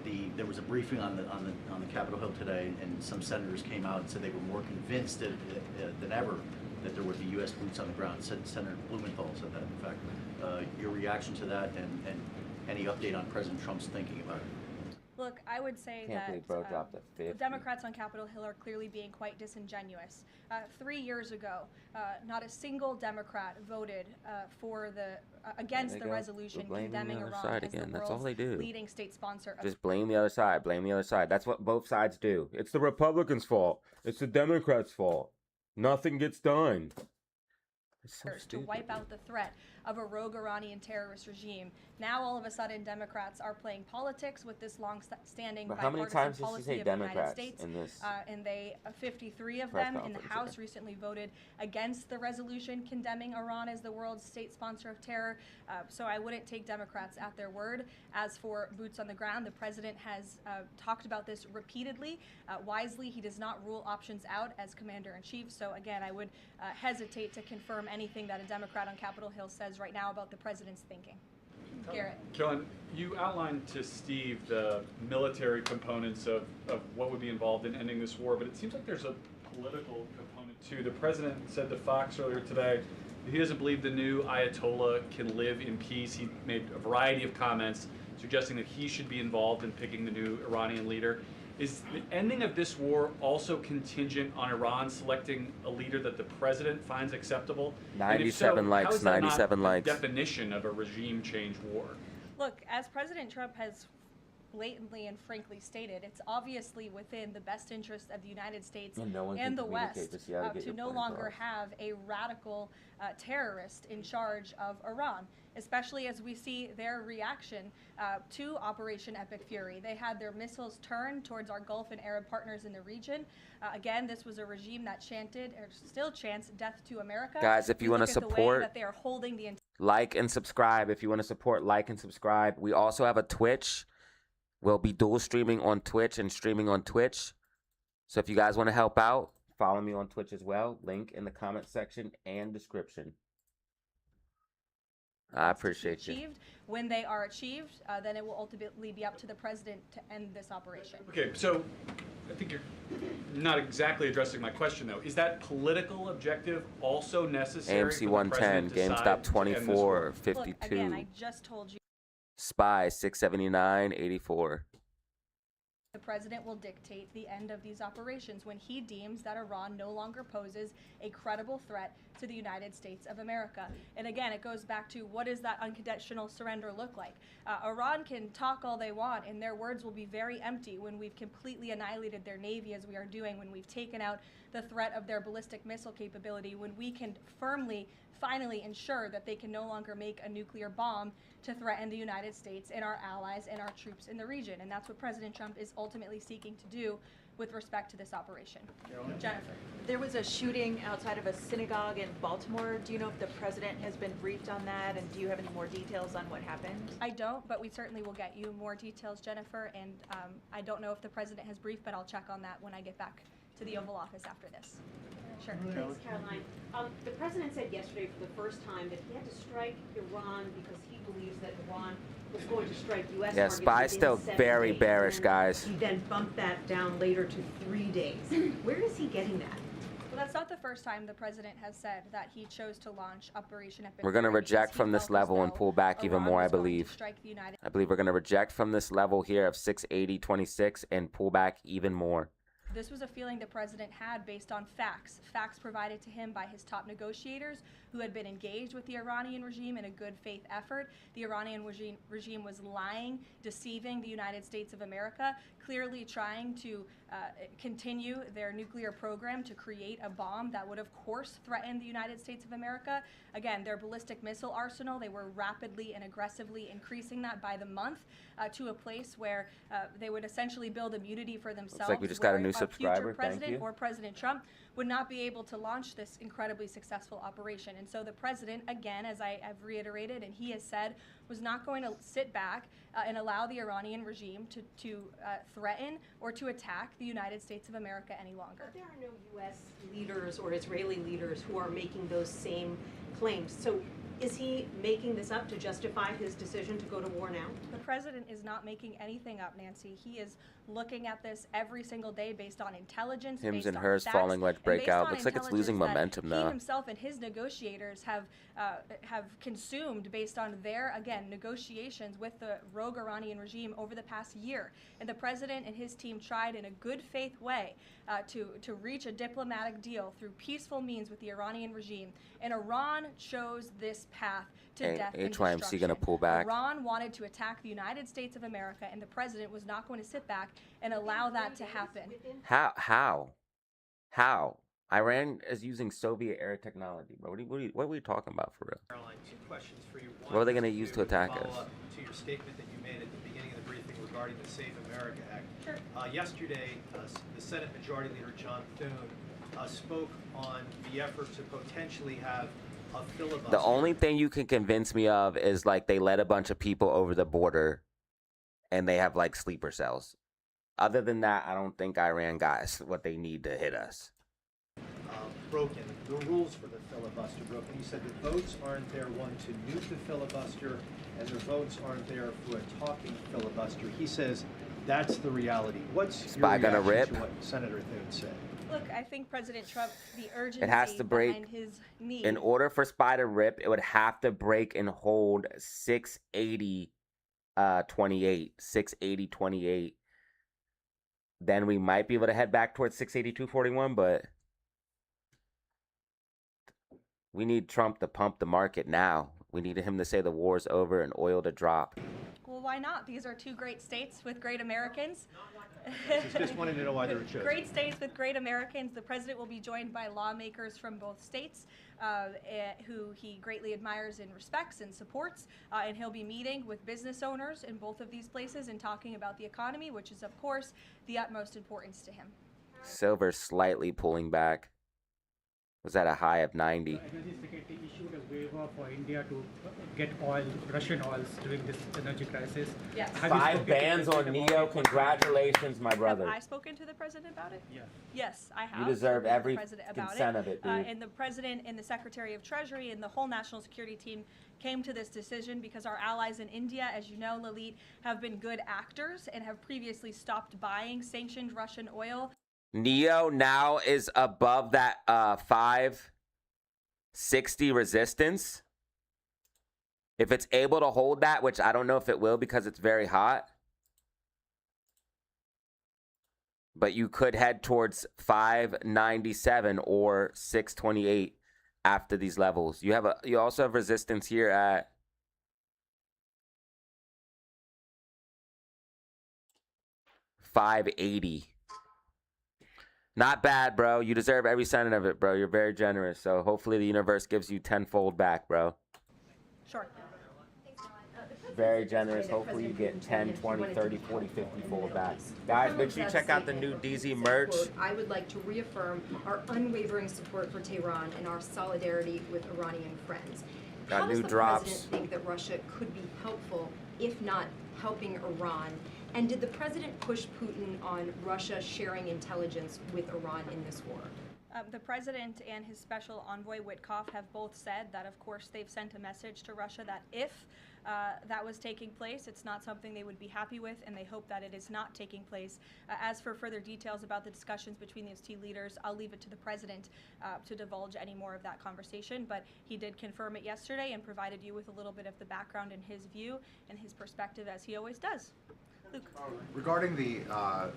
K: here. There was a briefing on the Capitol Hill today, and some senators came out and said they were more convinced than ever that there would be U.S. boots on the ground. Senator Blumenthal said that, in fact. Your reaction to that, and any update on President Trump's thinking about it?
G: Look, I would say that Democrats on Capitol Hill are clearly being quite disingenuous. 3 years ago, not a single Democrat voted against the resolution condemning Iran as the world's leading state sponsor.
A: Just blame the other side. Blame the other side. That's what both sides do. It's the Republicans' fault. It's the Democrats' fault. Nothing gets done. So
G: to wipe out the threat of a rogue Iranian terrorist regime. Now, all of a sudden, Democrats are playing politics with this long-standing bipartisan policy of the United States. And 53 of them in the House recently voted against the resolution condemning Iran as the world's state sponsor of terror. So I wouldn't take Democrats at their word. As for boots on the ground, the president has talked about this repeatedly. Wisely, he does not rule options out as commander-in-chief. So again, I would hesitate to confirm anything that a Democrat on Capitol Hill says right now about the president's thinking. Garrett.
L: John, you outlined to Steve the military components of what would be involved in ending this war, but it seems like there's a political component too. The president said to Fox earlier today that he doesn't believe the new Ayatollah can live in peace. He made a variety of comments suggesting that he should be involved in picking the new Iranian leader. Is the ending of this war also contingent on Iran selecting a leader that the president finds acceptable?
A: 97 likes,
L: how is that
A: 97
L: not
A: likes.
L: the definition of a regime change war?
G: Look, as President Trump has blatantly and frankly stated, it's obviously within the best interest of the United States and the West to no longer have a radical terrorist in charge of Iran, especially as we see their reaction to Operation Epic Fury. They had their missiles turned towards our Gulf and Arab partners in the region. Again, this was a regime that chanted, or still chants, death to America.
A: Guys, if you want to support,
G: that they are holding the
A: like and subscribe. If you want to support, like and subscribe. We also have a Twitch. We'll be dual streaming on Twitch and streaming on Twitch. So if you guys want to help out, follow me on Twitch as well. Link in the comment section and description. I appreciate you.
G: achieved. When they are achieved, then it will ultimately be up to the president to end this operation.
L: Okay, so I think you're not exactly addressing my question, though. Is that political objective also necessary?
A: AMC 110, GameStop 24, 52.
G: Look, again, I just told you.
A: SPY 679, 84.
G: The president will dictate the end of these operations when he deems that Iran no longer poses a credible threat to the United States of America. And again, it goes back to what does that unconditional surrender look like? Iran can talk all they want, and their words will be very empty when we've completely annihilated their navy, as we are doing, when we've taken out the threat of their ballistic missile capability, when we can firmly, finally ensure that they can no longer make a nuclear bomb to threaten the United States and our allies and our troops in the region. And that's what President Trump is ultimately seeking to do with respect to this operation. Jennifer.
M: There was a shooting outside of a synagogue in Baltimore. Do you know if the president has been briefed on that, and do you have any more details on what happened?
G: I don't, but we certainly will get you more details, Jennifer. And I don't know if the president has briefed, but I'll check on that when I get back to the Oval Office after this. Sure.
N: Thanks, Caroline. The president said yesterday for the first time that he had to strike Iran because he believes that Iran was going to strike U.S.
A: Yeah,
N: targets
A: SPY's
N: within
A: still
N: 7
A: very
N: days,
A: bearish,
N: and
A: guys.
N: He then bumped that down later to 3 days. Where is he getting that?
G: Well, that's not the first time the president has said that he chose to launch Operation Epic.
A: We're going to reject from this level and pull back even more, I believe. I believe we're going to reject from this level here of 680.26 and pull back even more.
G: This was a feeling the president had based on facts provided to him by his top negotiators who had been engaged with the Iranian regime in a good faith effort. The Iranian regime was lying, deceiving the United States of America, clearly trying to continue their nuclear program to create a bomb that would, of course, threaten the United States of America. Again, their ballistic missile arsenal, they were rapidly and aggressively increasing that by the month to a place where they would essentially build immunity for themselves.
A: Looks like we just got a new subscriber.
G: Future president
A: Thank you.
G: or President Trump would not be able to launch this incredibly successful operation. And so the president, again, as I have reiterated and he has said, was not going to sit back and allow the Iranian regime to threaten or to attack the United States of America any longer.
N: But there are no U.S. leaders or Israeli leaders who are making those same claims. So is he making this up to justify his decision to go to war now?
G: The president is not making anything up, Nancy. He is looking at this every single day based on intelligence,
A: Hims
G: based
A: and
G: on
A: hers
G: facts,
A: falling wedge
G: and based
A: breakout.
G: on
A: Looks like it's losing
G: intelligence that
A: momentum
G: he
A: now.
G: himself and his negotiators have consumed based on their, again, negotiations with the rogue Iranian regime over the past year. And the president and his team tried in a good faith way to reach a diplomatic deal through peaceful means with the Iranian regime. And Iran chose this path to death and
A: HYMC
G: destruction.
A: gonna pull back.
G: Iran wanted to attack the United States of America, and the president was not going to sit back and allow that to happen.
A: How? Iran is using Soviet-era technology, bro. What are we talking about for real?
O: Caroline, 2 questions for you. One,
A: What are they going to use to attack
O: follow
A: us?
O: up to your statement that you made at the beginning of the briefing regarding the Safe America Act.
G: Sure.
O: Yesterday, the Senate Majority Leader John Thune spoke on the effort to potentially have a filibuster.
A: The only thing you can convince me of is like they let a bunch of people over the border and they have like sleeper cells. Other than that, I don't think Iran got what they need to hit us.
O: Broken, the rules for the filibuster broken. He said the votes aren't there, one, to nuke the filibuster, and the votes aren't there for a talking filibuster. He says that's the reality. What's your
A: SPY gonna
O: reaction
A: rip?
O: to what Senator Thune said?
G: Look, I think President Trump, the urgency
A: It has to break.
G: behind his need.
A: In order for SPY to rip, it would have to break and hold 680.28, 680.28. Then we might be able to head back towards 682.41, but we need Trump to pump the market now. We need him to say the war's over and oil to drop.
G: Well, why not? These are 2 great states with great Americans.
O: Just wanted to know why they were chosen.
G: Great states with great Americans. The president will be joined by lawmakers from both states who he greatly admires and respects and supports. And he'll be meeting with business owners in both of these places and talking about the economy, which is, of course, the utmost importance to him.
A: Silver slightly pulling back. Was at a high of 90.
P: kickoff for India to get oil, Russian oils during this energy crisis.
G: Yes.
P: Have you
A: 5
P: spoken to
A: bans
P: the
A: on
P: president
A: Neo.
P: about it?
A: Congratulations, my brother.
G: Have I spoken to the president about it?
P: Yeah.
G: Yes, I have.
A: You deserve
G: spoken to the
A: every
G: president about
A: consent of it, dude.
G: And the president and the Secretary of Treasury and the whole national security team came to this decision because our allies in India, as you know, Lalit, have been good actors and have previously stopped buying sanctioned Russian oil.
A: Neo now is above that 560 resistance. If it's able to hold that, which I don't know if it will because it's very hot, but you could head towards 597 or 628 after these levels. You also have resistance here at 580. Not bad, bro. You deserve every cent of it, bro. You're very generous. So hopefully the universe gives you tenfold back, bro.
G: Sure.
A: Very generous. Hopefully you get 10, 20, 30, 40, 50 fold back. Guys, make sure you check out the new DZ merch.
Q: I would like to reaffirm our unwavering support for Tehran and our solidarity with Iranian friends.
A: Got
Q: How does
A: new
Q: the
A: drops.
Q: president think that Russia could be helpful, if not helping Iran? And did the president push Putin on Russia sharing intelligence with Iran in this war?
G: The president and his special envoy Witkoff have both said that, of course, they've sent a message to Russia that if that was taking place, it's not something they would be happy with, and they hope that it is not taking place. As for further details about the discussions between these two leaders, I'll leave it to the president to divulge any more of that conversation, but he did confirm it yesterday and provided you with a little bit of the background and his view and his perspective, as he always does. Luke.
R: Regarding the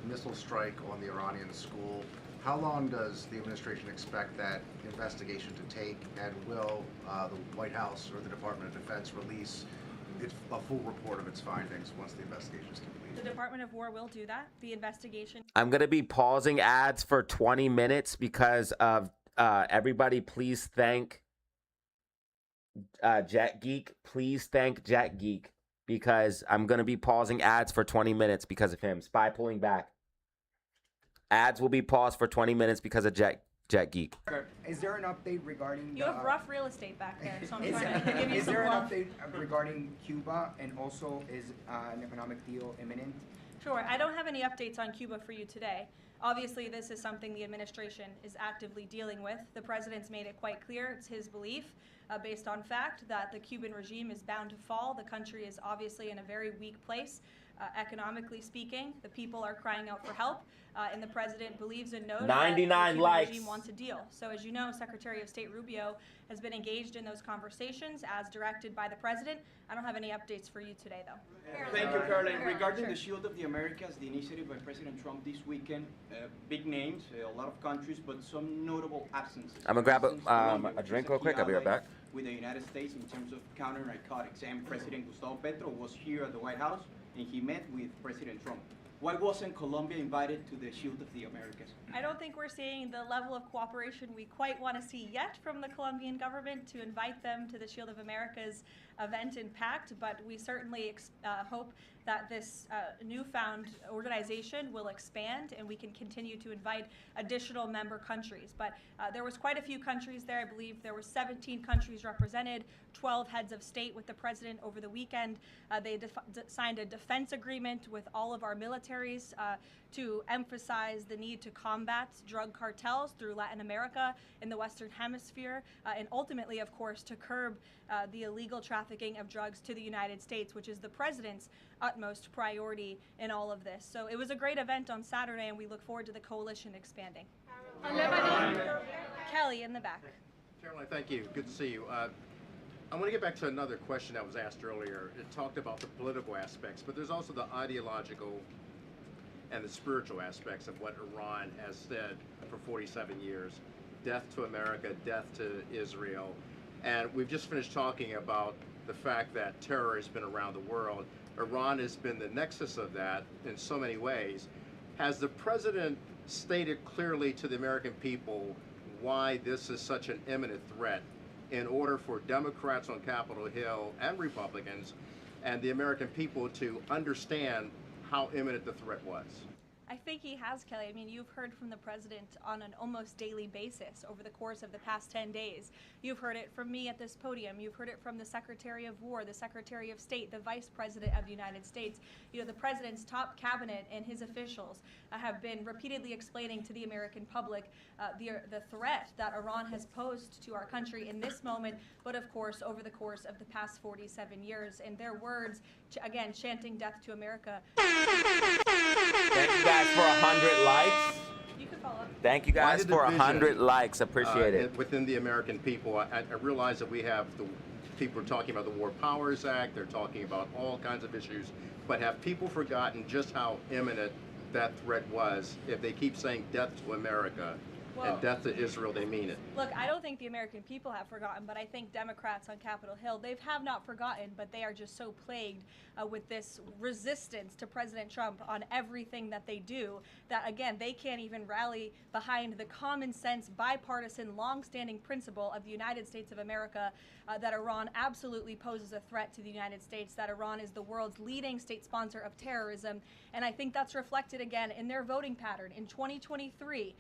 R: missile strike on the Iranian school, how long does the administration expect that investigation to take, and will the White House or the Department of Defense release a full report of its findings once the investigation is complete?
G: The Department of War will do that. The investigation.
A: I'm going to be pausing ads for 20 minutes because of everybody please thank Jet Geek. Please thank Jet Geek because I'm going to be pausing ads for 20 minutes because of him. Spy pulling back. Ads will be paused for 20 minutes because of Jet Geek.
S: Is there an update regarding
G: You have rough real estate back there, so I'm
S: is
G: trying to give you
S: is
G: some
S: there an
G: love.
S: update regarding Cuba, and also is an economic deal imminent?
G: Sure. I don't have any updates on Cuba for you today. Obviously, this is something the administration is actively dealing with. The president's made it quite clear it's his belief, based on fact, that the Cuban regime is bound to fall. The country is obviously in a very weak place. Economically speaking, the people are crying out for help, and the president believes and knows
A: 99
G: that the Cuban
A: likes.
G: regime wants a deal. So as you know, Secretary of State Rubio has been engaged in those conversations as directed by the president. I don't have any updates for you today, though.
T: Thank you, Caroline. Regarding
G: Sure.
T: the Shield of the Americas, the initiative by President Trump this weekend, big names, a lot of countries, but some notable absences.
A: I'm going to grab
T: For instance, Colombia,
A: a
T: which
A: drink
T: is
A: real
T: key
A: quick. I'll be right
T: ally
A: back.
T: With the United States in terms of counter-narcotics, and President Gustavo Petro was here at the White House, and he met with President Trump. Why wasn't Colombia invited to the Shield of the Americas?
G: I don't think we're seeing the level of cooperation we quite want to see yet from the Colombian government to invite them to the Shield of America's event in Pact, but we certainly hope that this newfound organization will expand and we can continue to invite additional member countries. But there was quite a few countries there. I believe there were 17 countries represented, 12 heads of state with the president over the weekend. They signed a defense agreement with all of our militaries to emphasize the need to combat drug cartels through Latin America and the Western Hemisphere, and ultimately, of course, to curb the illegal trafficking of drugs to the United States, which is the president's utmost priority in all of this. So it was a great event on Saturday, and we look forward to the coalition expanding. Kelly in the back.
U: Caroline, thank you. Good to see you. I want to get back to another question that was asked earlier. It talked about the political aspects, but there's also the ideological and the spiritual aspects of what Iran has said for 47 years. Death to America, death to Israel. And we've just finished talking about the fact that terror has been around the world. Iran has been the nexus of that in so many ways. Has the president stated clearly to the American people why this is such an imminent threat in order for Democrats on Capitol Hill and Republicans and the American people to understand how imminent the threat was?
G: I think he has, Kelly. I mean, you've heard from the president on an almost daily basis over the course of the past 10 days. You've heard it from me at this podium. You've heard it from the Secretary of War, the Secretary of State, the Vice President of the United States. You know, the president's top cabinet and his officials have been repeatedly explaining to the American public the threat that Iran has posed to our country in this moment, but of course over the course of the past 47 years. In their words, again, chanting death to America.
A: Thank you guys for 100 likes.
G: You can follow up.
A: Thank you guys
U: Why the
A: for
U: division,
A: 100 likes. Appreciate it.
U: Within the American people, I realize that we have the people are talking about the War Powers Act. They're talking about all kinds of issues, but have people forgotten just how imminent that threat was? If they keep saying death to America and death to Israel, they mean it.
G: Look, I don't think the American people have forgotten, but I think Democrats on Capitol Hill, they have not forgotten, but they are just so plagued with this resistance to President Trump on everything that they do that, again, they can't even rally behind the common sense, bipartisan, long-standing principle of the United States of America that Iran absolutely poses a threat to the United States, that Iran is the world's leading state sponsor of terrorism. And I think that's reflected again in their voting pattern. In 2023,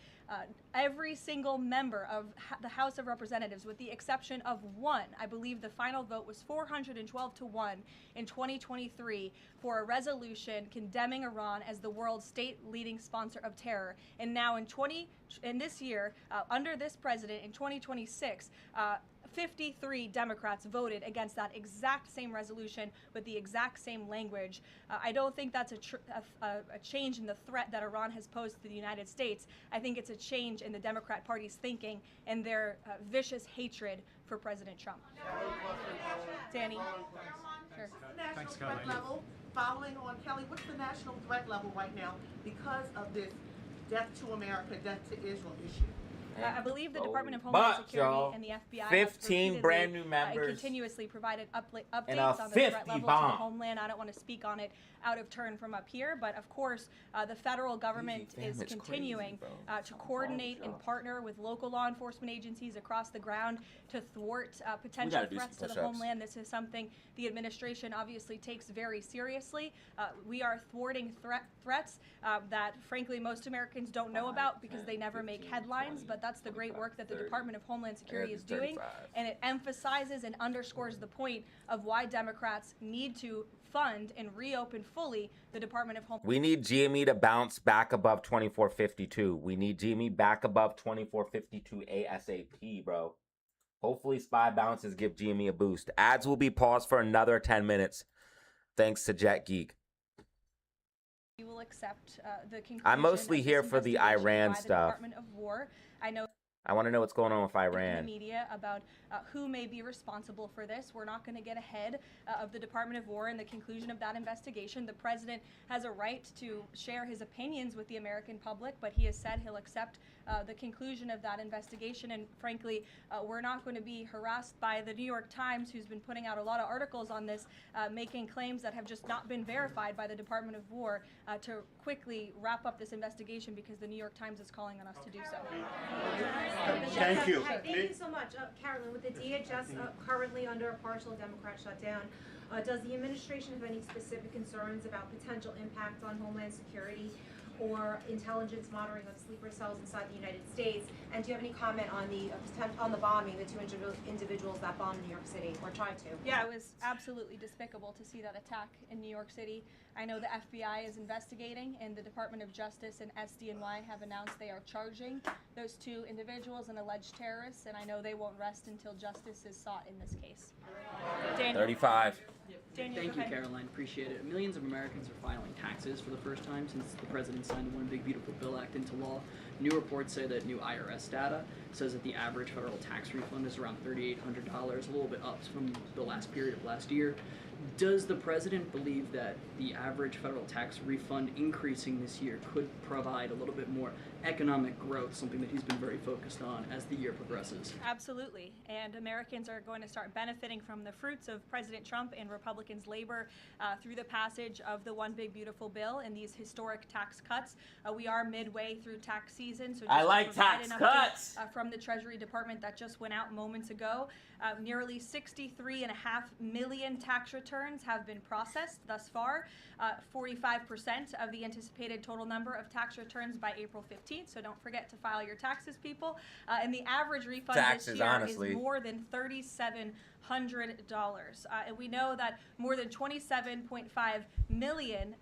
G: every single member of the House of Representatives, with the exception of one, I believe the final vote was 412 to 1 in 2023 for a resolution condemning Iran as the world's state leading sponsor of terror. And now in this year, under this president in 2026, 53 Democrats voted against that exact same resolution with the exact same language. I don't think that's a change in the threat that Iran has posed to the United States. I think it's a change in the Democrat Party's thinking and their vicious hatred for President Trump. Danny? Sure.
D: National threat level, following on Kelly, what's the national threat level right now because of this death to America, death to Israel issue?
G: I believe the Department of Homeland Security and the FBI
A: 15 brand new members
G: continuously provided updates
A: and a
G: on the threat level
A: bomb.
G: to the homeland. I don't want to speak on it out of turn from up here, but of course, the federal government is continuing to coordinate and partner with local law enforcement agencies across the ground to thwart potential threats to the homeland. This is something the administration obviously takes very seriously. We are thwarting threats that, frankly, most Americans don't know about because they never make headlines, but that's the great work that the Department of Homeland Security is doing, and it emphasizes and underscores the point of why Democrats need to fund and reopen fully the Department of Homeland.
A: We need GME to bounce back above 2452. We need GME back above 2452 ASAP, bro. Hopefully SPY bounces give GME a boost. Ads will be paused for another 10 minutes. Thanks to Jet Geek.
G: We will accept the conclusion.
A: I'm mostly
G: of
A: here
G: this
A: for the
G: investigation
A: Iran
G: by the
A: stuff.
G: Department of War. I know
A: I want to know what's going on with
G: in the
A: Iran.
G: media about who may be responsible for this. We're not going to get ahead of the Department of War and the conclusion of that investigation. The president has a right to share his opinions with the American public, but he has said he'll accept the conclusion of that investigation. And frankly, we're not going to be harassed by the New York Times, who's been putting out a lot of articles on this, making claims that have just not been verified by the Department of War, to quickly wrap up this investigation because the New York Times is calling on us to do so.
D: Thank you.
V: Hi, thank you so much. Carolyn, with the DHS currently under a partial Democrat shutdown, does the administration have any specific concerns about potential impact on Homeland Security or intelligence monitoring of sleeper cells inside the United States? And do you have any comment on the bombing, the two individuals that bombed New York City or tried to?
G: Yeah, it was absolutely despicable to see that attack in New York City. I know the FBI is investigating, and the Department of Justice and SDNY have announced they are charging those two individuals and alleged terrorists, and I know they won't rest until justice is sought in this case. Daniel.
A: 35.
G: Daniel,
W: Thank you, Caroline. Appreciate it. Millions of Americans are filing taxes for the first time since the president signed the One Big Beautiful Bill Act into law. New reports say that new IRS data says that the average federal tax refund is around $3,800, a little bit up from the last period of last year. Does the president believe that the average federal tax refund increasing this year could provide a little bit more economic growth, something that he's been very focused on as the year progresses?
G: Absolutely, and Americans are going to start benefiting from the fruits of President Trump and Republicans' labor through the passage of the One Big Beautiful Bill and these historic tax cuts. We are midway through tax season. season. So
A: I
G: just
A: like
G: to provide
A: tax
G: an update,
A: cuts.
G: from the Treasury Department that just went out moments ago, nearly 63.5 million tax returns have been processed thus far. 45% of the anticipated total number of tax returns by April 15th. So don't forget to file your taxes, people. And the average refund
A: Taxes,
G: this year
A: honestly.
G: is more than $3,700. And we know that more than 27.5 million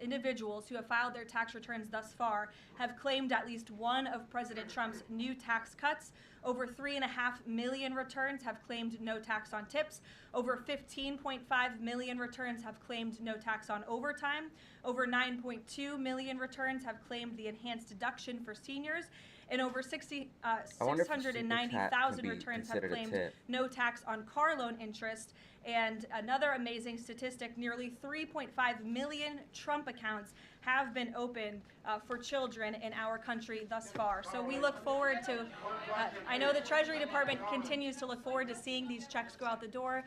G: individuals who have filed their tax returns thus far have claimed at least one of President Trump's new tax cuts. Over 3.5 million returns have claimed no tax on tips. Over 15.5 million returns have claimed no tax on overtime. Over 9.2 million returns have claimed the enhanced deduction for seniors. And over 690,000 returns have claimed no tax on car loan interest. And another amazing statistic, nearly 3.5 million Trump accounts have been opened for children in our country thus far. So we look forward to, I know the Treasury Department continues to look forward to seeing these checks go out the door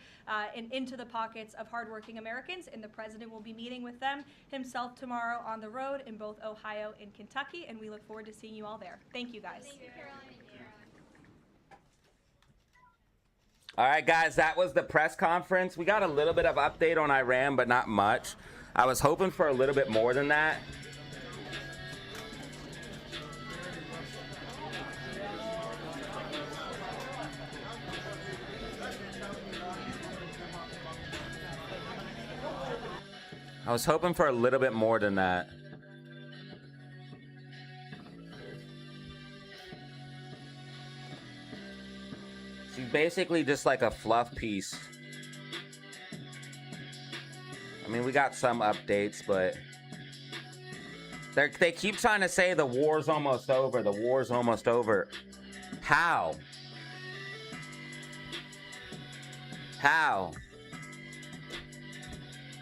G: and into the pockets of hardworking Americans. And the president will be meeting with them himself tomorrow on the road in both Ohio and Kentucky. And we look forward to seeing you all there. Thank you, guys.
J: Thank you, Caroline.
A: All right, guys, that was the press conference. We got a little bit of update on Iran, but not much. I was hoping for a little bit more than that. I was hoping for a little bit more than that. She's basically just like a fluff piece. I mean, we got some updates, but they keep trying to say the war's almost over. The war's almost over. How? How?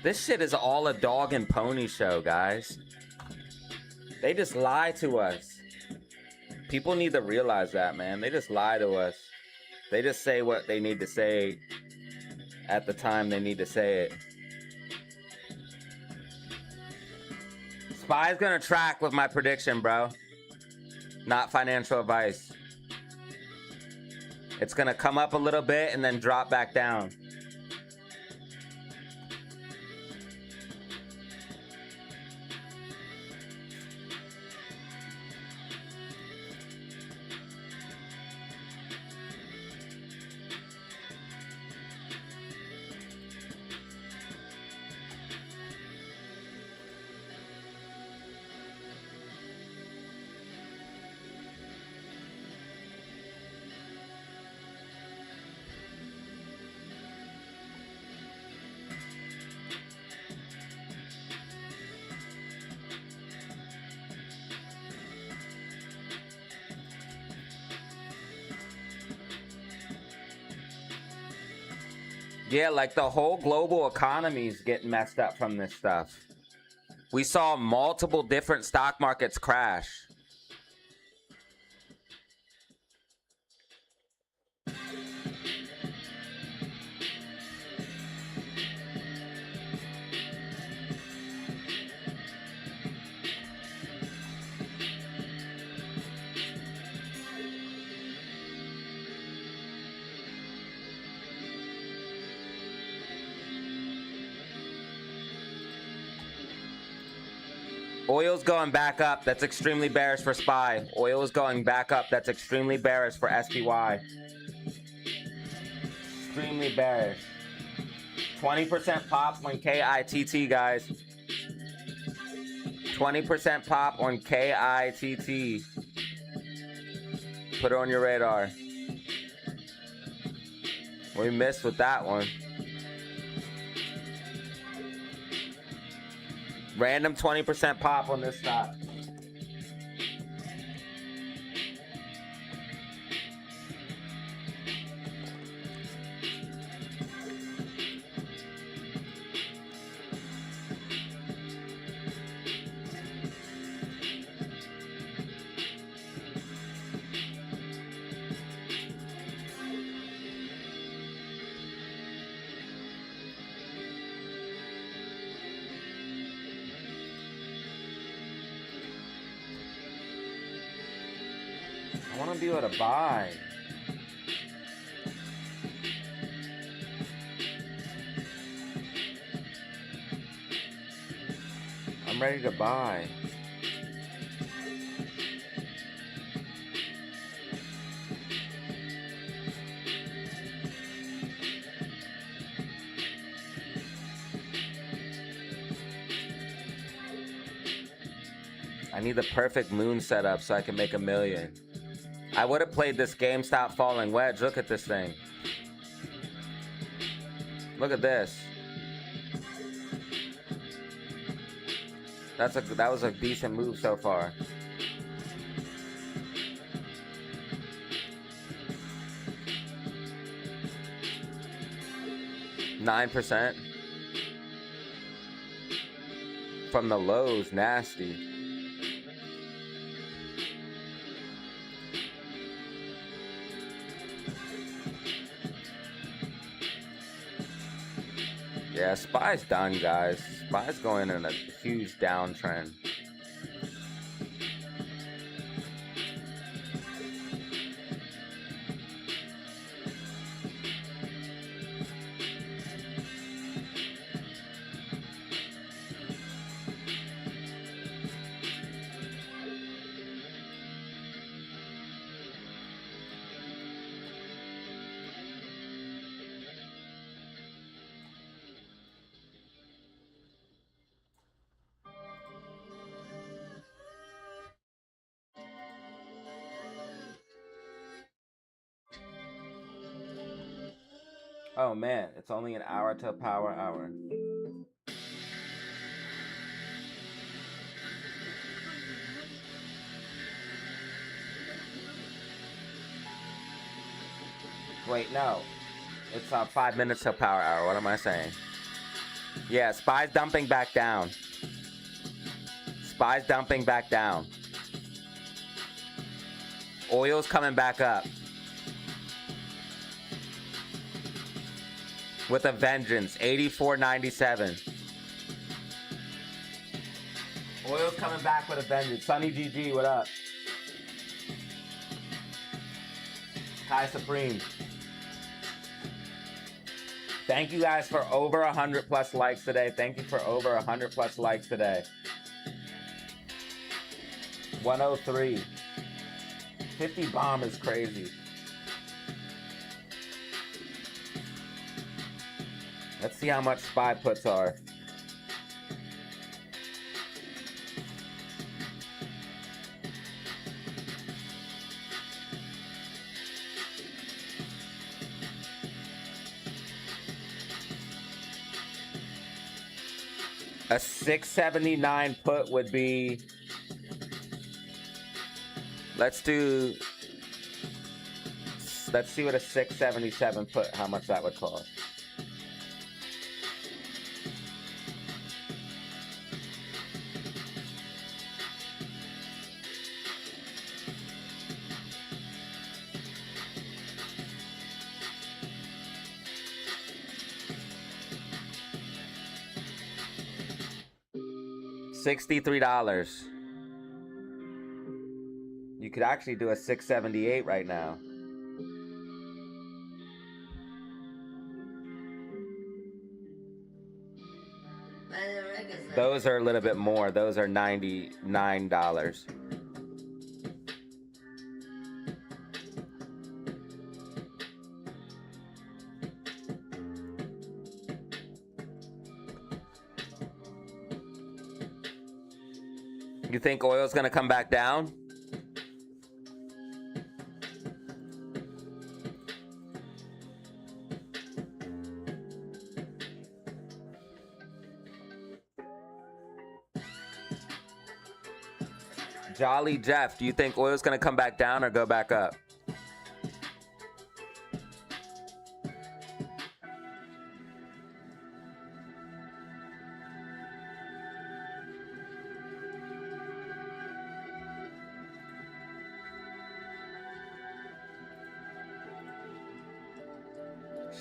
A: This shit is all a dog and pony show, guys. They just lie to us. People need to realize that, man. They just lie to us. They just say what they need to say at the time they need to say it. Spy's gonna track with my prediction, bro. Not financial advice. It's gonna come up a little bit and then drop back down. Yeah, like the whole global economy is getting messed up from this stuff. We saw multiple different stock markets crash. Oil's going back up. That's extremely bearish for SPY. Oil is going back up. That's extremely bearish for SPY. Extremely bearish. 20% pop on KITT, guys. 20% pop on KITT. Put it on your radar. We missed with that one. Random 20% pop on this stock. I want to be able to buy. I'm ready to buy. I need the perfect moon setup so I can make $1 million. I would have played this GameStop falling wedge. Look at this thing. Look at this. That was a decent move so far. %9 from the lows, nasty. Yeah, SPY's done, guys. SPY's going in a huge downtrend. Oh man, it's only an hour till power hour. Wait, no. It's 5 minutes till power hour. What am I saying? Yeah, SPY's dumping back down. SPY's dumping back down. Oil's coming back up. With a vengeance, 84.97. Oil's coming back with a vengeance. Sunny GG, what up? Kai Supreme. Thank you guys for over 100 plus likes today. Thank you for over 100 plus likes today. 103. 50 bomb is crazy. Let's see how much SPY puts are. A 679 put would be, let's see what a 677 put, how much that would cost. $63. You could actually do a 678 right now. Those are a little bit more. Those are $99. You think oil's gonna come back down? Jolly Jeff, do you think oil's gonna come back down or go back up?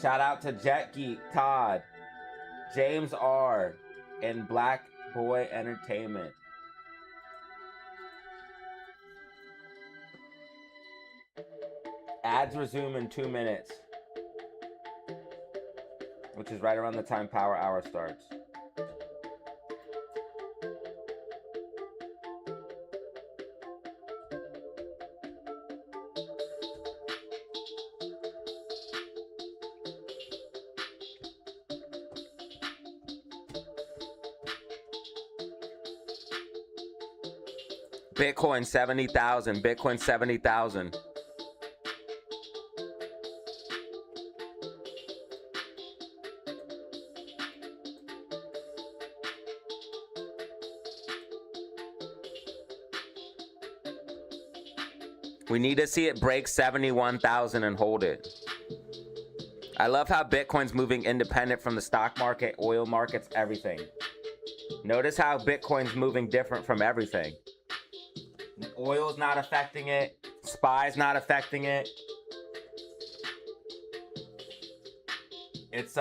A: Shout out to Jet Geek, Todd, James R, and Black Boy Entertainment. Ads resume in 2 minutes, which is right around the time Power Hour starts. Bitcoin 70,000. Bitcoin 70,000. We need to see it break 71,000 and hold it. I love how Bitcoin's moving independent from the stock market, oil markets, everything. Notice how Bitcoin's moving different from everything. Oil's not affecting it. SPY's not affecting it. It's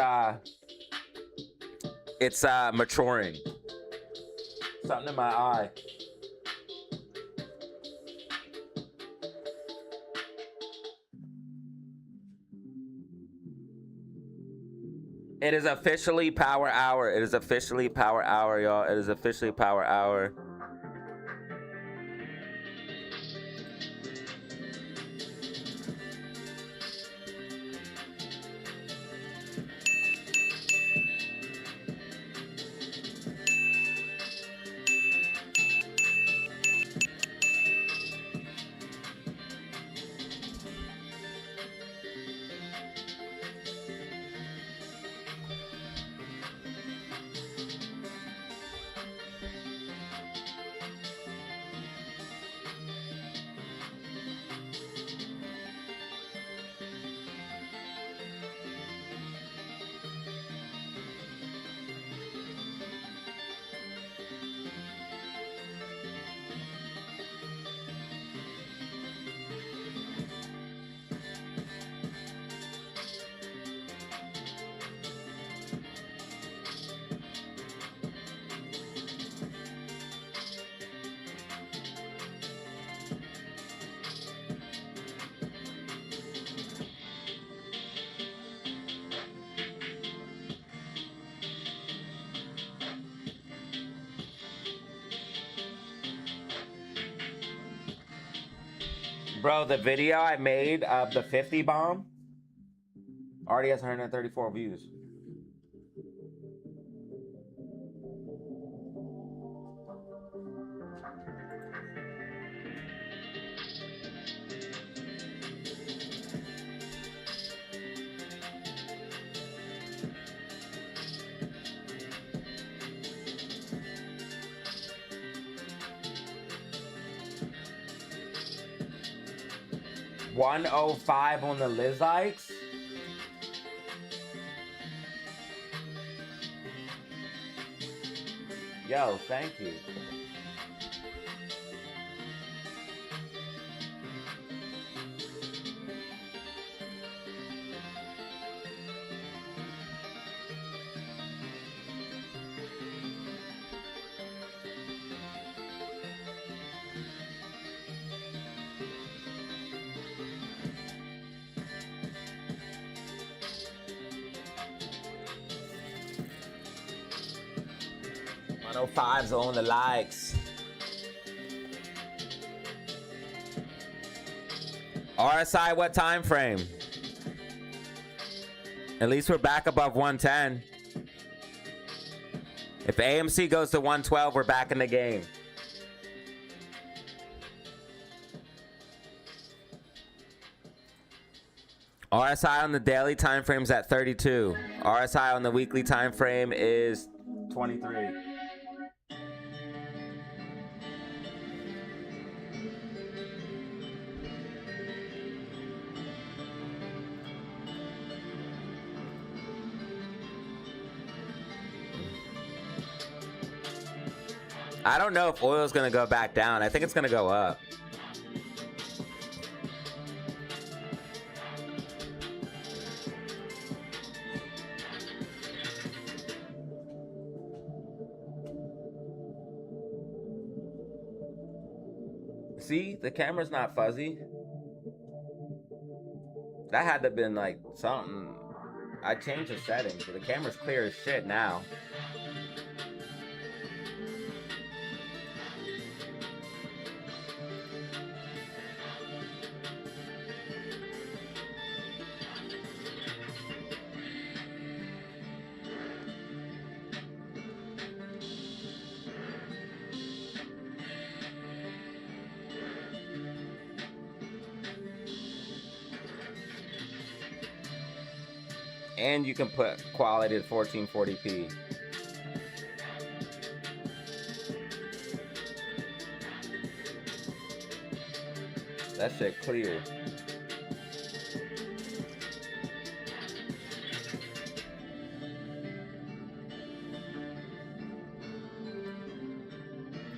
A: maturing. Something in my eye. It is officially Power Hour. It is officially Power Hour, y'all. It is officially Power Hour. Bro, the video I made of the 50 bomb already has 134 views. $105 on the Liz likes. Yo, thank you. $105's on the likes. RSI, what time frame? At least we're back above 110. If AMC goes to 112, we're back in the game. RSI on the daily time frame is at 32. RSI on the weekly time frame is 23. I don't know if oil's gonna go back down. I think it's gonna go up. See, the camera's not fuzzy. That had to have been like something. I changed the settings, but the camera's clear as shit now. And you can put quality to 1440p. That shit clear.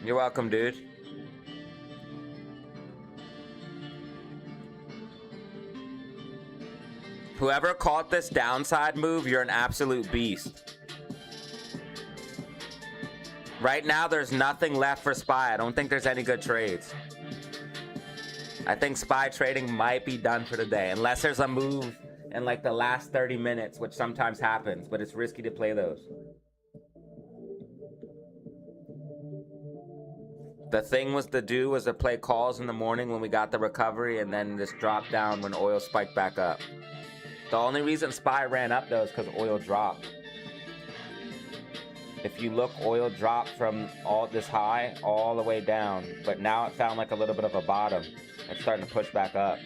A: You're welcome, dude. Whoever caught this downside move, you're an absolute beast. Right now, there's nothing left for SPY. I don't think there's any good trades. I think SPY trading might be done for the day, unless there's a move in like the last 30 minutes, which sometimes happens, but it's risky to play those. The thing was to play calls in the morning when we got the recovery and then just drop down when oil spiked back up. The only reason SPY ran up though is because oil dropped. If you look, oil dropped from all this high all the way down, but now it found like a little bit of a bottom. It's starting to push back up.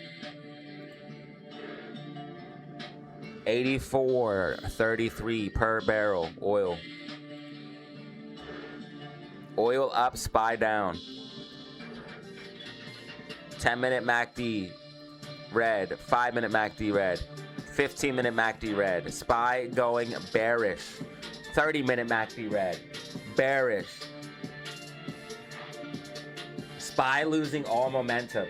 A: 84.33 per barrel oil. Oil up, SPY down. 10-minute MACD red, 5-minute MACD red. 15-minute MACD red. SPY going bearish. 30-minute MACD red. Bearish. SPY losing all momentum.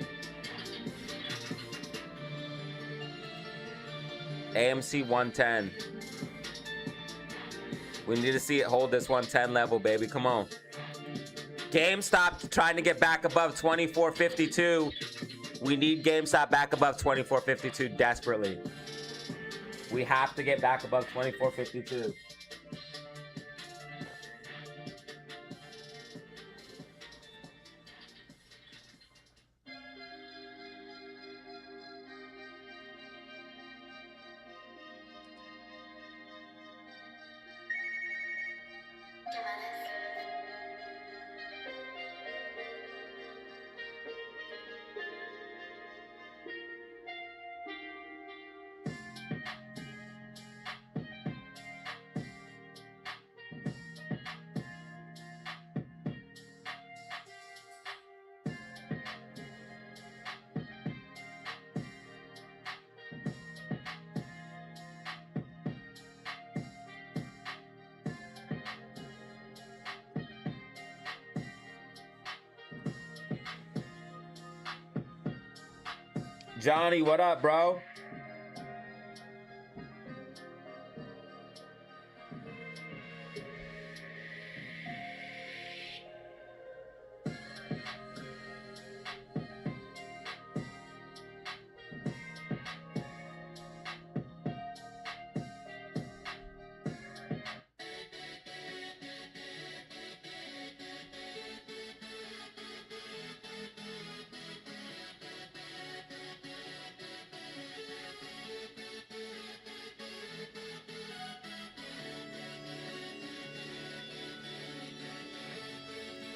A: AMC 110. We need to see it hold this 110 level, baby. Come on. GameStop trying to get back above 24.52. We need GameStop back above 24.52 desperately. We have to get back above 24.52. Johnny, what up, bro?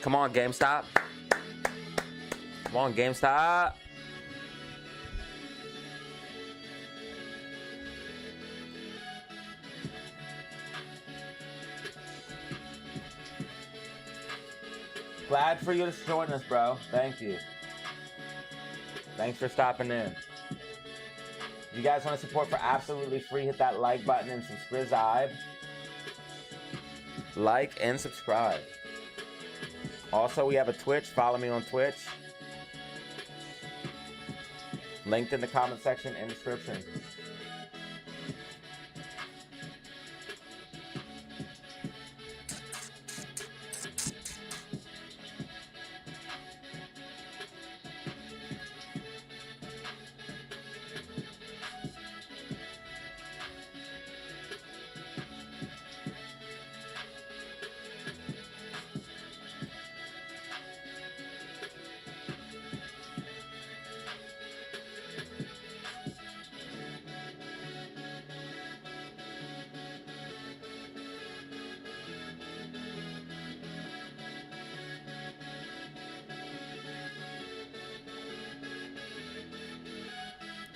A: Come on, GameStop. Come on, GameStop. Glad for you to join us, bro. Thank you. Thanks for stopping in. If you guys want to support for absolutely free, hit that like button and subscribe. Like and subscribe. Also, we have a Twitch. Follow me on Twitch. Linked in the comment section and description.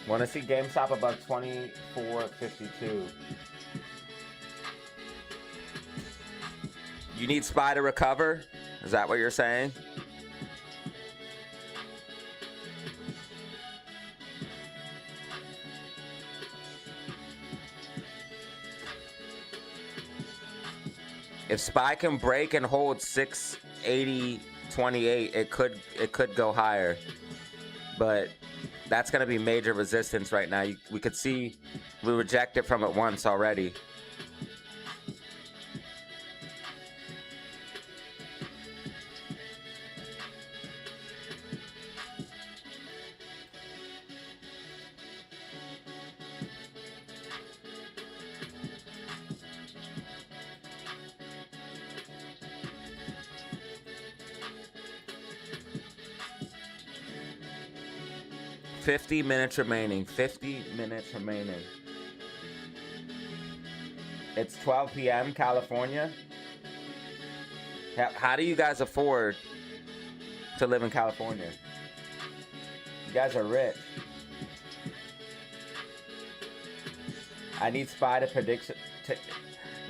A: Want to see GameStop above 24.52. You need SPY to recover? Is that what you're saying? If SPY can break and hold 680.28, it could go higher. But that's going to be major resistance right now. We could see we reject it from it once already. $50 minutes remaining. 50 minutes remaining. It's 12 p.m. California. How do you guys afford to live in California? You guys are rich. I need SPY to predict.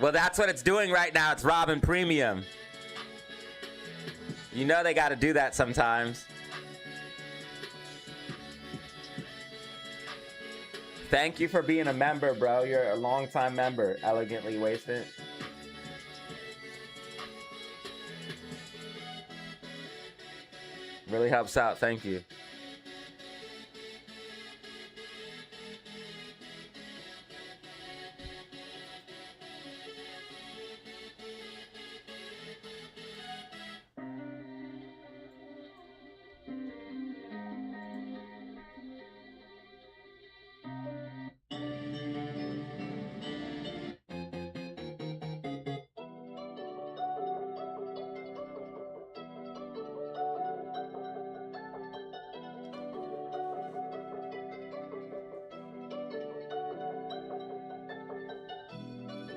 A: Well, that's what it's doing right now. It's robbing premium. You know they got to do that sometimes. Thank you for being a member, bro. You're a long-time member. Elegantly Wasted. Really helps out. Thank you.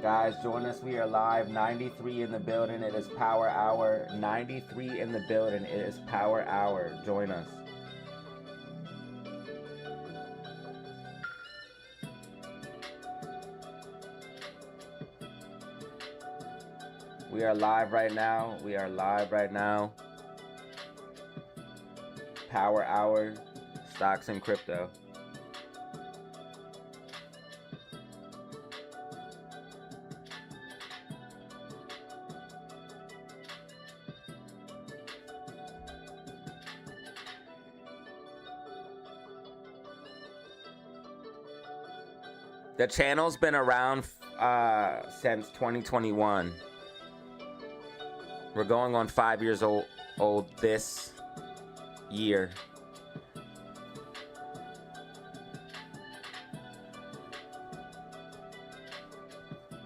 A: Guys, join us. We are live. 93 in the building. It is Power Hour. 93 in the building. It is Power Hour. Join us. We are live right now. We are live right now. Power Hour. Stocks and crypto. The channel's been around since 2021. We're going on 5 years old this year.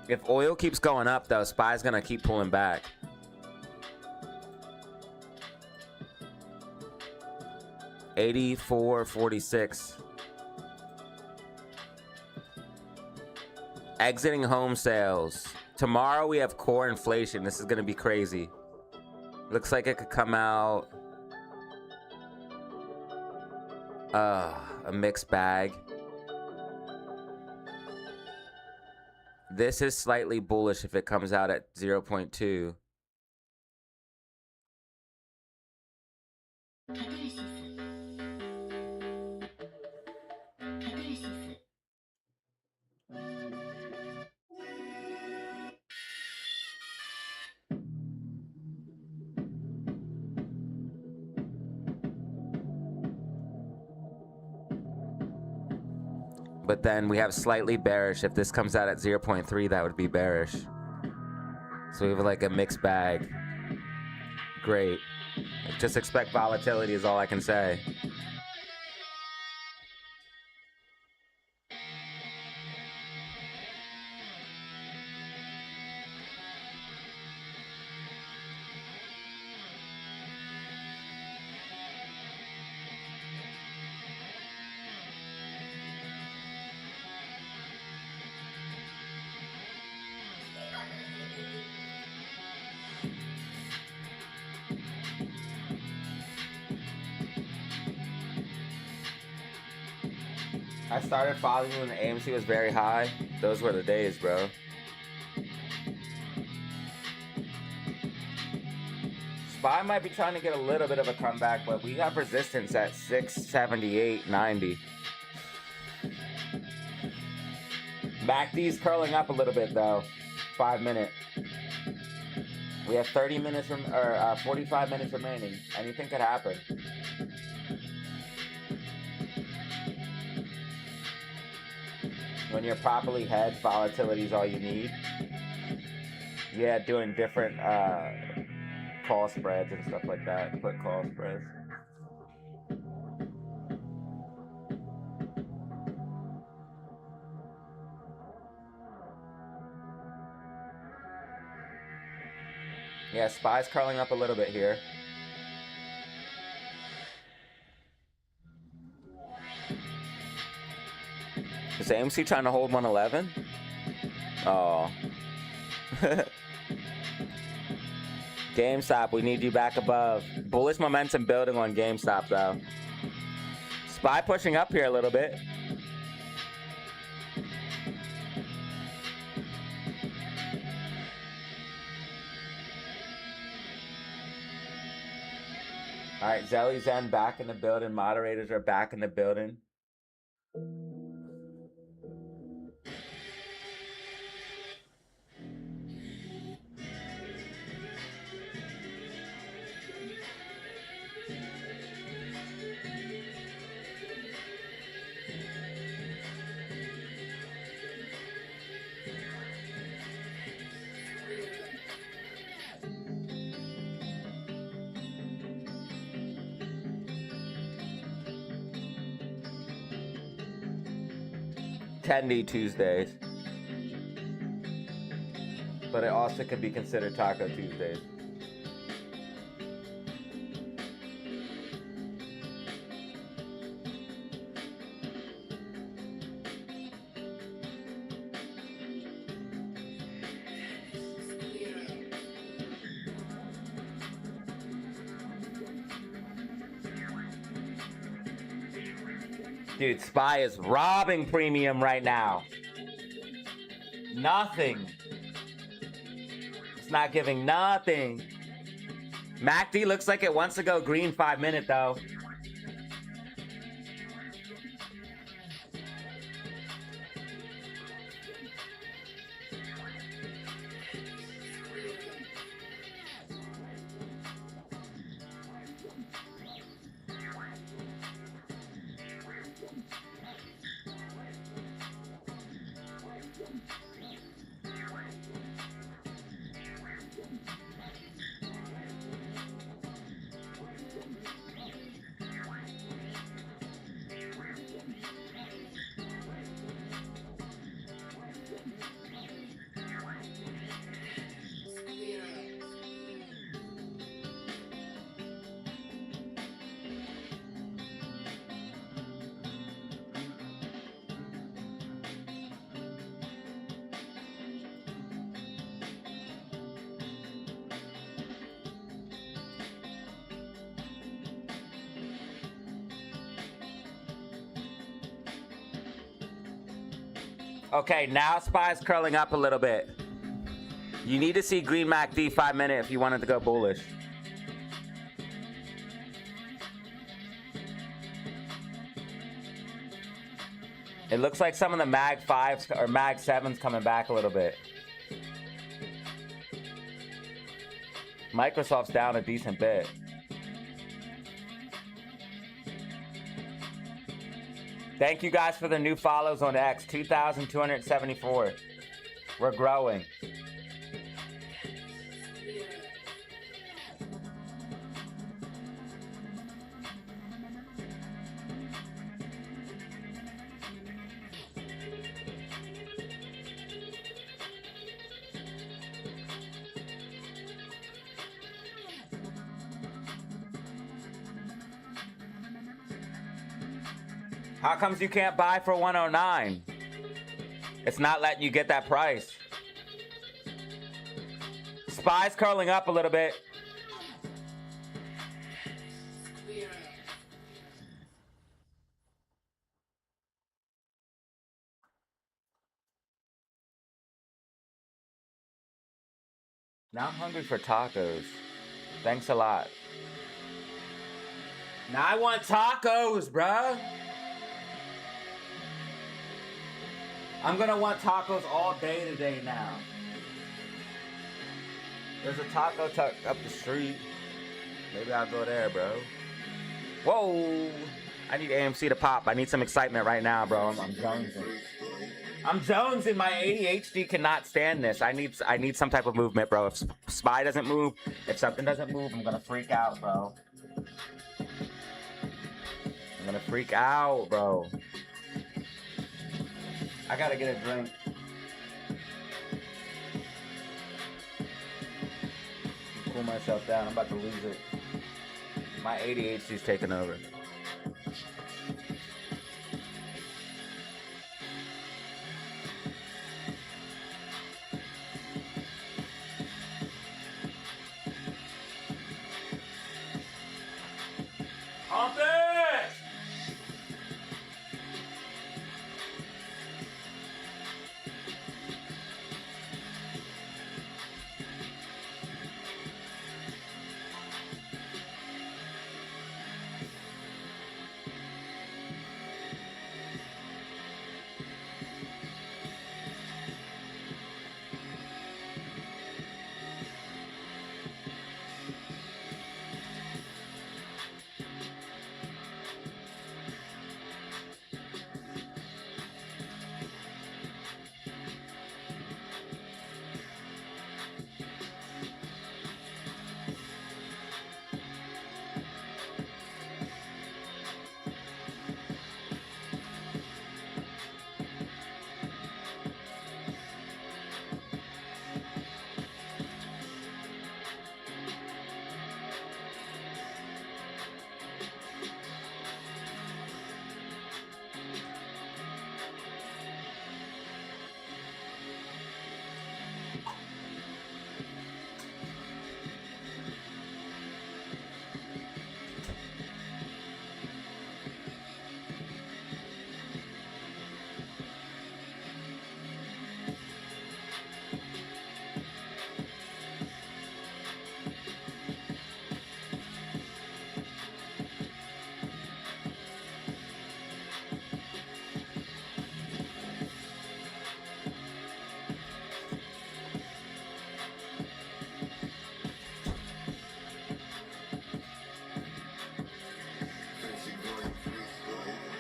A: If oil keeps going up, though, SPY's gonna keep pulling back. $84.46. Exiting home sales. Tomorrow we have core inflation. This is going to be crazy. Looks like it could come out a mixed bag. This is slightly bullish if it comes out at 0.2. But then we have slightly bearish. If this comes out at 0.3, that would be bearish. So we have like a mixed bag. Great. Just expect volatility is all I can say. I started following you when the AMC was very high. Those were the days, bro. SPY might be trying to get a little bit of a comeback, but we have resistance at 678.90. MACD's curling up a little bit though. 5 minute. We have 30 minutes or 45 minutes remaining. Anything could happen. When you're properly hedged, volatility is all you need. Yeah, doing different call spreads and stuff like that. Put call spreads. Yeah, SPY's curling up a little bit here. Is AMC trying to hold 111? Oh. GameStop, we need you back above. Bullish momentum building on GameStop though. SPY pushing up here a little bit. All right, Zelly Zen back in the building. Moderators are back in the building. Tendy Tuesdays. But it also could be considered Taco Tuesdays. Dude, SPY is robbing premium right now. Nothing. It's not giving nothing. MACD looks like it wants to go green 5 minute though. Okay, now SPY's curling up a little bit. You need to see green MACD 5 minute if you wanted to go bullish. It looks like some of the MAG 5s or MAG 7s coming back a little bit. Microsoft's down a decent bit. Thank you guys for the new follows on X, 2,274. We're growing. How comes you can't buy for 109? It's not letting you get that price. SPY's curling up a little bit. Now I'm hungry for tacos. Thanks a lot. Now I want tacos, bruh. I'm gonna want tacos all day today now. There's a taco truck up the street. Maybe I'll go there, bro. Whoa! I need AMC to pop. I need some excitement right now, bro. I'm jonesing. I'm jonesing. My ADHD cannot stand this. I need some type of movement, bro. If SPY doesn't move, if something doesn't move, I'm gonna freak out, bro. I'm gonna freak out, bro. I gotta get a drink. Cool myself down. I'm about to lose it. My ADHD's taking over. Pump it!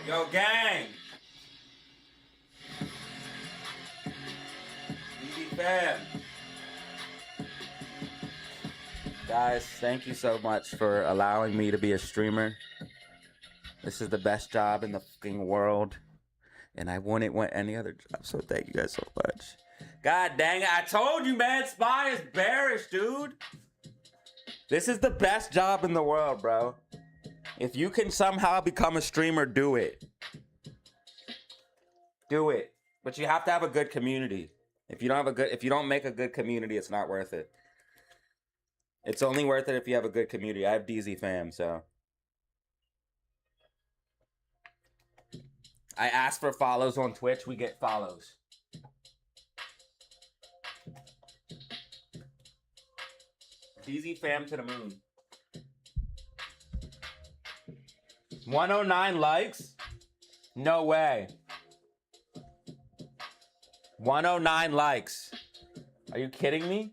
A: Yo, gang! BB fam! Guys, thank you so much for allowing me to be a streamer. This is the best job in the fucking world. And I wouldn't want any other job, so thank you guys so much. God dang it, I told you, man, SPY is bearish, dude. This is the best job in the world, bro. If you can somehow become a streamer, do it. Do it. But you have to have a good community. If you don't make a good community, it's not worth it. It's only worth it if you have a good community. I have DZ fam, so. I ask for follows on Twitch, we get follows. DZ fam to the moon. 109 likes? No way. 109 likes. Are you kidding me?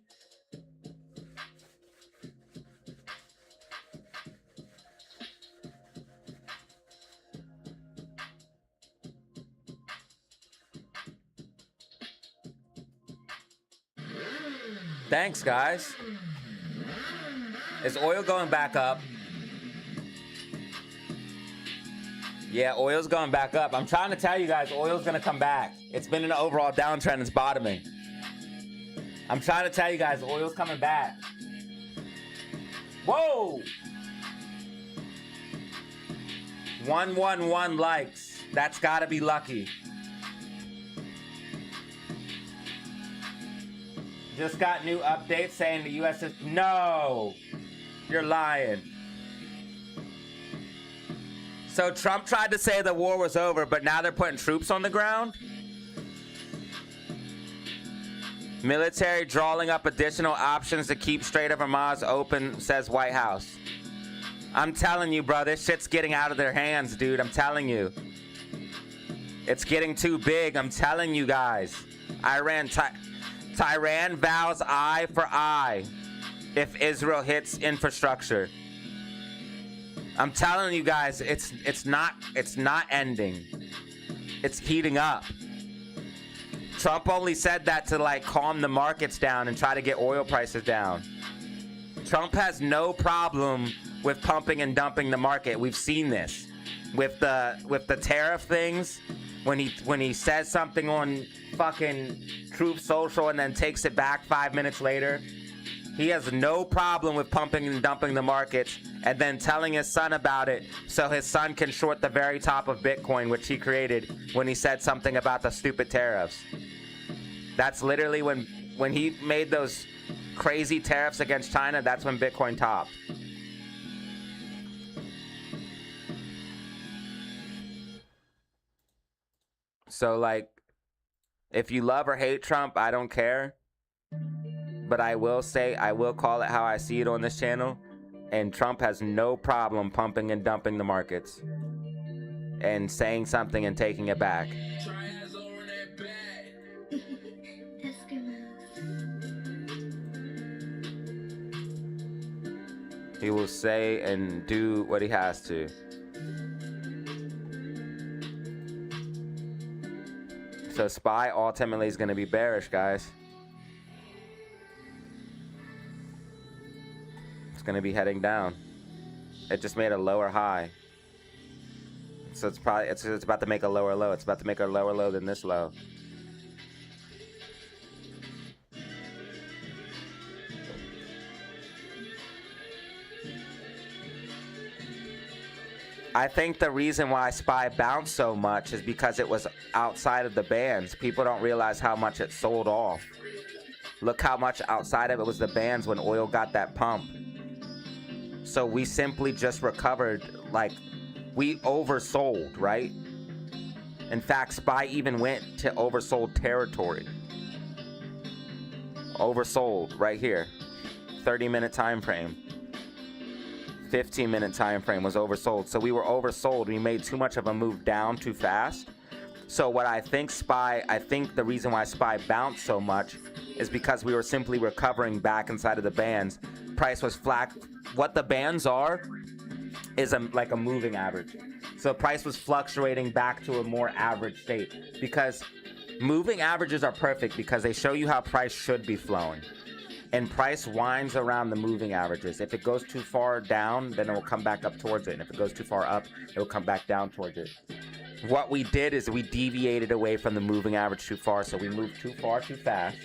A: Thanks, guys. Is oil going back up? Yeah, oil's going back up. I'm trying to tell you guys, oil's gonna come back. It's been in an overall downtrend, it's bottoming. I'm trying to tell you guys, oil's coming back. Whoa! 111 likes. That's gotta be lucky. Just got new updates saying the US is, no! You're lying. So Trump tried to say the war was over, but now they're putting troops on the ground? Military drawing up additional options to keep Strait of Hormuz open, says White House. I'm telling you, bro, this shit's getting out of their hands, dude. I'm telling you. It's getting too big. I'm telling you guys. Iran vows eye for eye if Israel hits infrastructure. I'm telling you guys, it's not ending. It's heating up. Trump only said that to like calm the markets down and try to get oil prices down. Trump has no problem with pumping and dumping the market. We've seen this with the tariff things. When he says something on fucking Truth Social and then takes it back 5 minutes later, he has no problem with pumping and dumping the markets and then telling his son about it so his son can short the very top of Bitcoin, which he created when he said something about the stupid tariffs. That's literally when he made those crazy tariffs against China, that's when Bitcoin topped. So, like, if you love or hate Trump, I don't care. But I will say, I will call it how I see it on this channel. And Trump has no problem pumping and dumping the markets. And saying something and taking it back. He will say and do what he has to. So SPY ultimately is going to be bearish, guys. It's going to be heading down. It just made a lower high. So it's probably it's about to make a lower low. It's about to make a lower low than this low. I think the reason why SPY bounced so much is because it was outside of the bands. People don't realize how much it sold off. Look how much outside of it was the bands when oil got that pump. So we simply just recovered, like, we oversold, right? In fact, SPY even went to oversold territory. Oversold right here. 30-minute time frame. 15-minute time frame was oversold. So we were oversold. We made too much of a move down too fast. So what I think the reason why SPY bounced so much is because we were simply recovering back inside of the bands. Price was flat. What the bands are is like a moving average. So price was fluctuating back to a more average state, because moving averages are perfect because they show you how price should be flowing. And price winds around the moving averages. If it goes too far down, then it will come back up towards it. And if it goes too far up, it will come back down towards it. What we did is we deviated away from the moving average too far. So we moved too far too fast.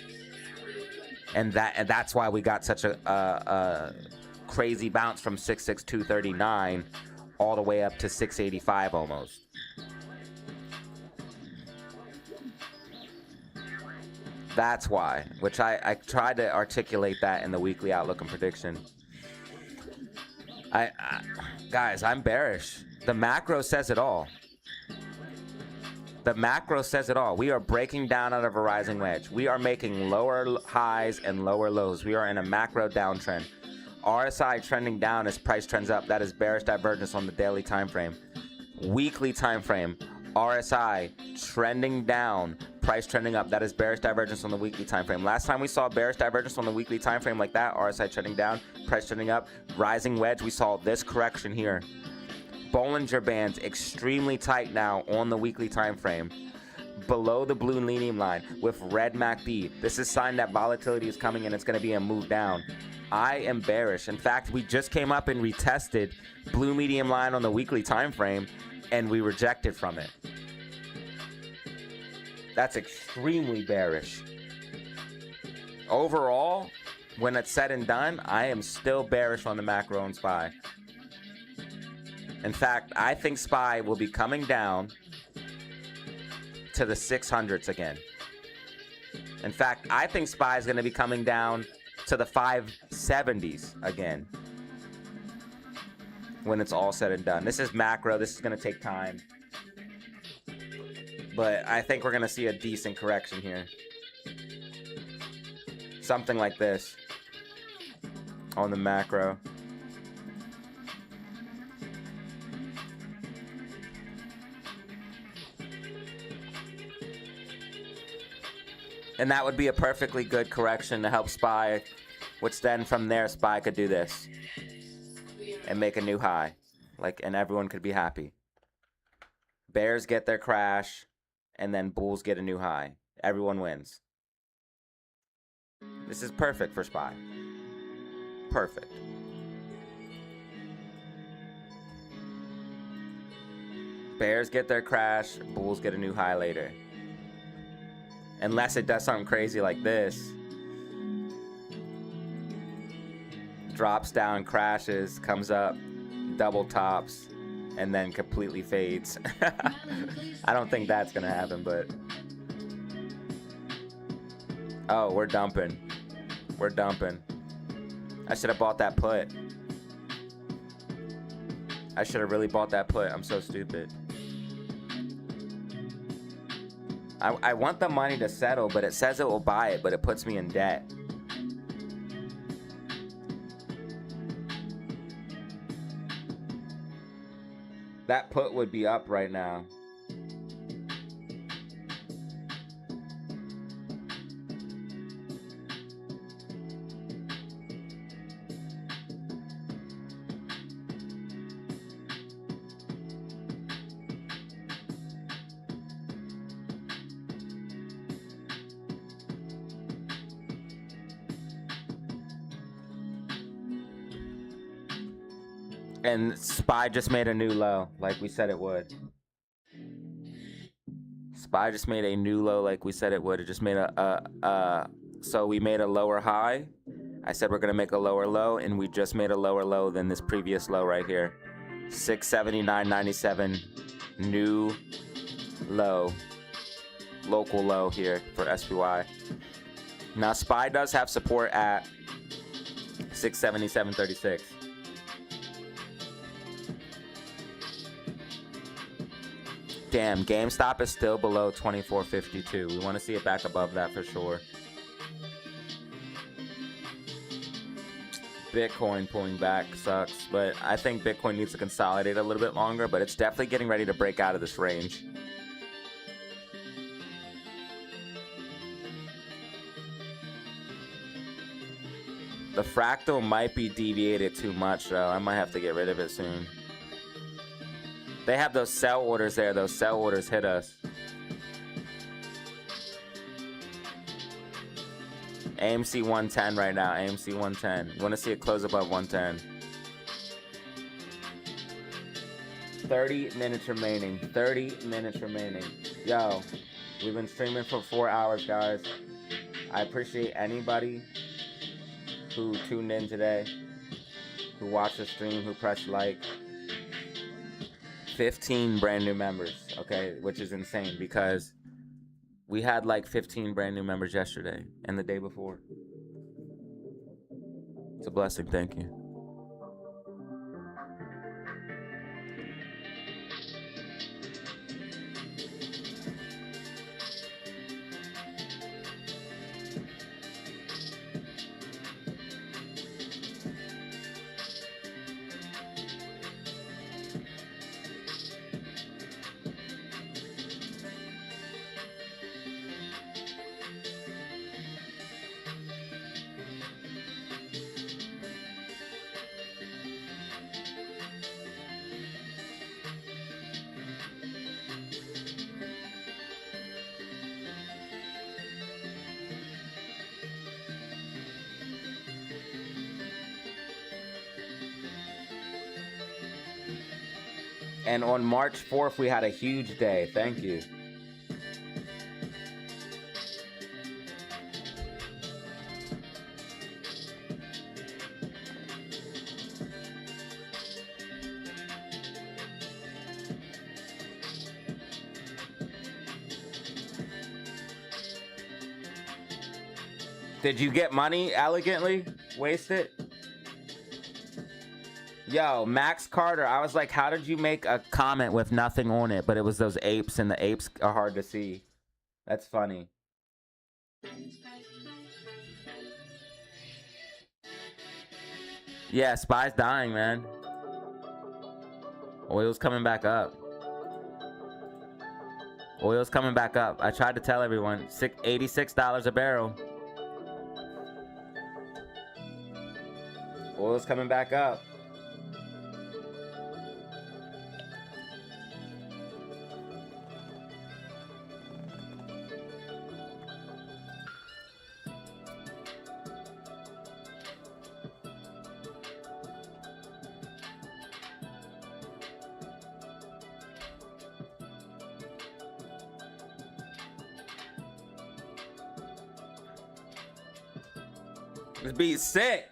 A: And that's why we got such a crazy bounce from 662.39 all the way up to 685 almost. That's why, which I tried to articulate that in the weekly outlook and prediction. Guys, I'm bearish. The macro says it all. The macro says it all. We are breaking down out of a rising wedge. We are making lower highs and lower lows. We are in a macro downtrend. RSI trending down as price trends up. That is bearish divergence on the daily time frame. Weekly time frame. RSI trending down, price trending up. That is bearish divergence on the weekly time frame. Last time we saw bearish divergence on the weekly time frame like that, RSI trending down, price trending up, rising wedge, we saw this correction here. Bollinger Bands extremely tight now on the weekly time frame, below the blue medium line with red MACD. This is a sign that volatility is coming and it's going to be a move down. I am bearish. In fact, we just came up and retested blue medium line on the weekly time frame, and we rejected from it. That's extremely bearish. Overall, when it's said and done, I am still bearish on the macro and SPY. In fact, I think SPY will be coming down to the 600s again. In fact, I think SPY is going to be coming down to the 570s again when it's all said and done. This is macro. This is going to take time. But I think we're going to see a decent correction here. something like this on the macro. And that would be a perfectly good correction to help SPY, which then from there SPY could do this and make a new high, like, and everyone could be happy. Bears get their crash, and then bulls get a new high. Everyone wins. This is perfect for SPY. Perfect. Bears get their crash, bulls get a new high later. Unless it does something crazy like this. Drops down, crashes, comes up, double tops, and then completely fades. I don't think that's gonna happen, but... Oh, we're dumping. We're dumping. I should have bought that put. I should have really bought that put. I'm so stupid. I want the money to settle, but it says it will buy it, but it puts me in debt. That put would be up right now. And SPY just made a new low, like we said it would. SPY just made a new low, like we said it would. It just made so we made a lower high. I said we're gonna make a lower low, and we just made a lower low than this previous low right here. 679.97, new low, local low here for SPY. Now SPY does have support at 677.36. Damn, GameStop is still below 24.52. We want to see it back above that for sure. Bitcoin pulling back sucks, but I think Bitcoin needs to consolidate a little bit longer, but it's definitely getting ready to break out of this range. The fractal might be deviated too much, though. I might have to get rid of it soon. They have those sell orders there. Those sell orders hit us. AMC 110 right now. AMC 110. You want to see it close above 110. 30 minutes remaining. 30 minutes remaining. Yo, we've been streaming for 4 hours, guys. I appreciate anybody who tuned in today, who watched the stream, who pressed like. 15 brand new members, okay, which is insane because we had like 15 brand new members yesterday and the day before. It's a blessing, thank you. And on March 4th, we had a huge day. Thank you. Did you get money elegantly? Waste it? Yo, Max Carter, I was like, how did you make a comment with nothing on it? But it was those apes, and the apes are hard to see. That's funny. Yeah, SPY's dying, man. Oil's coming back up. Oil's coming back up. I tried to tell everyone. $86 a barrel. Oil's coming back up. This beat's sick.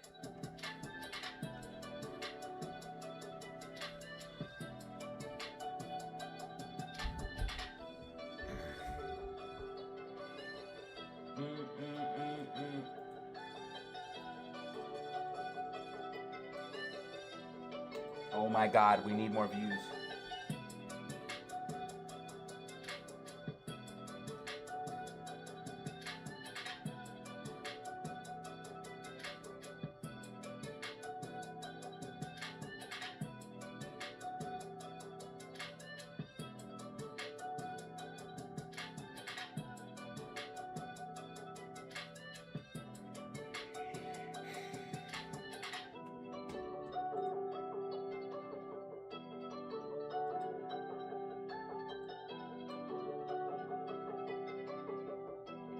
A: Oh my God, we need more views.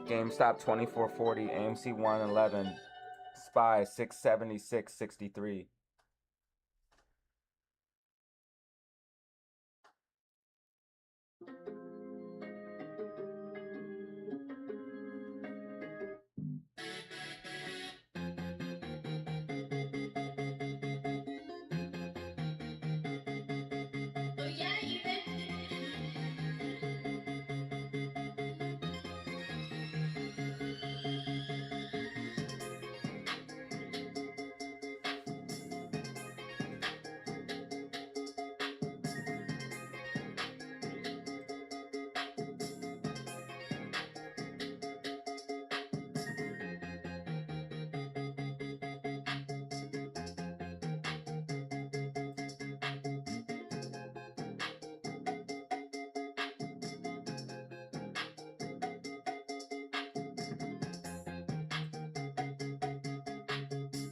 A: GameStop 2440, AMC 111, SPY 676.63.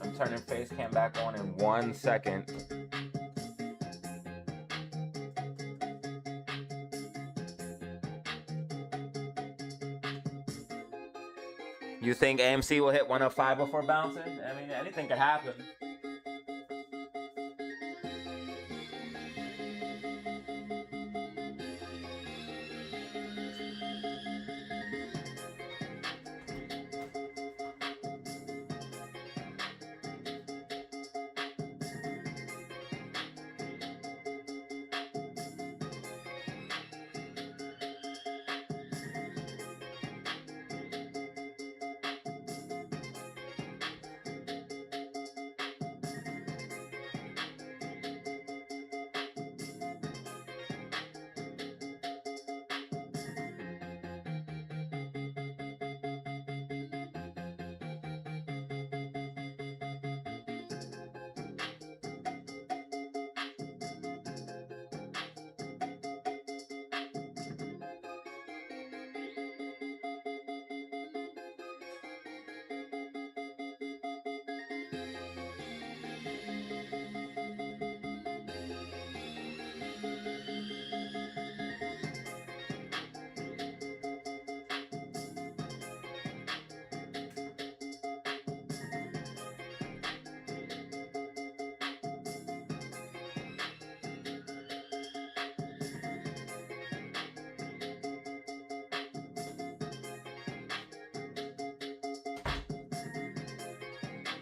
A: I'm turning face cam back on in 1 second. You think AMC will hit 105 before bouncing? I mean, anything could happen.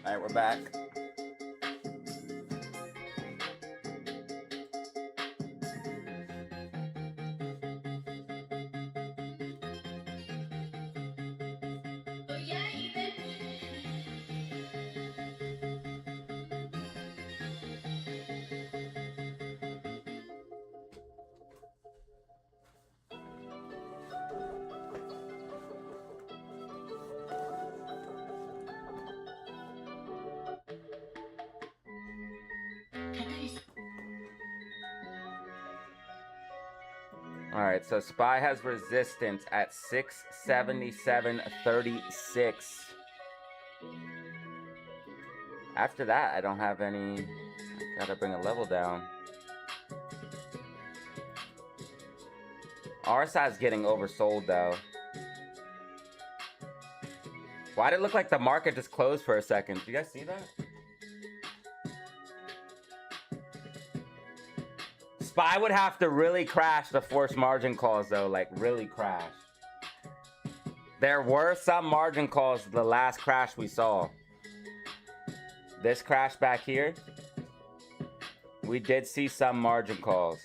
A: All right, we're back. All right, so SPY has resistance at 677.36. After that, I don't have any. I gotta bring a level down. RSI is getting oversold though. Why did it look like the market just closed for a second? Do you guys see that? SPY would have to really crash to force margin calls though, like really crash. There were some margin calls the last crash we saw. This crash back here, we did see some margin calls.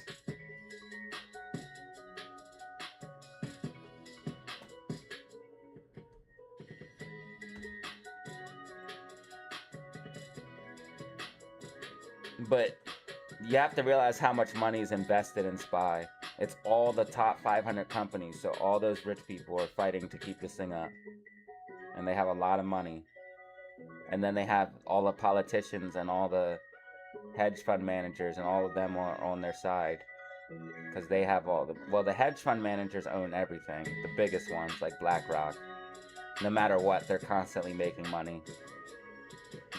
A: But you have to realize how much money is invested in SPY. It's all the top 500 companies, so all those rich people are fighting to keep this thing up. And they have a lot of money. And then they have all the politicians and all the hedge fund managers, and all of them are on their side. Because they have all the... Well, the hedge fund managers own everything. The biggest ones, like BlackRock. No matter what, they're constantly making money.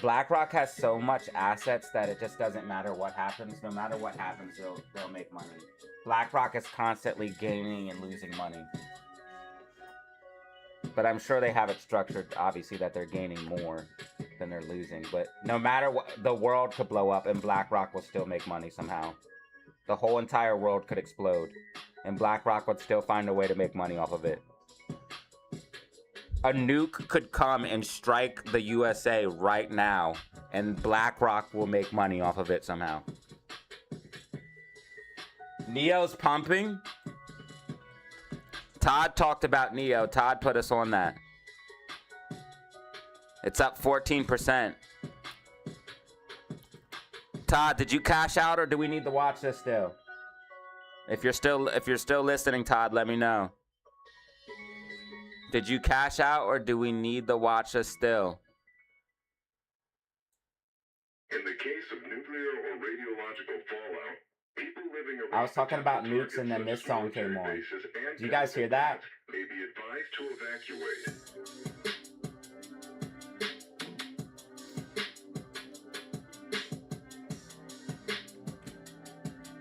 A: BlackRock has so much assets that it just doesn't matter what happens. No matter what happens, they'll make money. BlackRock is constantly gaining and losing money. But I'm sure they have it structured, obviously, that they're gaining more than they're losing. But no matter what, the world could blow up and BlackRock will still make money somehow. The whole entire world could explode, and BlackRock would still find a way to make money off of it. A nuke could come and strike the USA right now, and BlackRock will make money off of it somehow. Neo's pumping. Todd talked about Neo. Todd put us on that. It's up 14%. Todd, did you cash out, or do we need to watch this still? If you're still listening, Todd, let me know. Did you cash out, or do we need to watch this still?
B: In the case of nuclear or radiological fallout, people living around
A: I was talking about nukes, and then this song came on. Do you guys hear that?
B: may be advised to evacuate.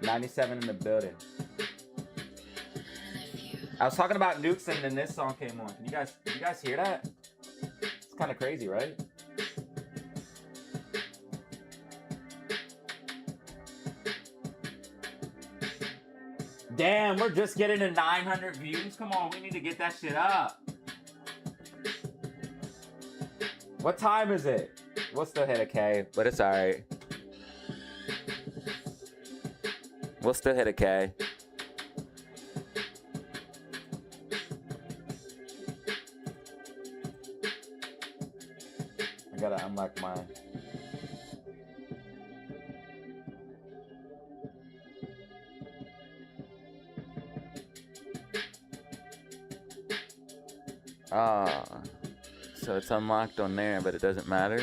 A: 97 in the building. I was talking about nukes, and then this song came on. Did you guys hear that? It's kind of crazy, right? Damn, we're just getting to 900 views. Come on, we need to get that shit up. What time is it? We'll still hit a K, but it's alright. We'll still hit a K. I gotta unlock mine. So it's unlocked on there, but it doesn't matter.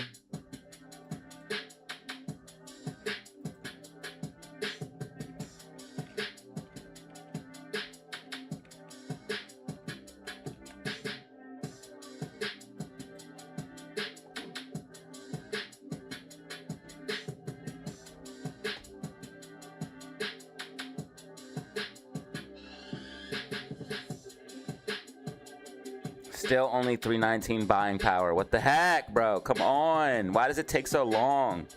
A: Still only 319 buying power. What the heck, bro? Come on. Why does it take so long?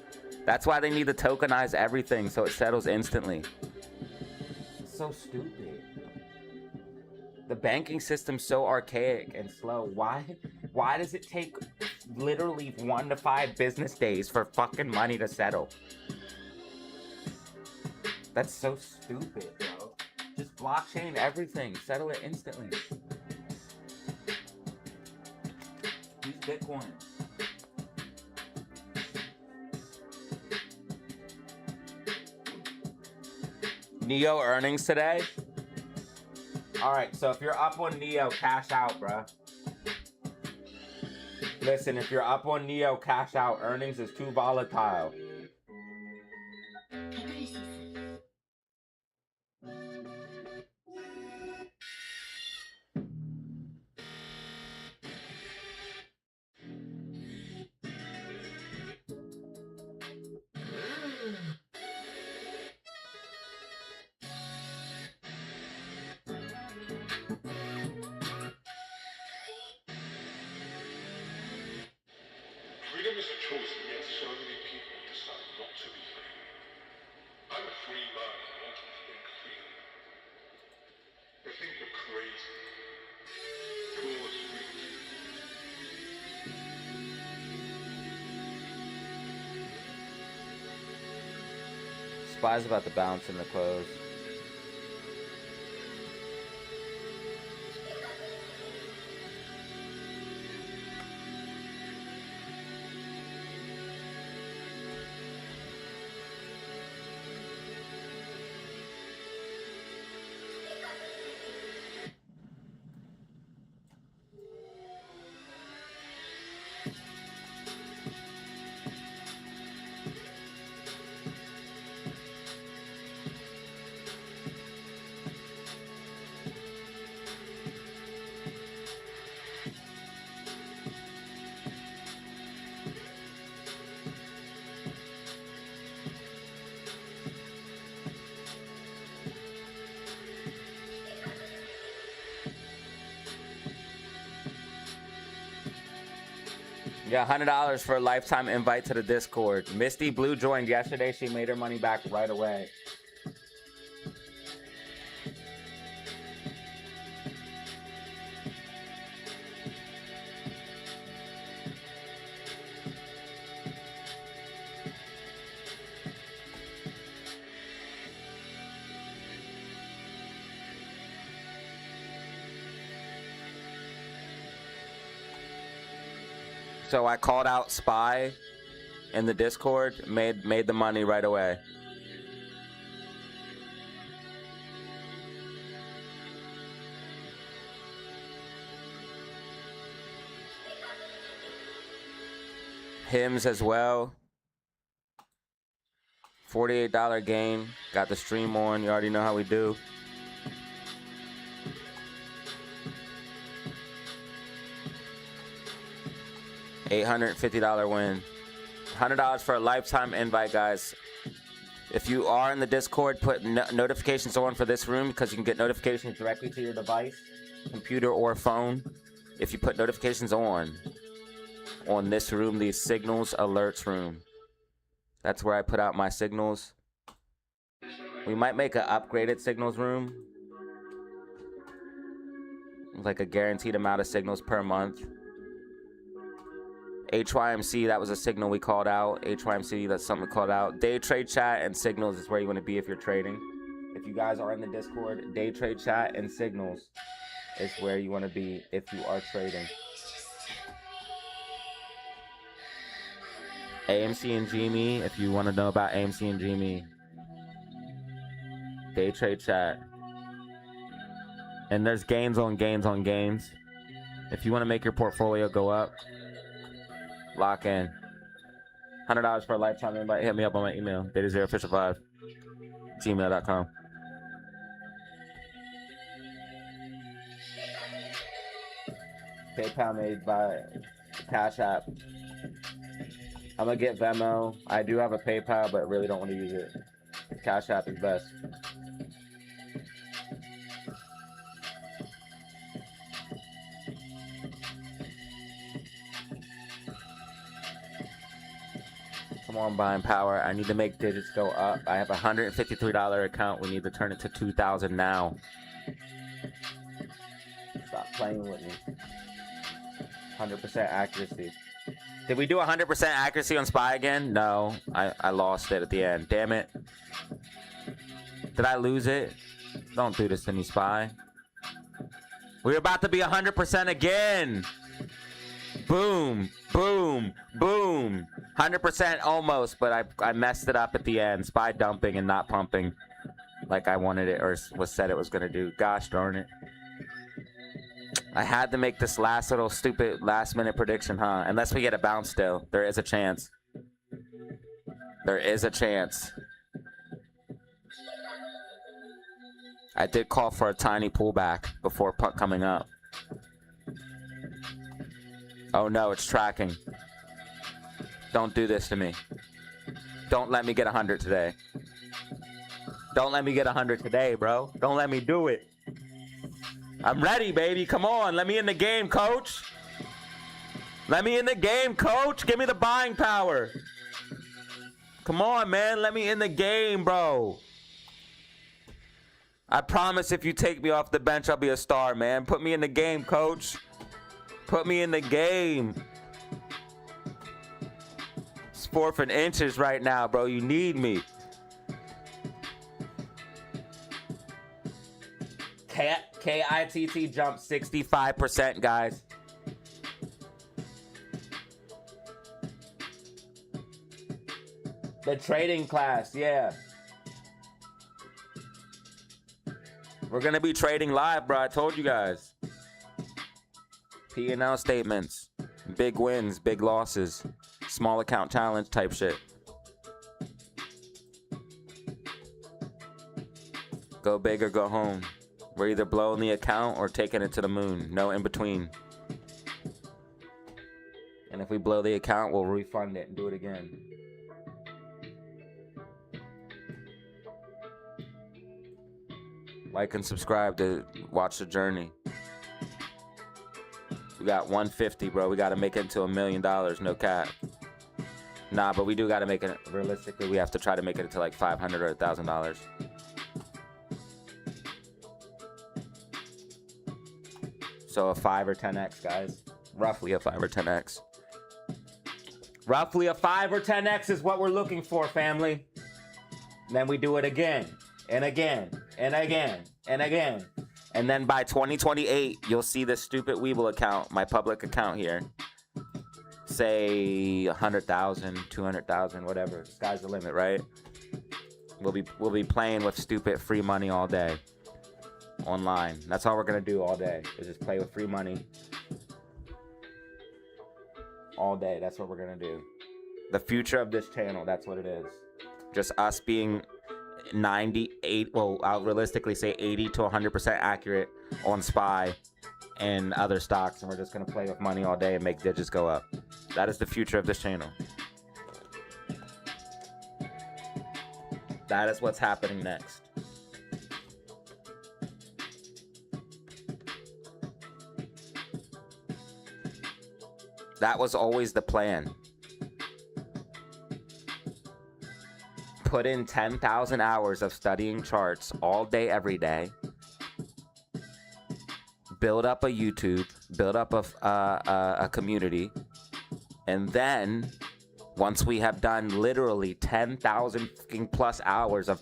A: That's why they need to tokenize everything so it settles instantly. It's so stupid. The banking system's so archaic and slow. Why does it take literally 1 to 5 business days for fucking money to settle? That's so stupid, bro. Just blockchain everything. Settle it instantly. Use Bitcoin. Neo earnings today? Alright, so if you're up on Neo, cash out, bruh. Listen, if you're up on Neo, cash out. Earnings is too volatile.
B: is a choice, yet so many people decide not to be free. I'm a free man who wants to think freely. They think you're crazy. Pause freely.
A: Spy's about to bounce in the close. Yeah, $100 for a lifetime invite to the Discord. Misty Blue joined yesterday. She made her money back right away. So I called out Spy in the Discord, made the money right away. Hymns as well. $48 gain. Got the stream on. You already know how we do. $850 win. $100 for a lifetime invite, guys. If you are in the Discord, put notifications on for this room because you can get notifications directly to your device, computer or phone. If you put notifications on this room, the signals alerts room. That's where I put out my signals. We might make an upgraded signals room. Like a guaranteed amount of signals per month. HYMC, that was a signal we called out. HYMC, that's something we called out. Day trade chat and signals is where you want to be if you're trading. If you guys are in the Discord, day trade chat and signals is where you want to be if you are trading. AMC and GME, if you want to know about AMC and GME. Day trade chat. And there's gains on gains on gains. If you want to make your portfolio go up, lock in. $100 for a lifetime invite. Hit me up on my email, data0official5, gmail.com. PayPal made by Cash App. I'm gonna get Venmo. I do have a PayPal, but really don't want to use it. Cash App is best. Come on, buying power. I need to make digits go up. I have a $153 account. We need to turn it to $2,000 now. Stop playing with me. 100% accuracy. Did we do 100% accuracy on Spy again? No, I lost it at the end. Damn it. Did I lose it? Don't do this to me, Spy. We're about to be 100% again. Boom, boom, boom. 100% almost, but I messed it up at the end. Spy dumping and not pumping like I wanted it or was said it was going to do. Gosh darn it. I had to make this last little stupid last minute prediction, huh? Unless we get a bounce still. There is a chance. There is a chance. I did call for a tiny pullback before puck coming up. Oh no, it's tracking. Don't do this to me. Don't let me get 100 today. Don't let me get 100 today, bro. Don't let me do it. I'm ready, baby. Come on. Let me in the game, coach. Let me in the game, coach. Give me the buying power. Come on, man. Let me in the game, bro. I promise if you take me off the bench, I'll be a star, man. Put me in the game, coach. Put me in the game. It's 4th and inches right now, bro. You need me. KITT jumped 65%, guys. The trading class, yeah. We're gonna be trading live, bro. I told you guys. P&L statements, big wins, big losses, small account challenge type shit. Go big or go home. We're either blowing the account or taking it to the moon. No in between. And if we blow the account, we'll refund it and do it again. Like and subscribe to watch the journey. We got 150, bro. We got to make it into $1 million. No cap. Nah, but we do got to make it. Realistically, we have to try to make it into like $500 or $1,000. So a 5 or 10x, guys. Roughly a 5 or 10x. Roughly a 5 or 10x is what we're looking for, family. And then we do it again and again and again and again. And then by 2028, you'll see this stupid Weeble account, my public account here, say 100,000, 200,000, whatever. Sky's the limit, right? We'll be playing with stupid free money all day online. That's all we're gonna do all day, is just play with free money all day. That's what we're gonna do. The future of this channel, that's what it is. Just us being 98, well, I'll realistically say 80 to 100% accurate on SPY and other stocks, and we're just gonna play with money all day and make digits go up. That is the future of this channel. That is what's happening next. That was always the plan. Put in 10,000 hours of studying charts all day, every day. Build up a YouTube, build up a community. And then, once we have done literally 10,000 plus hours of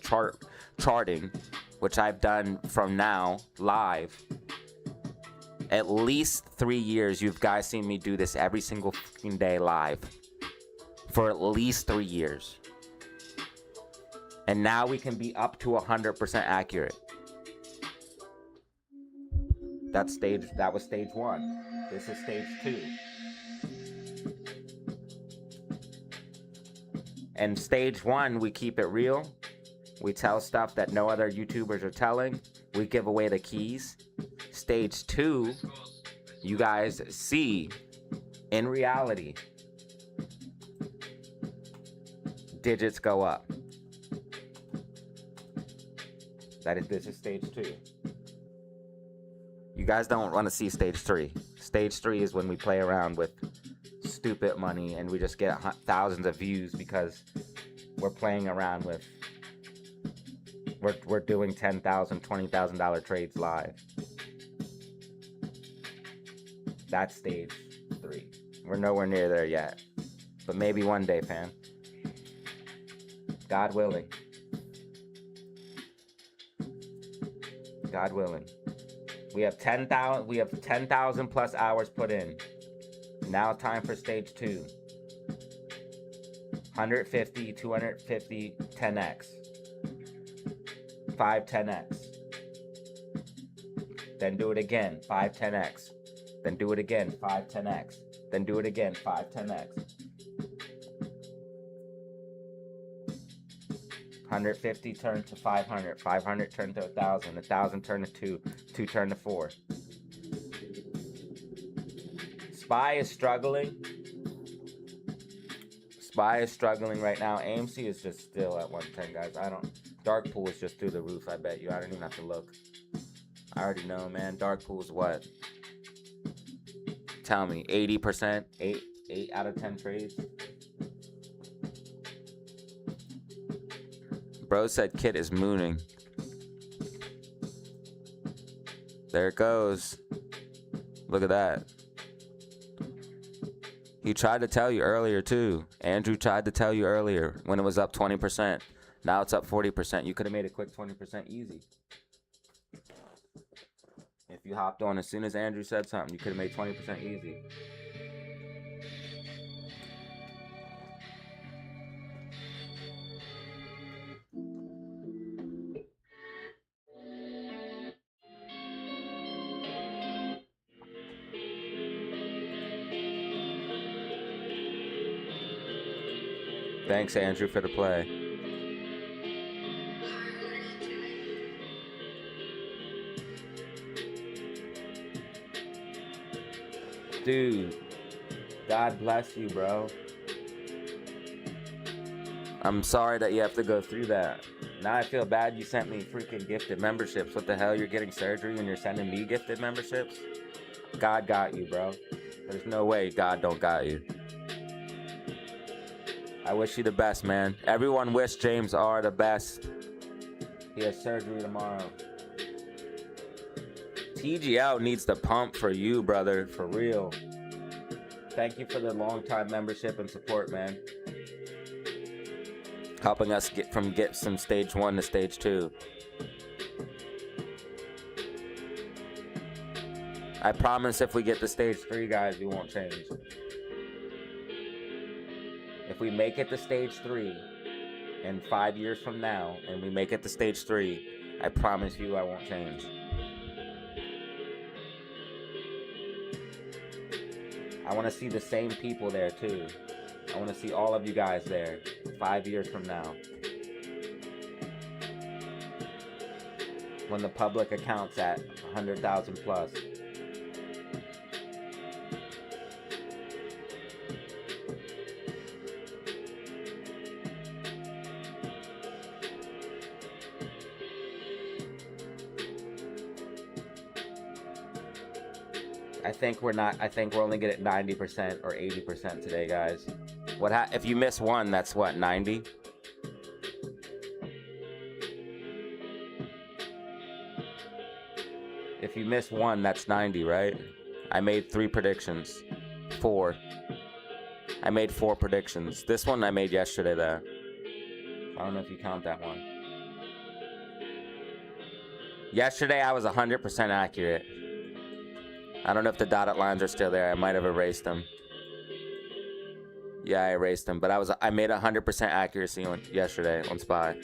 A: charting, which I've done from now, live, at least 3 years, you guys seen me do this every single fucking day live. For at least 3 years. And now we can be up to 100% accurate. That was stage 1. This is stage 2. And stage 1, we keep it real. We tell stuff that no other YouTubers are telling. We give away the keys. Stage 2, you guys see in reality, digits go up. This is stage 2. You guys don't want to see stage 3. Stage 3 is when we play around with stupid money and we just get thousands of views because we're playing around with, we're doing $10,000, $20,000 trades live. That's stage 3. We're nowhere near there yet. But maybe one day, fam. God willing. God willing. We have 10,000 plus hours put in. Now time for stage 2. 150, 250, 10x. 5 10x. Then do it again, 5 10x. Then do it again, 5 10x. Then do it again, 5 10x. 150 turn to 500, 500 turn to 1,000, 1,000 turn to 2, 2 turn to 4. SPY is struggling. SPY is struggling right now. AMC is just still at 110, guys. Dark pool is just through the roof, I bet you. I don't even have to look. I already know, man. Dark pool is what? Tell me, 80%, 8 out of 10 trades. Bro said Kit is mooning. There it goes. Look at that. He tried to tell you earlier too. Andrew tried to tell you earlier when it was up 20%. Now it's up 40%. You could have made a quick 20% easy. If you hopped on as soon as Andrew said something, you could have made 20% easy. Thanks, Andrew, for the play. Dude, God bless you, bro. I'm sorry that you have to go through that. Now I feel bad you sent me freaking gifted memberships. What the hell? You're getting surgery and you're sending me gifted memberships? God got you, bro. There's no way God don't got you. I wish you the best, man. Everyone wish James R the best. He has surgery tomorrow. TGL needs the pump for you, brother. For real. Thank you for the long time membership and support, man. Helping us get from stage 1 to stage 2. I promise if we get to stage 3, guys, we won't change. If we make it to stage 3 in 5 years from now, and we make it to stage 3, I promise you I won't change. I want to see the same people there too. I want to see all of you guys there 5 years from now. When the public account's at 100,000 plus. I think we're only good at 90% or 80% today, guys. If you miss one, that's what, 90? If you miss one, that's 90, right? I made 3 predictions. 4. I made 4 predictions. This one I made yesterday, though. I don't know if you count that one. Yesterday, I was 100% accurate. I don't know if the dotted lines are still there. I might have erased them. Yeah, I erased them. But I made 100% accuracy yesterday on SPY.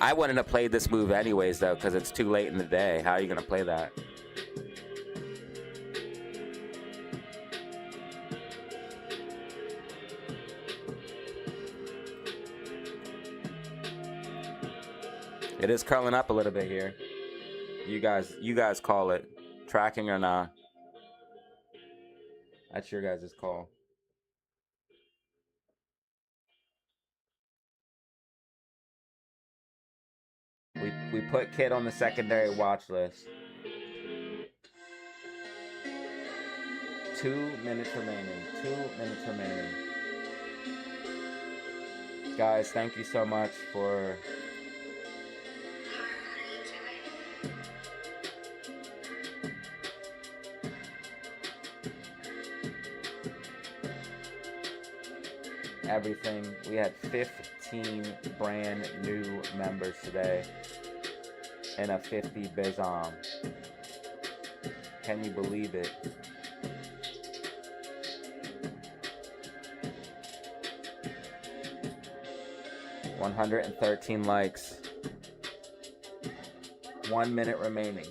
A: I wouldn't have played this move anyways, though, because it's too late in the day. How are you going to play that? It is curling up a little bit here. You guys call it. Tracking or not. That's your guys' call. We put Kid on the secondary watch list. 2 minutes remaining. 2 minutes remaining. Guys, thank you so much for... everything. We had 15 brand new members today and a 50 bizom. Can you believe it? $113 likes. 1 minute remaining.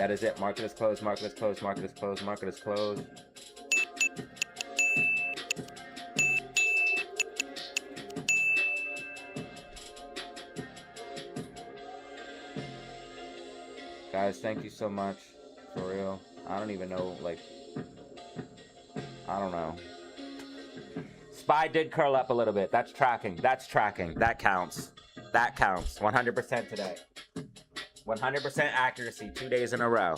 A: That is it. Market is closed. Market is closed. Market is closed. Market is closed. Guys, thank you so much. For real. I don't even know, like, I don't know. SPY did curl up a little bit. That's tracking. That's tracking. That counts. That counts. 100% today. 100% accuracy 2 days in a row.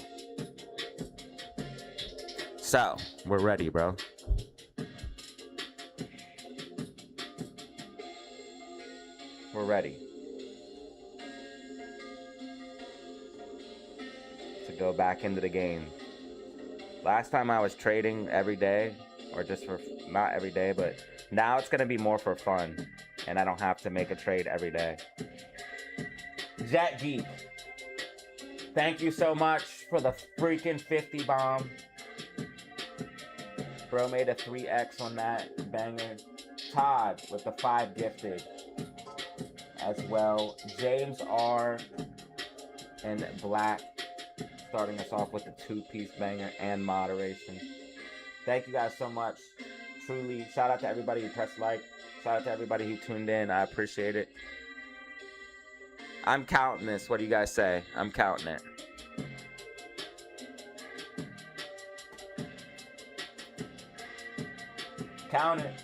A: So, we're ready, bro. We're ready to go back into the game. Last time I was trading every day, or just for, not every day, but now it's going to be more for fun, and I don't have to make a trade every day. Jet Geek, thank you so much for the freaking 50 bomb. Bro made a 3x on that banger. Todd with the 5 gifted as well. James R. and Black starting us off with the 2-piece banger and moderation. Thank you guys so much. Truly, shout out to everybody who pressed like. Shout out to everybody who tuned in. I appreciate it. I'm counting this. What do you guys say? I'm counting it. Count it.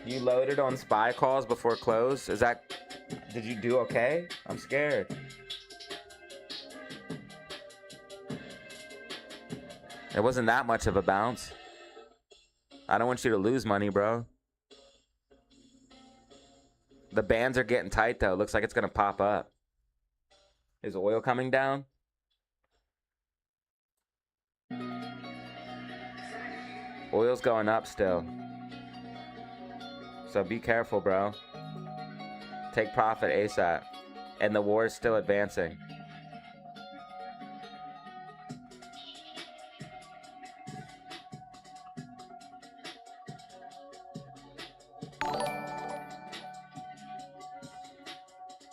A: You loaded on SPY calls before close? Is that... Did you do okay? I'm scared. It wasn't that much of a bounce. I don't want you to lose money, bro. The bands are getting tight, though. Looks like it's going to pop up. Is oil coming down? Oil's going up still. So be careful, bro. Take profit ASAP. And the war is still advancing.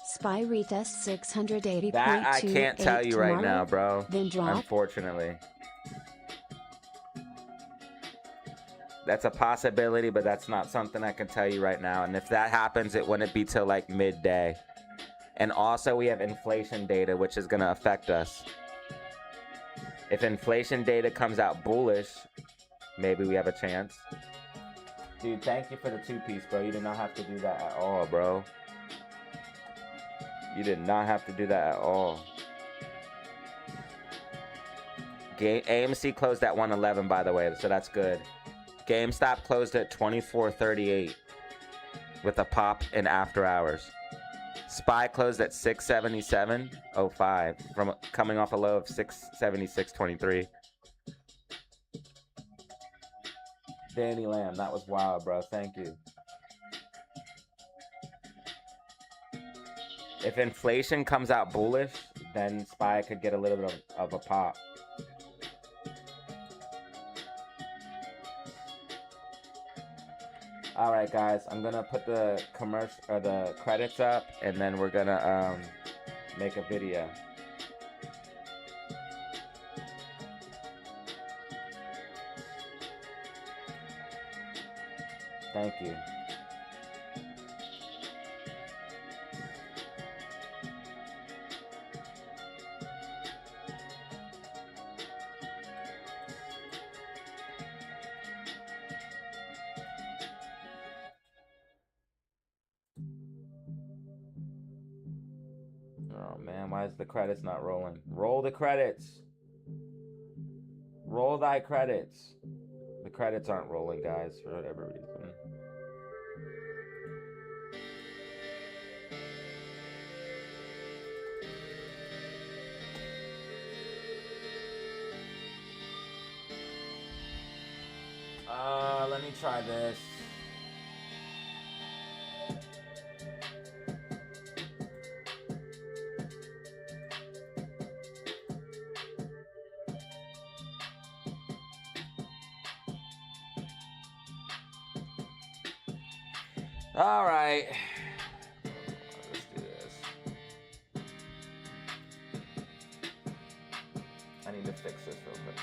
C: SPY retest 680.28
A: That I can't tell you right now, bro.
C: Then drop.
A: Unfortunately. That's a possibility, but that's not something I can tell you right now. And if that happens, it wouldn't be till like midday. And also we have inflation data, which is going to affect us. If inflation data comes out bullish, maybe we have a chance. Dude, thank you for the 2-piece, bro. You did not have to do that at all, bro. You did not have to do that at all. AMC closed at 111, by the way, so that's good. GameStop closed at 24.38 with a pop in after hours. SPY closed at 677.05 from coming off a low of 676.23. Danny Lamb, that was wild, bro. Thank you. If inflation comes out bullish, then SPY could get a little bit of a pop. All right, guys, I'm gonna put the commercial or the credits up, and then we're gonna make a video. Thank you. Oh man, why is the credits not rolling? Roll the credits. Roll thy credits. The credits aren't rolling, guys, for whatever reason. Let me try this. All right. Let's do this. I need to fix this real quick.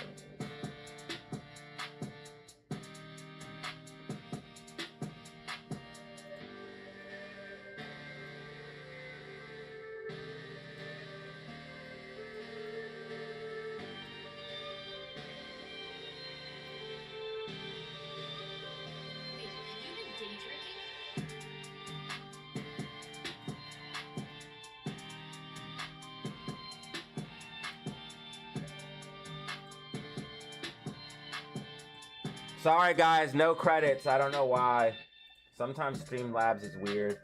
A: Sorry guys, no credits. I don't know why. Sometimes Streamlabs is weird.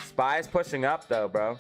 A: Spy's pushing up though, bro.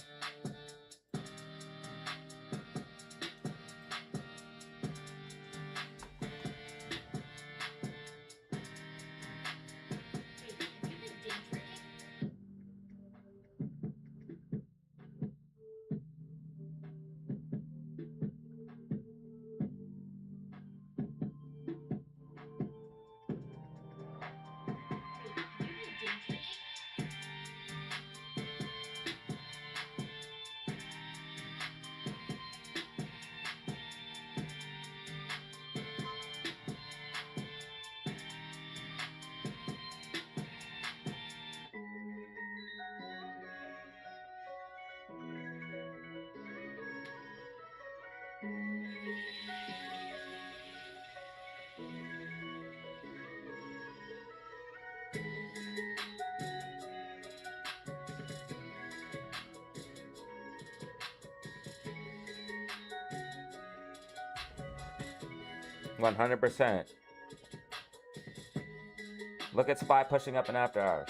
A: %. Look at Spy pushing up in after hours.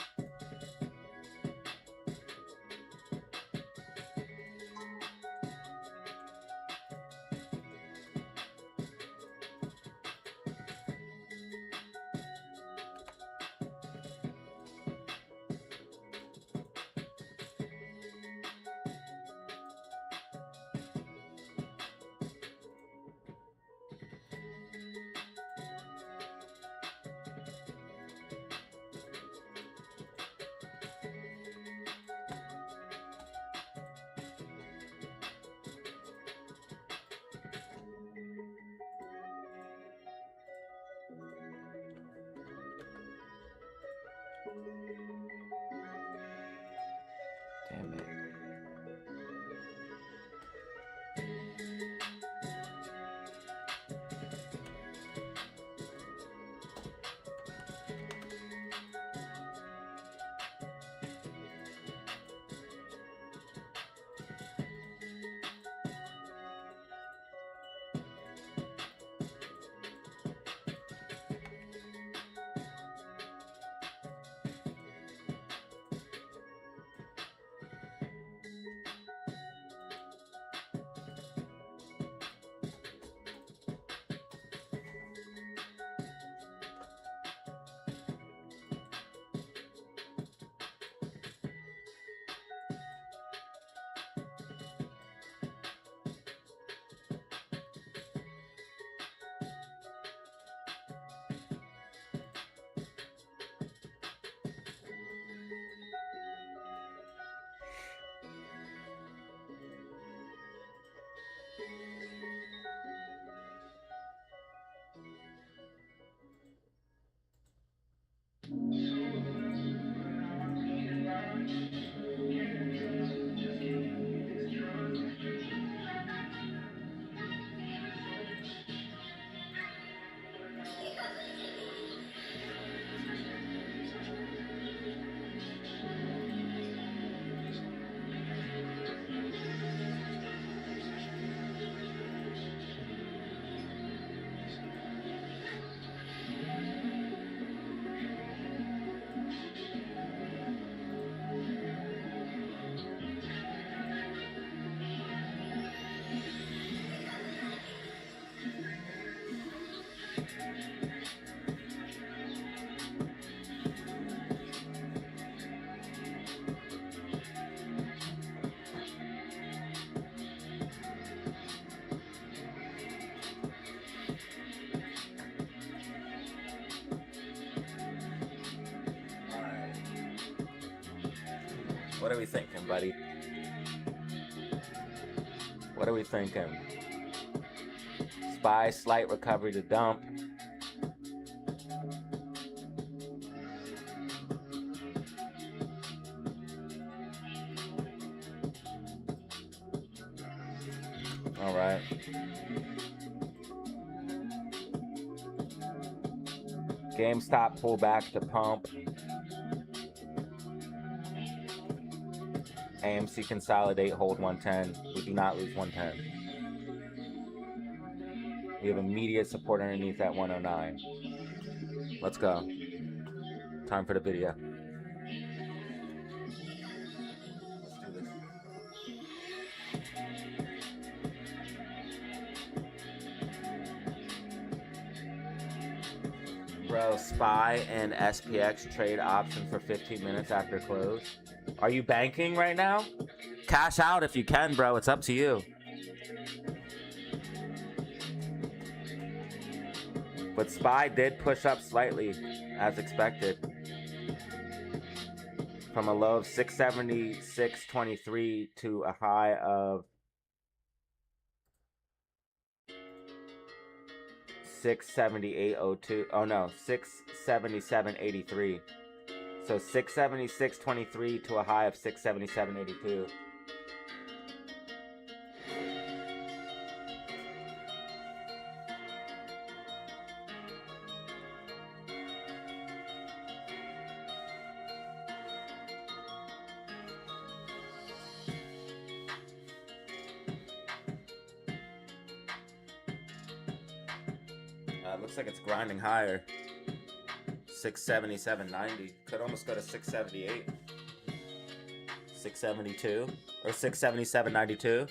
A: Damn it. What are we thinking, buddy? What are we thinking? SPY, slight recovery to dump. All right. GameStop pullback to pump. AMC consolidate, hold 110. We do not lose 110. We have immediate support underneath at 109. Let's go. Time for the video. Let's do this. Bro, SPY and SPX trade option for 15 minutes after close. Are you banking right now? Cash out if you can, bro. It's up to you. But SPY did push up slightly, as expected. From a low of 676.23 to a high of 678.02. Oh no, 677.83. So 676.23 to a high of 677.82. Looks like it's grinding higher. 677.90. Could almost go to 678. 672 or 677.92.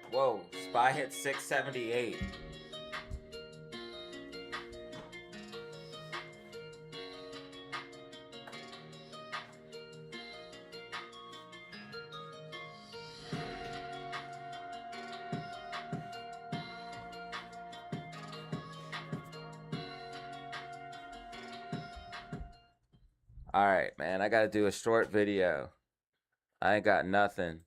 A: Whoa, SPY hit 678. All right, man, I gotta do a short video. I ain't got nothing.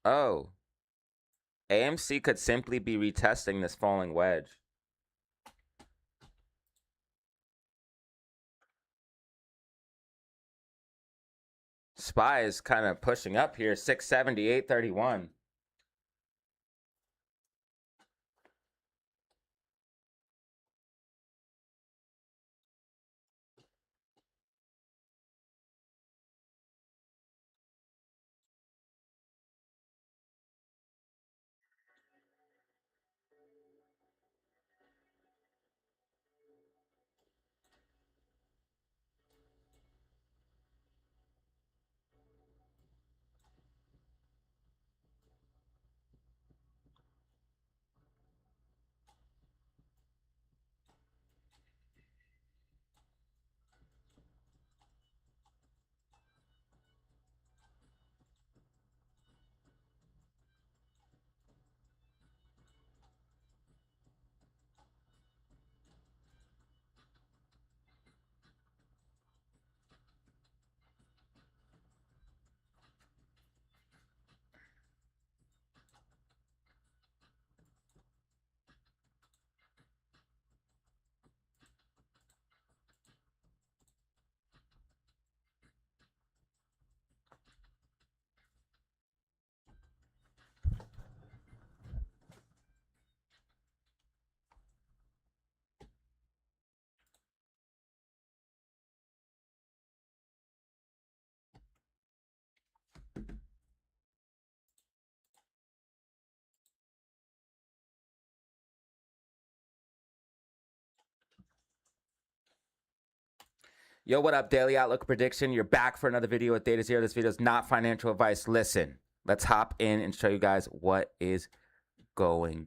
A: Oh, AMC could simply be retesting this falling wedge. SPY is kind of pushing up here, 678.31. Yo, what up, Daily Outlook Prediction? You're back for another video with Data Zero. This video is not financial advice. Listen, let's hop in and show you guys what is going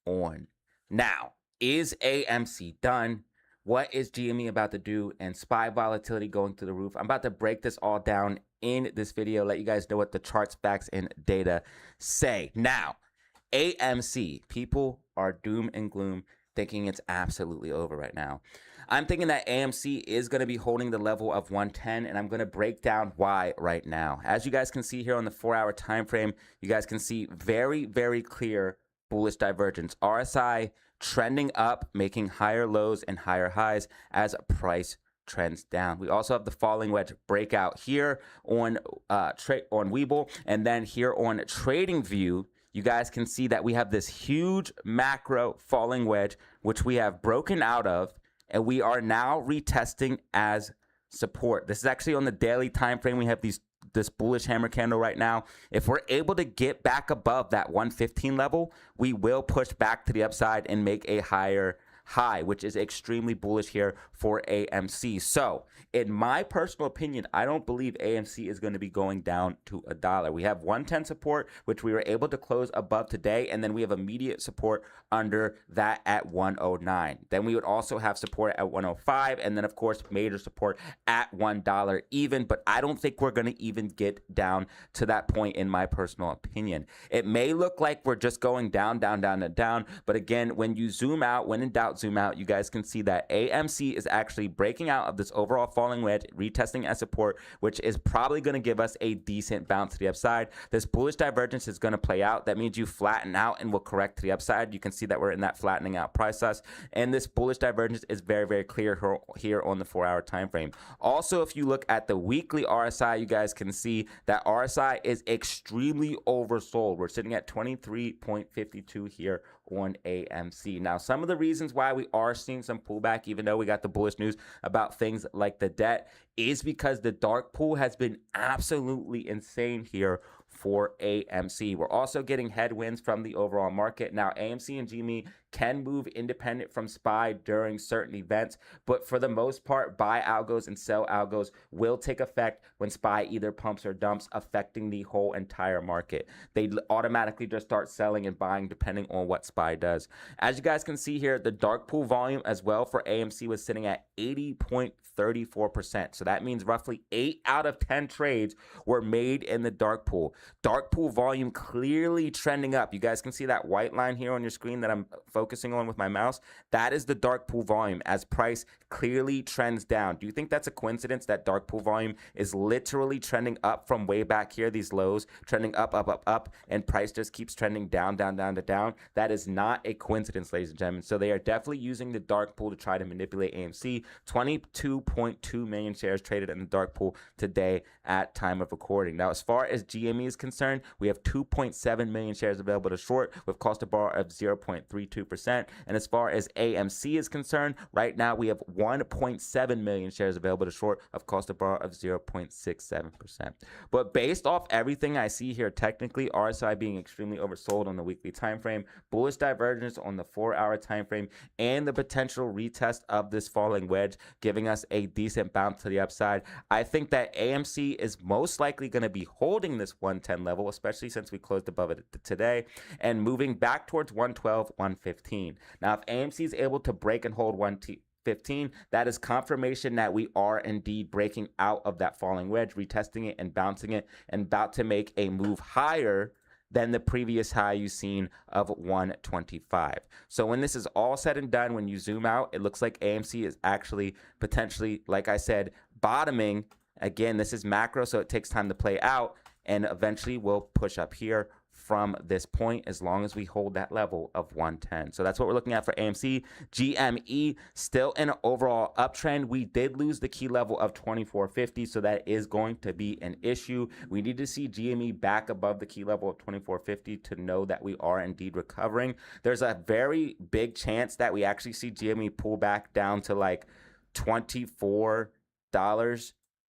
A: on. Now, is AMC done? What is GME about to do? And SPY volatility going through the roof. I'm about to break this all down in this video, let you guys know what the charts, facts, and data say. Now, AMC, people are doom and gloom, thinking it's absolutely over right now. I'm thinking that AMC is going to be holding the level of 110, and I'm going to break down why right now. As you guys can see here on the 4-hour time frame, you guys can see very, very clear bullish divergence. RSI trending up, making higher lows and higher highs as price trends down. We also have the falling wedge breakout here on Webull, and then here on TradingView. You guys can see that we have this huge macro falling wedge, which we have broken out of, and we are now retesting as support. This is actually on the daily time frame. We have this bullish hammer candle right now. If we're able to get back above that 115 level, we will push back to the upside and make a higher high, which is extremely bullish here for AMC. So in my personal opinion, I don't believe AMC is going to be going down to $1. We have 110 support, which we were able to close above today, and then we have immediate support under that at 109. Then we would also have support at 105, and then of course major support at $1 even, but I don't think we're going to even get down to that point in my personal opinion. It may look like we're just going down, down, down, and down, but again, when you zoom out, when in doubt, zoom out, you guys can see that AMC is actually breaking out of this overall falling wedge, retesting as support, which is probably going to give us a decent bounce to the upside. This bullish divergence is going to play out. That means you flatten out and will correct to the upside. You can see that we're in that flattening out process, and this bullish divergence is very, very clear here on the 4-hour time frame. Also, if you look at the weekly RSI, you guys can see that RSI is extremely oversold. We're sitting at 23.52 here on AMC. Now, some of the reasons why we are seeing some pullback, even though we got the bullish news about things like the debt, is because the dark pool has been absolutely insane here for AMC. We're also getting headwinds from the overall market. Now, AMC and GME can move independent from SPY during certain events, but for the most part, buy algos and sell algos will take effect when SPY either pumps or dumps, affecting the whole entire market. They automatically just start selling and buying depending on what SPY does. As you guys can see here, the dark pool volume as well for AMC was sitting at 80.34%. So that means roughly 8 out of 10 trades were made in the dark pool. Dark pool volume clearly trending up. You guys can see that white line here on your screen that I'm focusing on with my mouse. That is the dark pool volume as price clearly trends down. Do you think that's a coincidence that dark pool volume is literally trending up from way back here, these lows, trending up, up, up, up, and price just keeps trending down, down, down to down? That is not a coincidence, ladies and gentlemen. So they are definitely using the dark pool to try to manipulate AMC. 22.2 million shares traded in the dark pool today at time of recording. Now, as far as GME is concerned, we have 2.7 million shares available to short with cost of borrow of 0.32%. And as far as AMC is concerned, right now we have 1.7 million shares available to short of cost of borrow of 0.67%. But based off everything I see here, technically RSI being extremely oversold on the weekly time frame, bullish divergence on the 4-hour time frame, and the potential retest of this falling wedge giving us a decent bounce to the upside, I think that AMC is most likely going to be holding this 110 level, especially since we closed above it today, and moving back towards 112, 115. Now, if AMC is able to break and hold 115, that is confirmation that we are indeed breaking out of that falling wedge, retesting it and bouncing it, and about to make a move higher than the previous high you've seen of 125. So when this is all said and done, when you zoom out, it looks like AMC is actually potentially, like I said, bottoming. Again, this is macro, so it takes time to play out, and eventually we'll push up here from this point as long as we hold that level of 110. So that's what we're looking at for AMC. GME still in an overall uptrend. We did lose the key level of 2450, so that is going to be an issue. We need to see GME back above the key level of 2450 to know that we are indeed recovering. There's a very big chance that we actually see GME pull back down to like $24,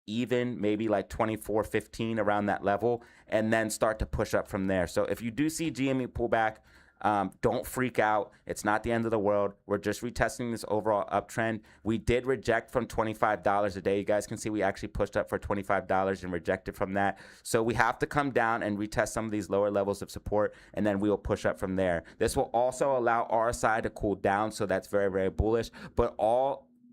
A: even maybe like 24.15 around that level, and then start to push up from there. So if you do see GME pull back Don't freak out. It's not the end of the world. We're just retesting this overall uptrend. We did reject from $25 a day. You guys can see we actually pushed up for $25 and rejected from that. So we have to come down and retest some of these lower levels of support, and then we will push up from there. This will also allow RSI to cool down, so that's very, very bullish. But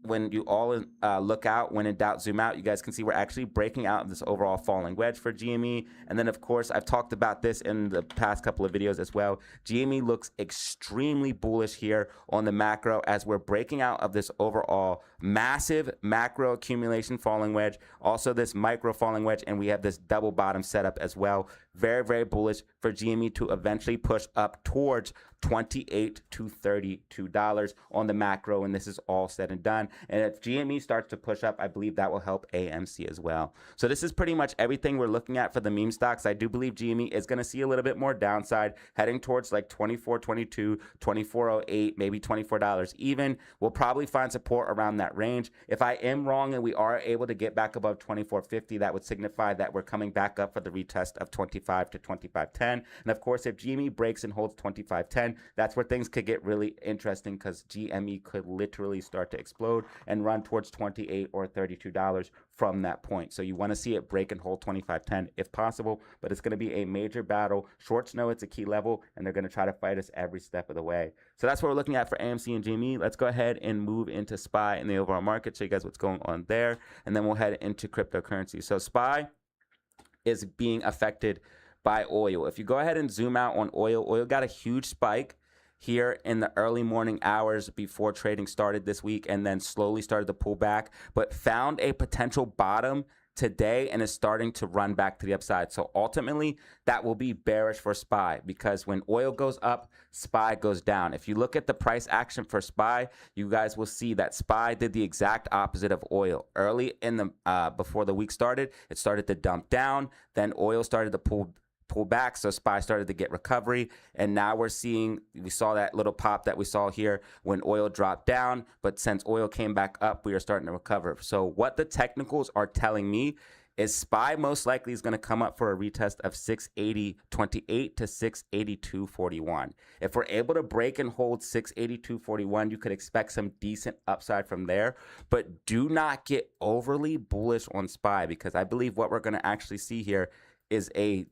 A: when you all look out, when in doubt, zoom out, you guys can see we're actually breaking out of this overall falling wedge for GME. And then, of course, I've talked about this in the past couple of videos as well. GME looks extremely bullish here on the macro as we're breaking out of this overall massive macro accumulation falling wedge, also this micro falling wedge, and we have this double bottom setup as well. Very, very bullish for GME to eventually push up towards $28 to $32 on the macro, and this is all said and done. And if GME starts to push up, I believe that will help AMC as well. So this is pretty much everything we're looking at for the meme stocks. I do believe GME is going to see a little bit more downside, heading towards like $24.22, $24.08, maybe $24 even. We'll probably find support around that range. If I am wrong and we are able to get back above $24.50, that would signify that we're coming back up for the retest of $25 to $25.10. And of course, if GME breaks and holds $25.10, that's where things could get really interesting, because GME could literally start to explode and run towards $28 or $32 from that point. So you want to see it break and hold $25.10 if possible, but it's going to be a major battle. Shorts know it's a key level, and they're going to try to fight us every step of the way. So that's what we're looking at for AMC and GME. Let's go ahead and move into SPY in the overall market, show you guys what's going on there, and then we'll head into cryptocurrency. So SPY is being affected by oil. If you go ahead and zoom out on oil got a huge spike here in the early morning hours before trading started this week, and then slowly started to pull back, but found a potential bottom today and is starting to run back to the upside. So ultimately, that will be bearish for SPY, because when oil goes up, SPY goes down. If you look at the price action for SPY, you guys will see that SPY did the exact opposite of oil. Early in the before the week started, it started to dump down, then oil started to pull back, so SPY started to get recovery, and now we saw that little pop that we saw here when oil dropped down, but since oil came back up, we are starting to recover. So what the technicals are telling me is SPY most likely is going to come up for a retest of 680.28 to 682.41. If we're able to break and hold 682.41, you could expect some decent upside from there, but do not get overly bullish on SPY, because I believe what we're going to actually see here is a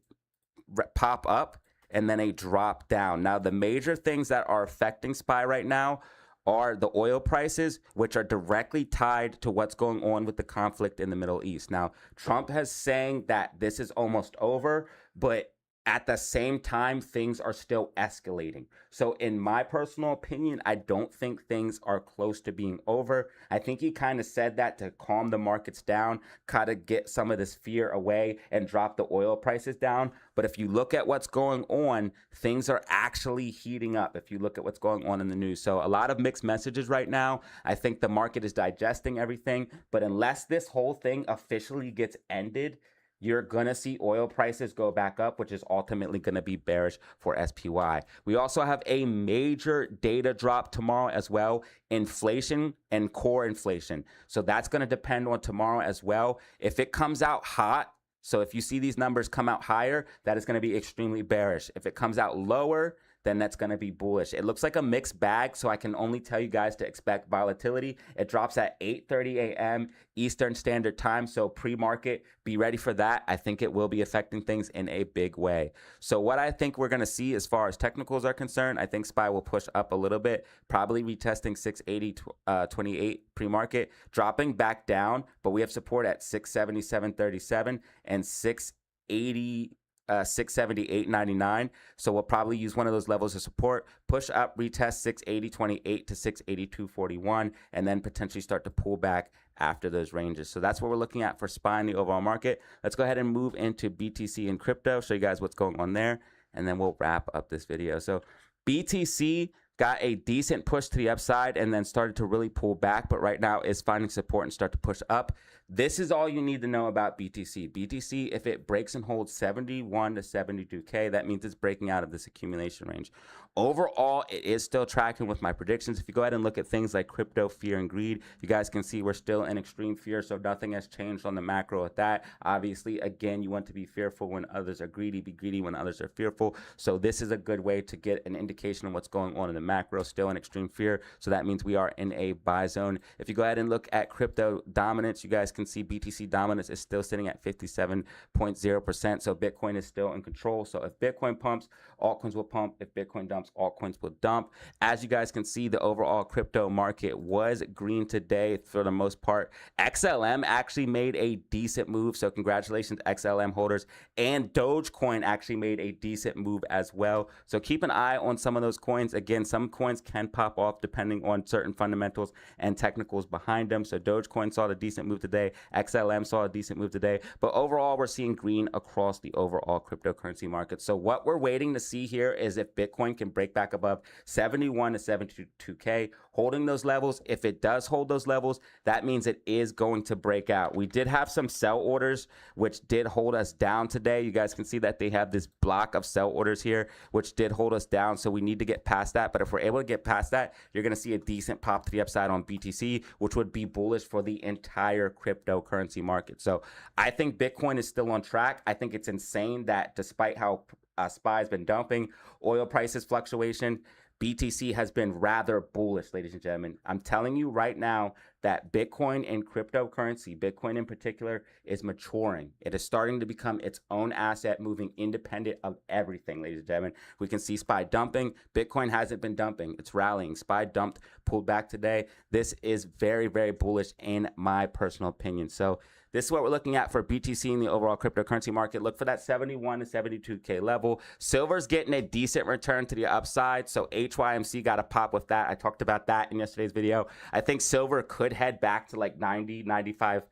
A: pop up and then a drop down. Now, the major things that are affecting SPY right now are the oil prices, which are directly tied to what's going on with the conflict in the Middle East. Now, Trump has saying that this is almost over, but at the same time, things are still escalating. So in my personal opinion, I don't think things are close to being over. I think he kind of said that to calm the markets down, kind of get some of this fear away and drop the oil prices down. But if you look at what's going on, things are actually heating up if you look at what's going on in the news. So a lot of mixed messages right now. I think the market is digesting everything, but unless this whole thing officially gets ended, you're going to see oil prices go back up, which is ultimately going to be bearish for SPY. We also have a major data drop tomorrow as well, inflation and core inflation. So that's going to depend on tomorrow as well. If it comes out hot, so if you see these numbers come out higher, that is going to be extremely bearish. If it comes out lower, then that's going to be bullish. It looks like a mixed bag, so I can only tell you guys to expect volatility. It drops at 8:30 a.m. Eastern Standard Time, so pre-market, be ready for that. I think it will be affecting things in a big way. So what I think we're going to see as far as technicals are concerned, I think SPY will push up a little bit, probably retesting 680.28 pre-market, dropping back down, but we have support at 677.37 and 678.99. So we'll probably use one of those levels of support, push up, retest 680.28 to 682.41, and then potentially start to pull back after those ranges. So that's what we're looking at for SPY in the overall market. Let's go ahead and move into BTC and crypto, show you guys what's going on there, and then we'll wrap up this video. So BTC got a decent push to the upside and then started to really pull back, but right now is finding support and start to push up. This is all you need to know about BTC. BTC, if it breaks and holds 71 to 72K, that means it's breaking out of this accumulation range. Overall, it is still tracking with my predictions. If you go ahead and look at things like crypto, fear, and greed, you guys can see we're still in extreme fear, so nothing has changed on the macro with that. Obviously, again, you want to be fearful when others are greedy, be greedy when others are fearful. So this is a good way to get an indication of what's going on in the macro, still in extreme fear. So that means we are in a buy zone. If you go ahead and look at crypto dominance, you guys can see BTC dominance is still sitting at 57.0%. So Bitcoin is still in control. So if Bitcoin pumps, altcoins will pump. If Bitcoin dumps, altcoins will dump. As you guys can see, the overall crypto market was green today for the most part. XLM actually made a decent move. So congratulations, XLM holders. And Dogecoin actually made a decent move as well. So keep an eye on some of those coins. Again, some coins can pop off depending on certain fundamentals and technicals behind them. So Dogecoin saw a decent move today. XLM saw a decent move today. But overall, we're seeing green across the overall cryptocurrency market. So what we're waiting to see here is if Bitcoin can break back above 71 to 72K, holding those levels. If it does hold those levels, that means it is going to break out. We did have some sell orders, which did hold us down today. You guys can see that they have this block of sell orders here, which did hold us down. So we need to get past that. But if we're able to get past that, you're going to see a decent pop to the upside on BTC, which would be bullish for the entire cryptocurrency market. So I think Bitcoin is still on track. I think it's insane that despite how SPY has been dumping, oil prices fluctuation, BTC has been rather bullish, ladies and gentlemen. I'm telling you right now that Bitcoin and cryptocurrency, Bitcoin in particular, is maturing. It is starting to become its own asset, moving independent of everything, ladies and gentlemen. We can see SPY dumping. Bitcoin hasn't been dumping. It's rallying. SPY dumped, pulled back today. This is very, very bullish in my personal opinion. So this is what we're looking at for BTC in the overall cryptocurrency market. Look for that 71 to 72K level. Silver's getting a decent return to the upside. So HYMC got a pop with that. I talked about that in yesterday's video. I think silver could head back to like 90, 95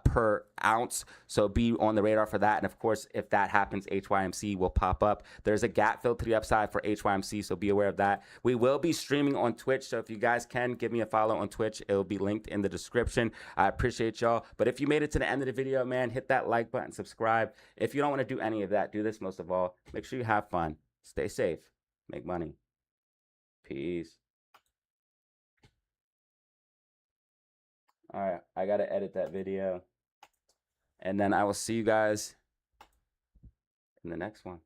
A: per ounce. So be on the radar for that. And of course, if that happens, HYMC will pop up. There's a gap fill to the upside for HYMC, so be aware of that. We will be streaming on Twitch. So if you guys can, give me a follow on Twitch. It will be linked in the description. I appreciate y'all. But if you made it to the end of the video, man, hit that like button, subscribe. If you don't want to do any of that, do this most of all. Make sure you have fun. Stay safe. Make money. Peace. All right, I got to edit that video. And then I will see you guys in the next one.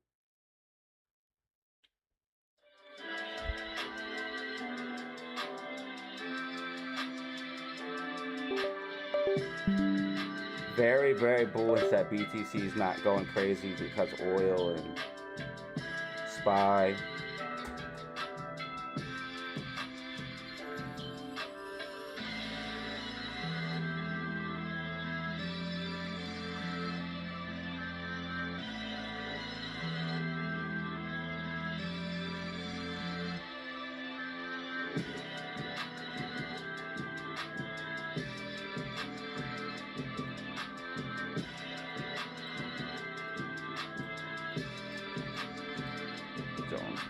A: Very, very bullish that BTC is not going crazy because oil and SPY.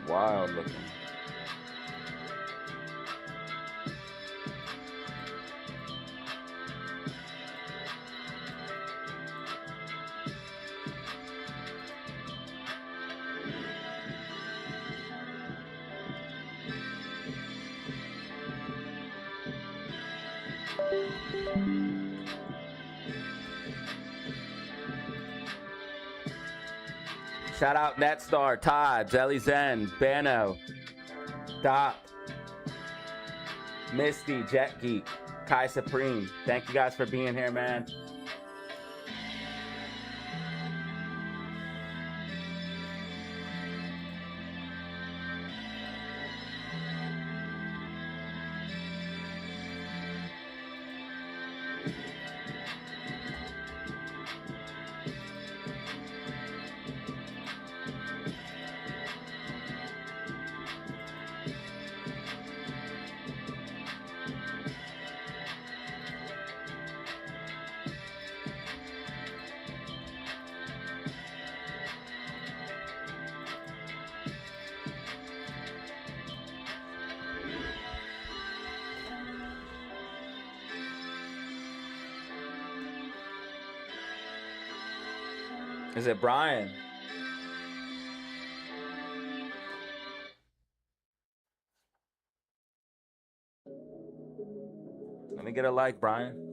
A: Wild looking. Shout out Netstar, Todd, Zelly Zen, Bano, Doc, Misty, Jet Geek, Kai Supreme. Thank you guys for being here, man. Is it Brian? Let me get a like, Brian.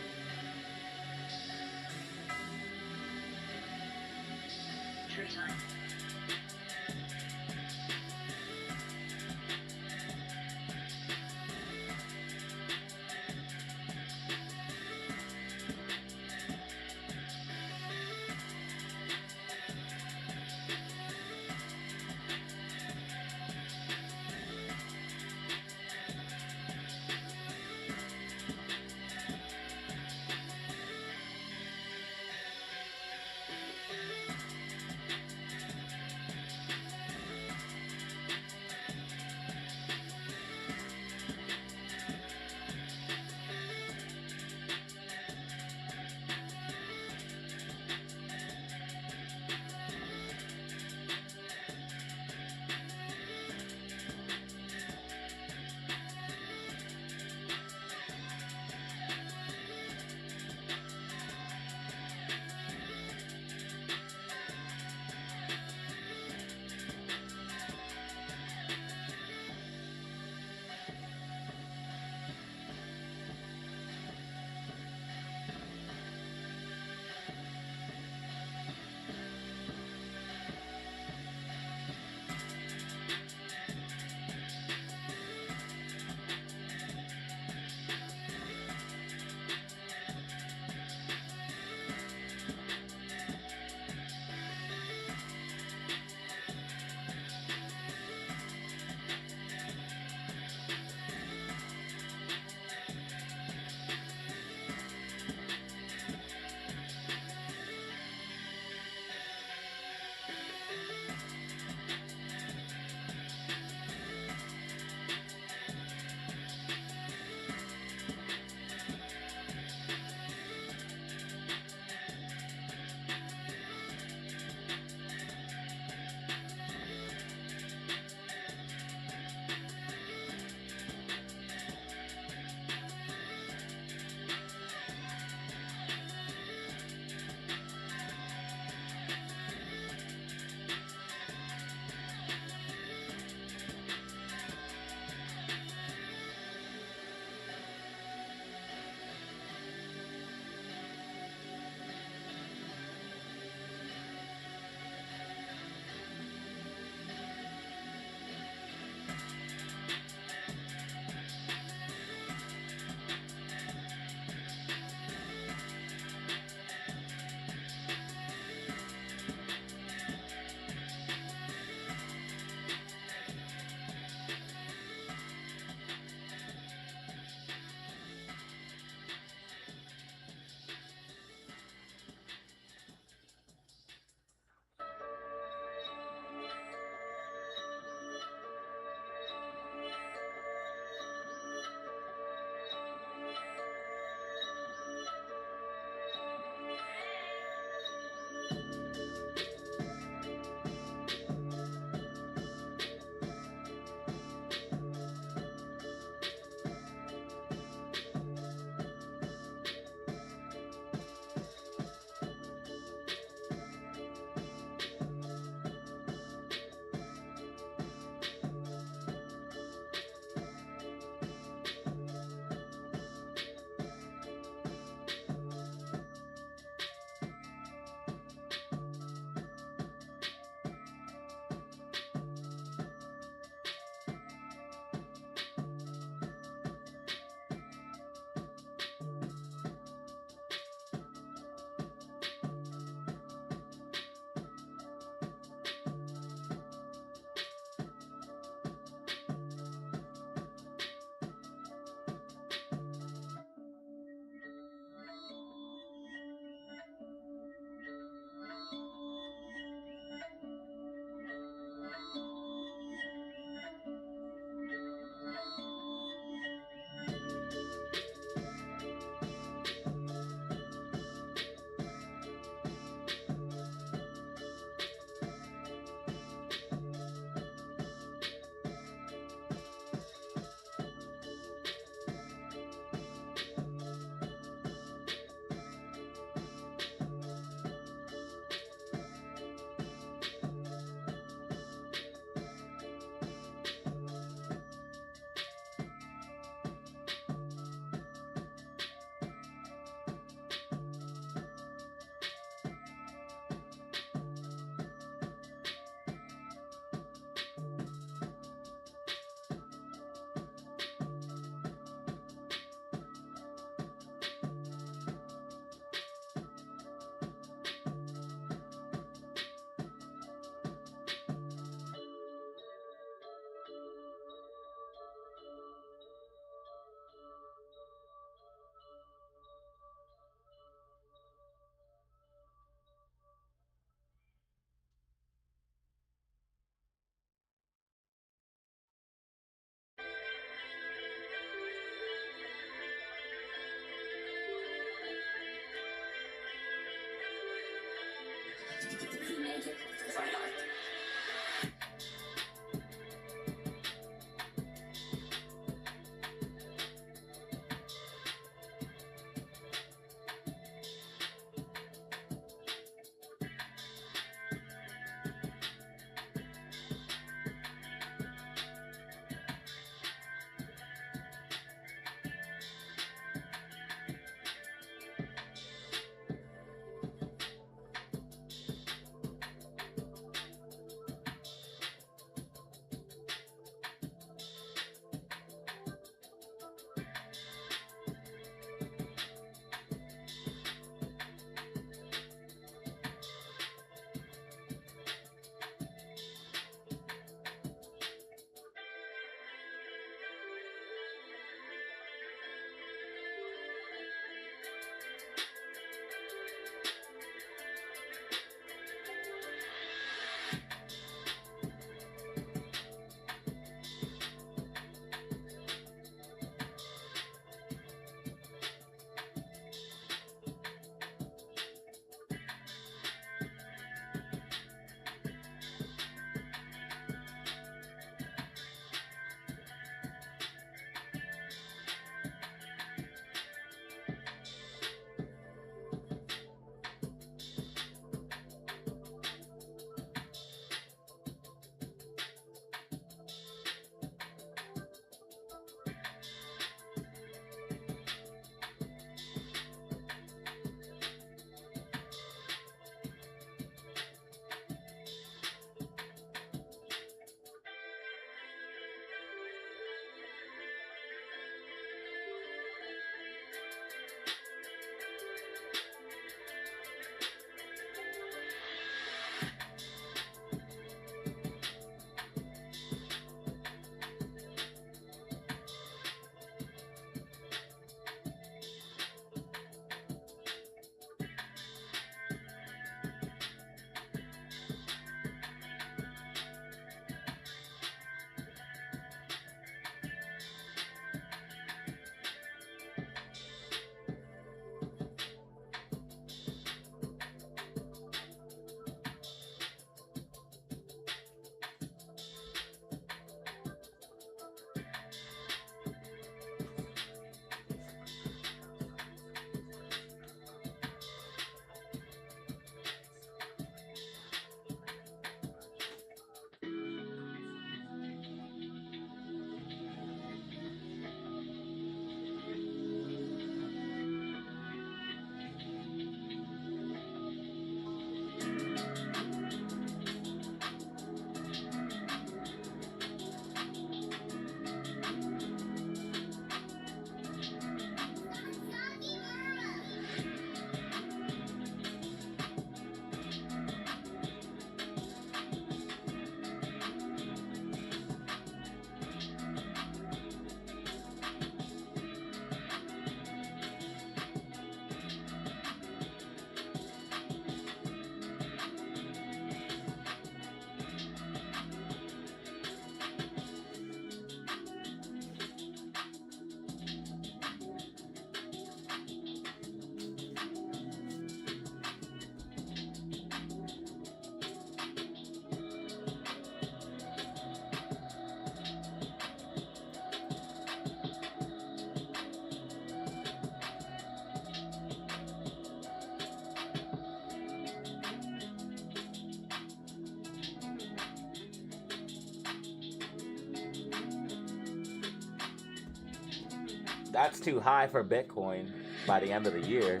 A: That's too high for Bitcoin by the end of the year.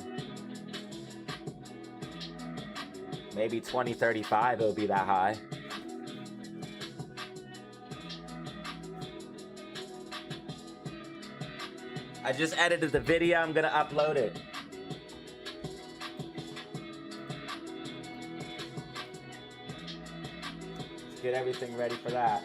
A: Maybe 2035 it'll be that high. I just edited the video, I'm gonna upload it. Let's get everything ready for that.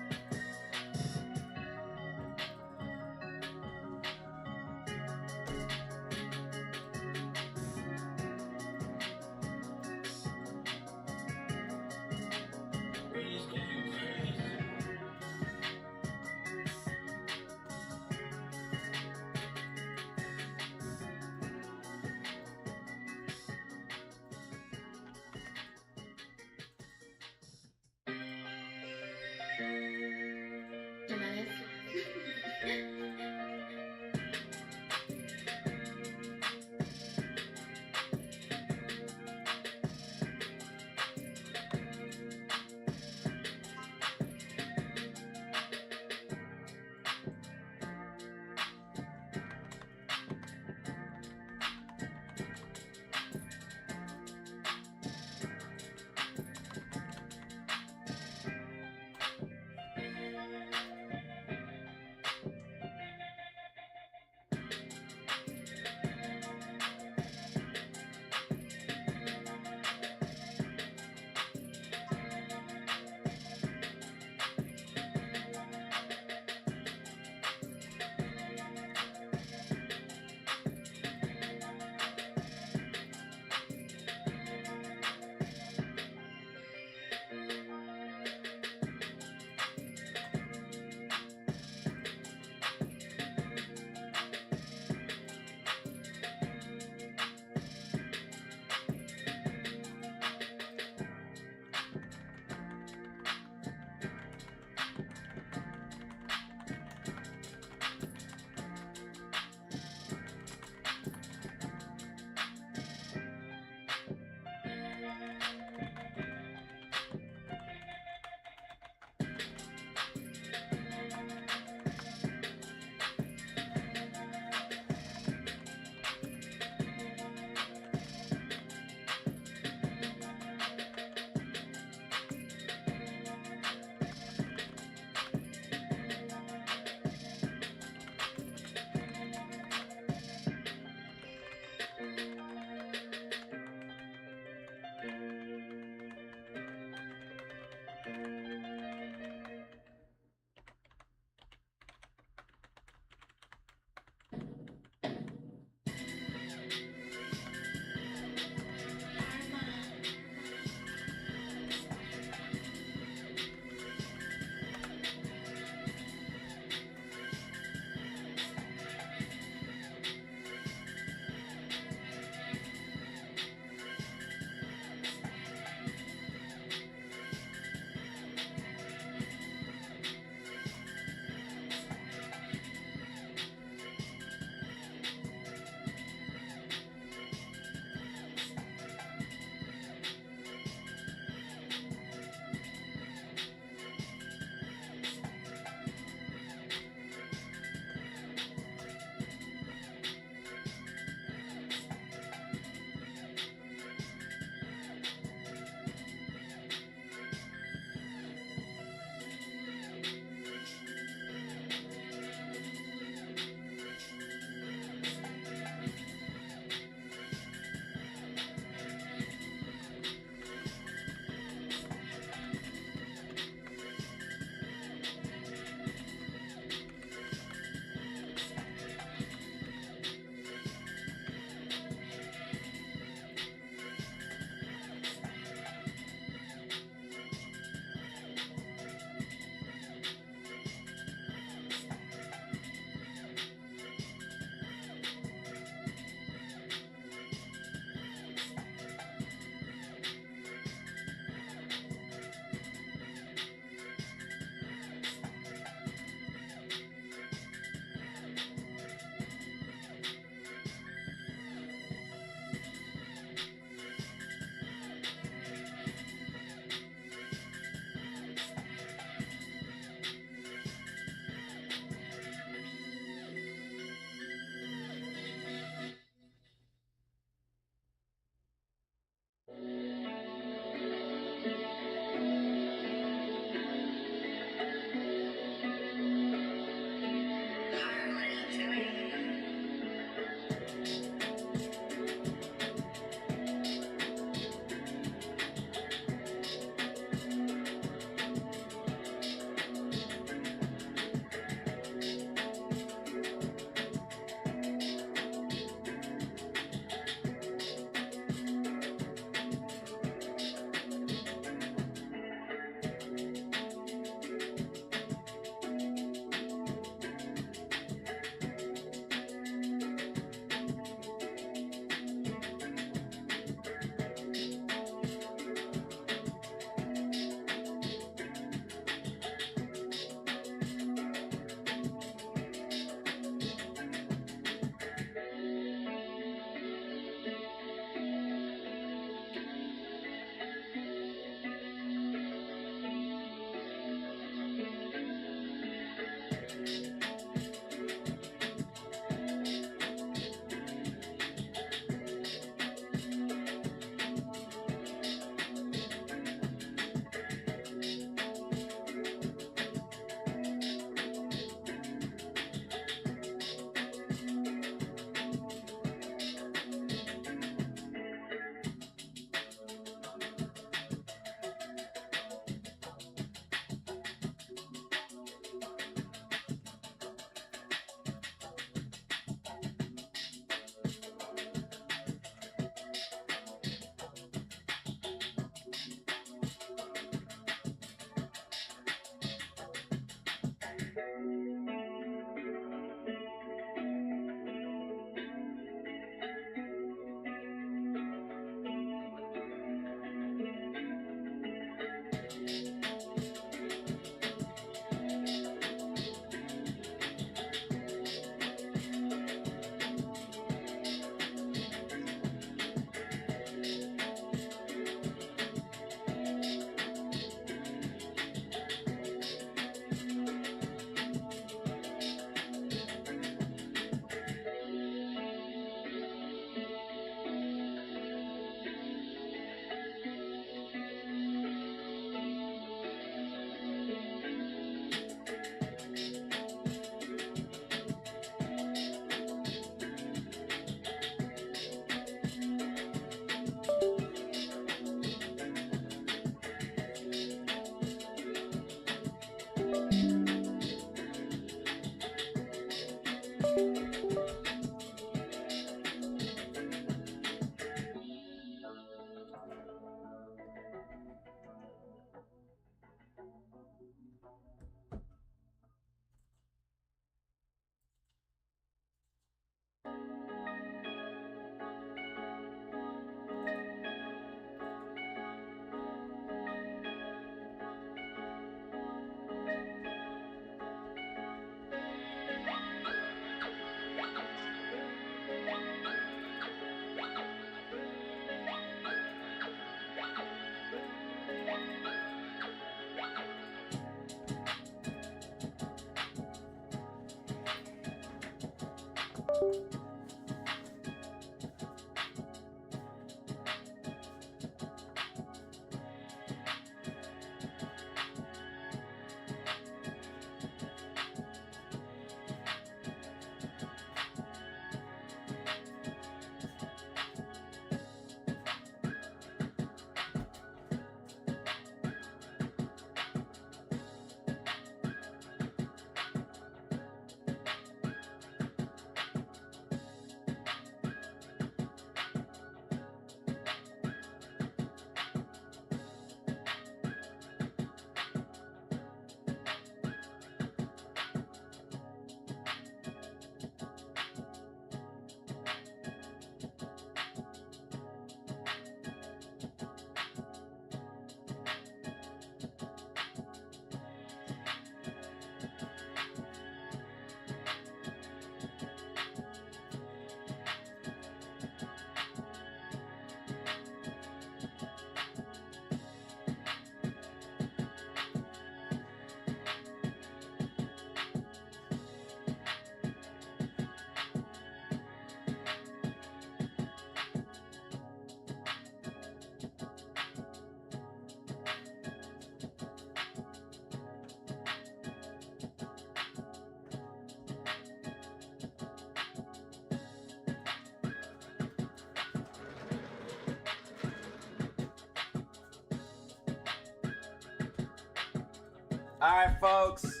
A: All right, folks.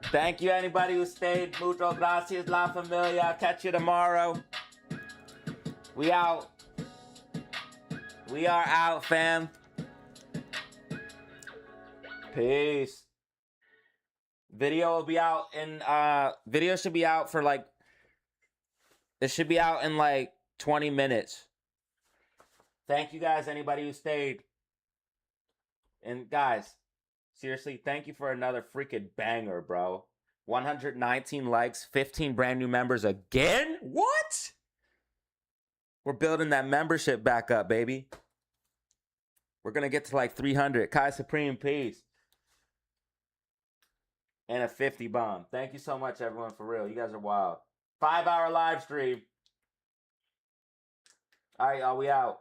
A: Thank you, anybody who stayed. Mucho gracias, la familia. I'll catch you tomorrow. We out. We are out, fam. Peace. Video will be out in, video should be out for like, it should be out in like 20 minutes. Thank you guys, anybody who stayed. And guys, seriously, thank you for another freaking banger, bro. 119 likes, 15 brand new members again? What? We're building that membership back up, baby. We're going to get to like 300. Kai Supreme, peace. and a 50 bomb. Thank you so much, everyone, for real. You guys are wild. 5-hour live stream. All right, y'all, we out.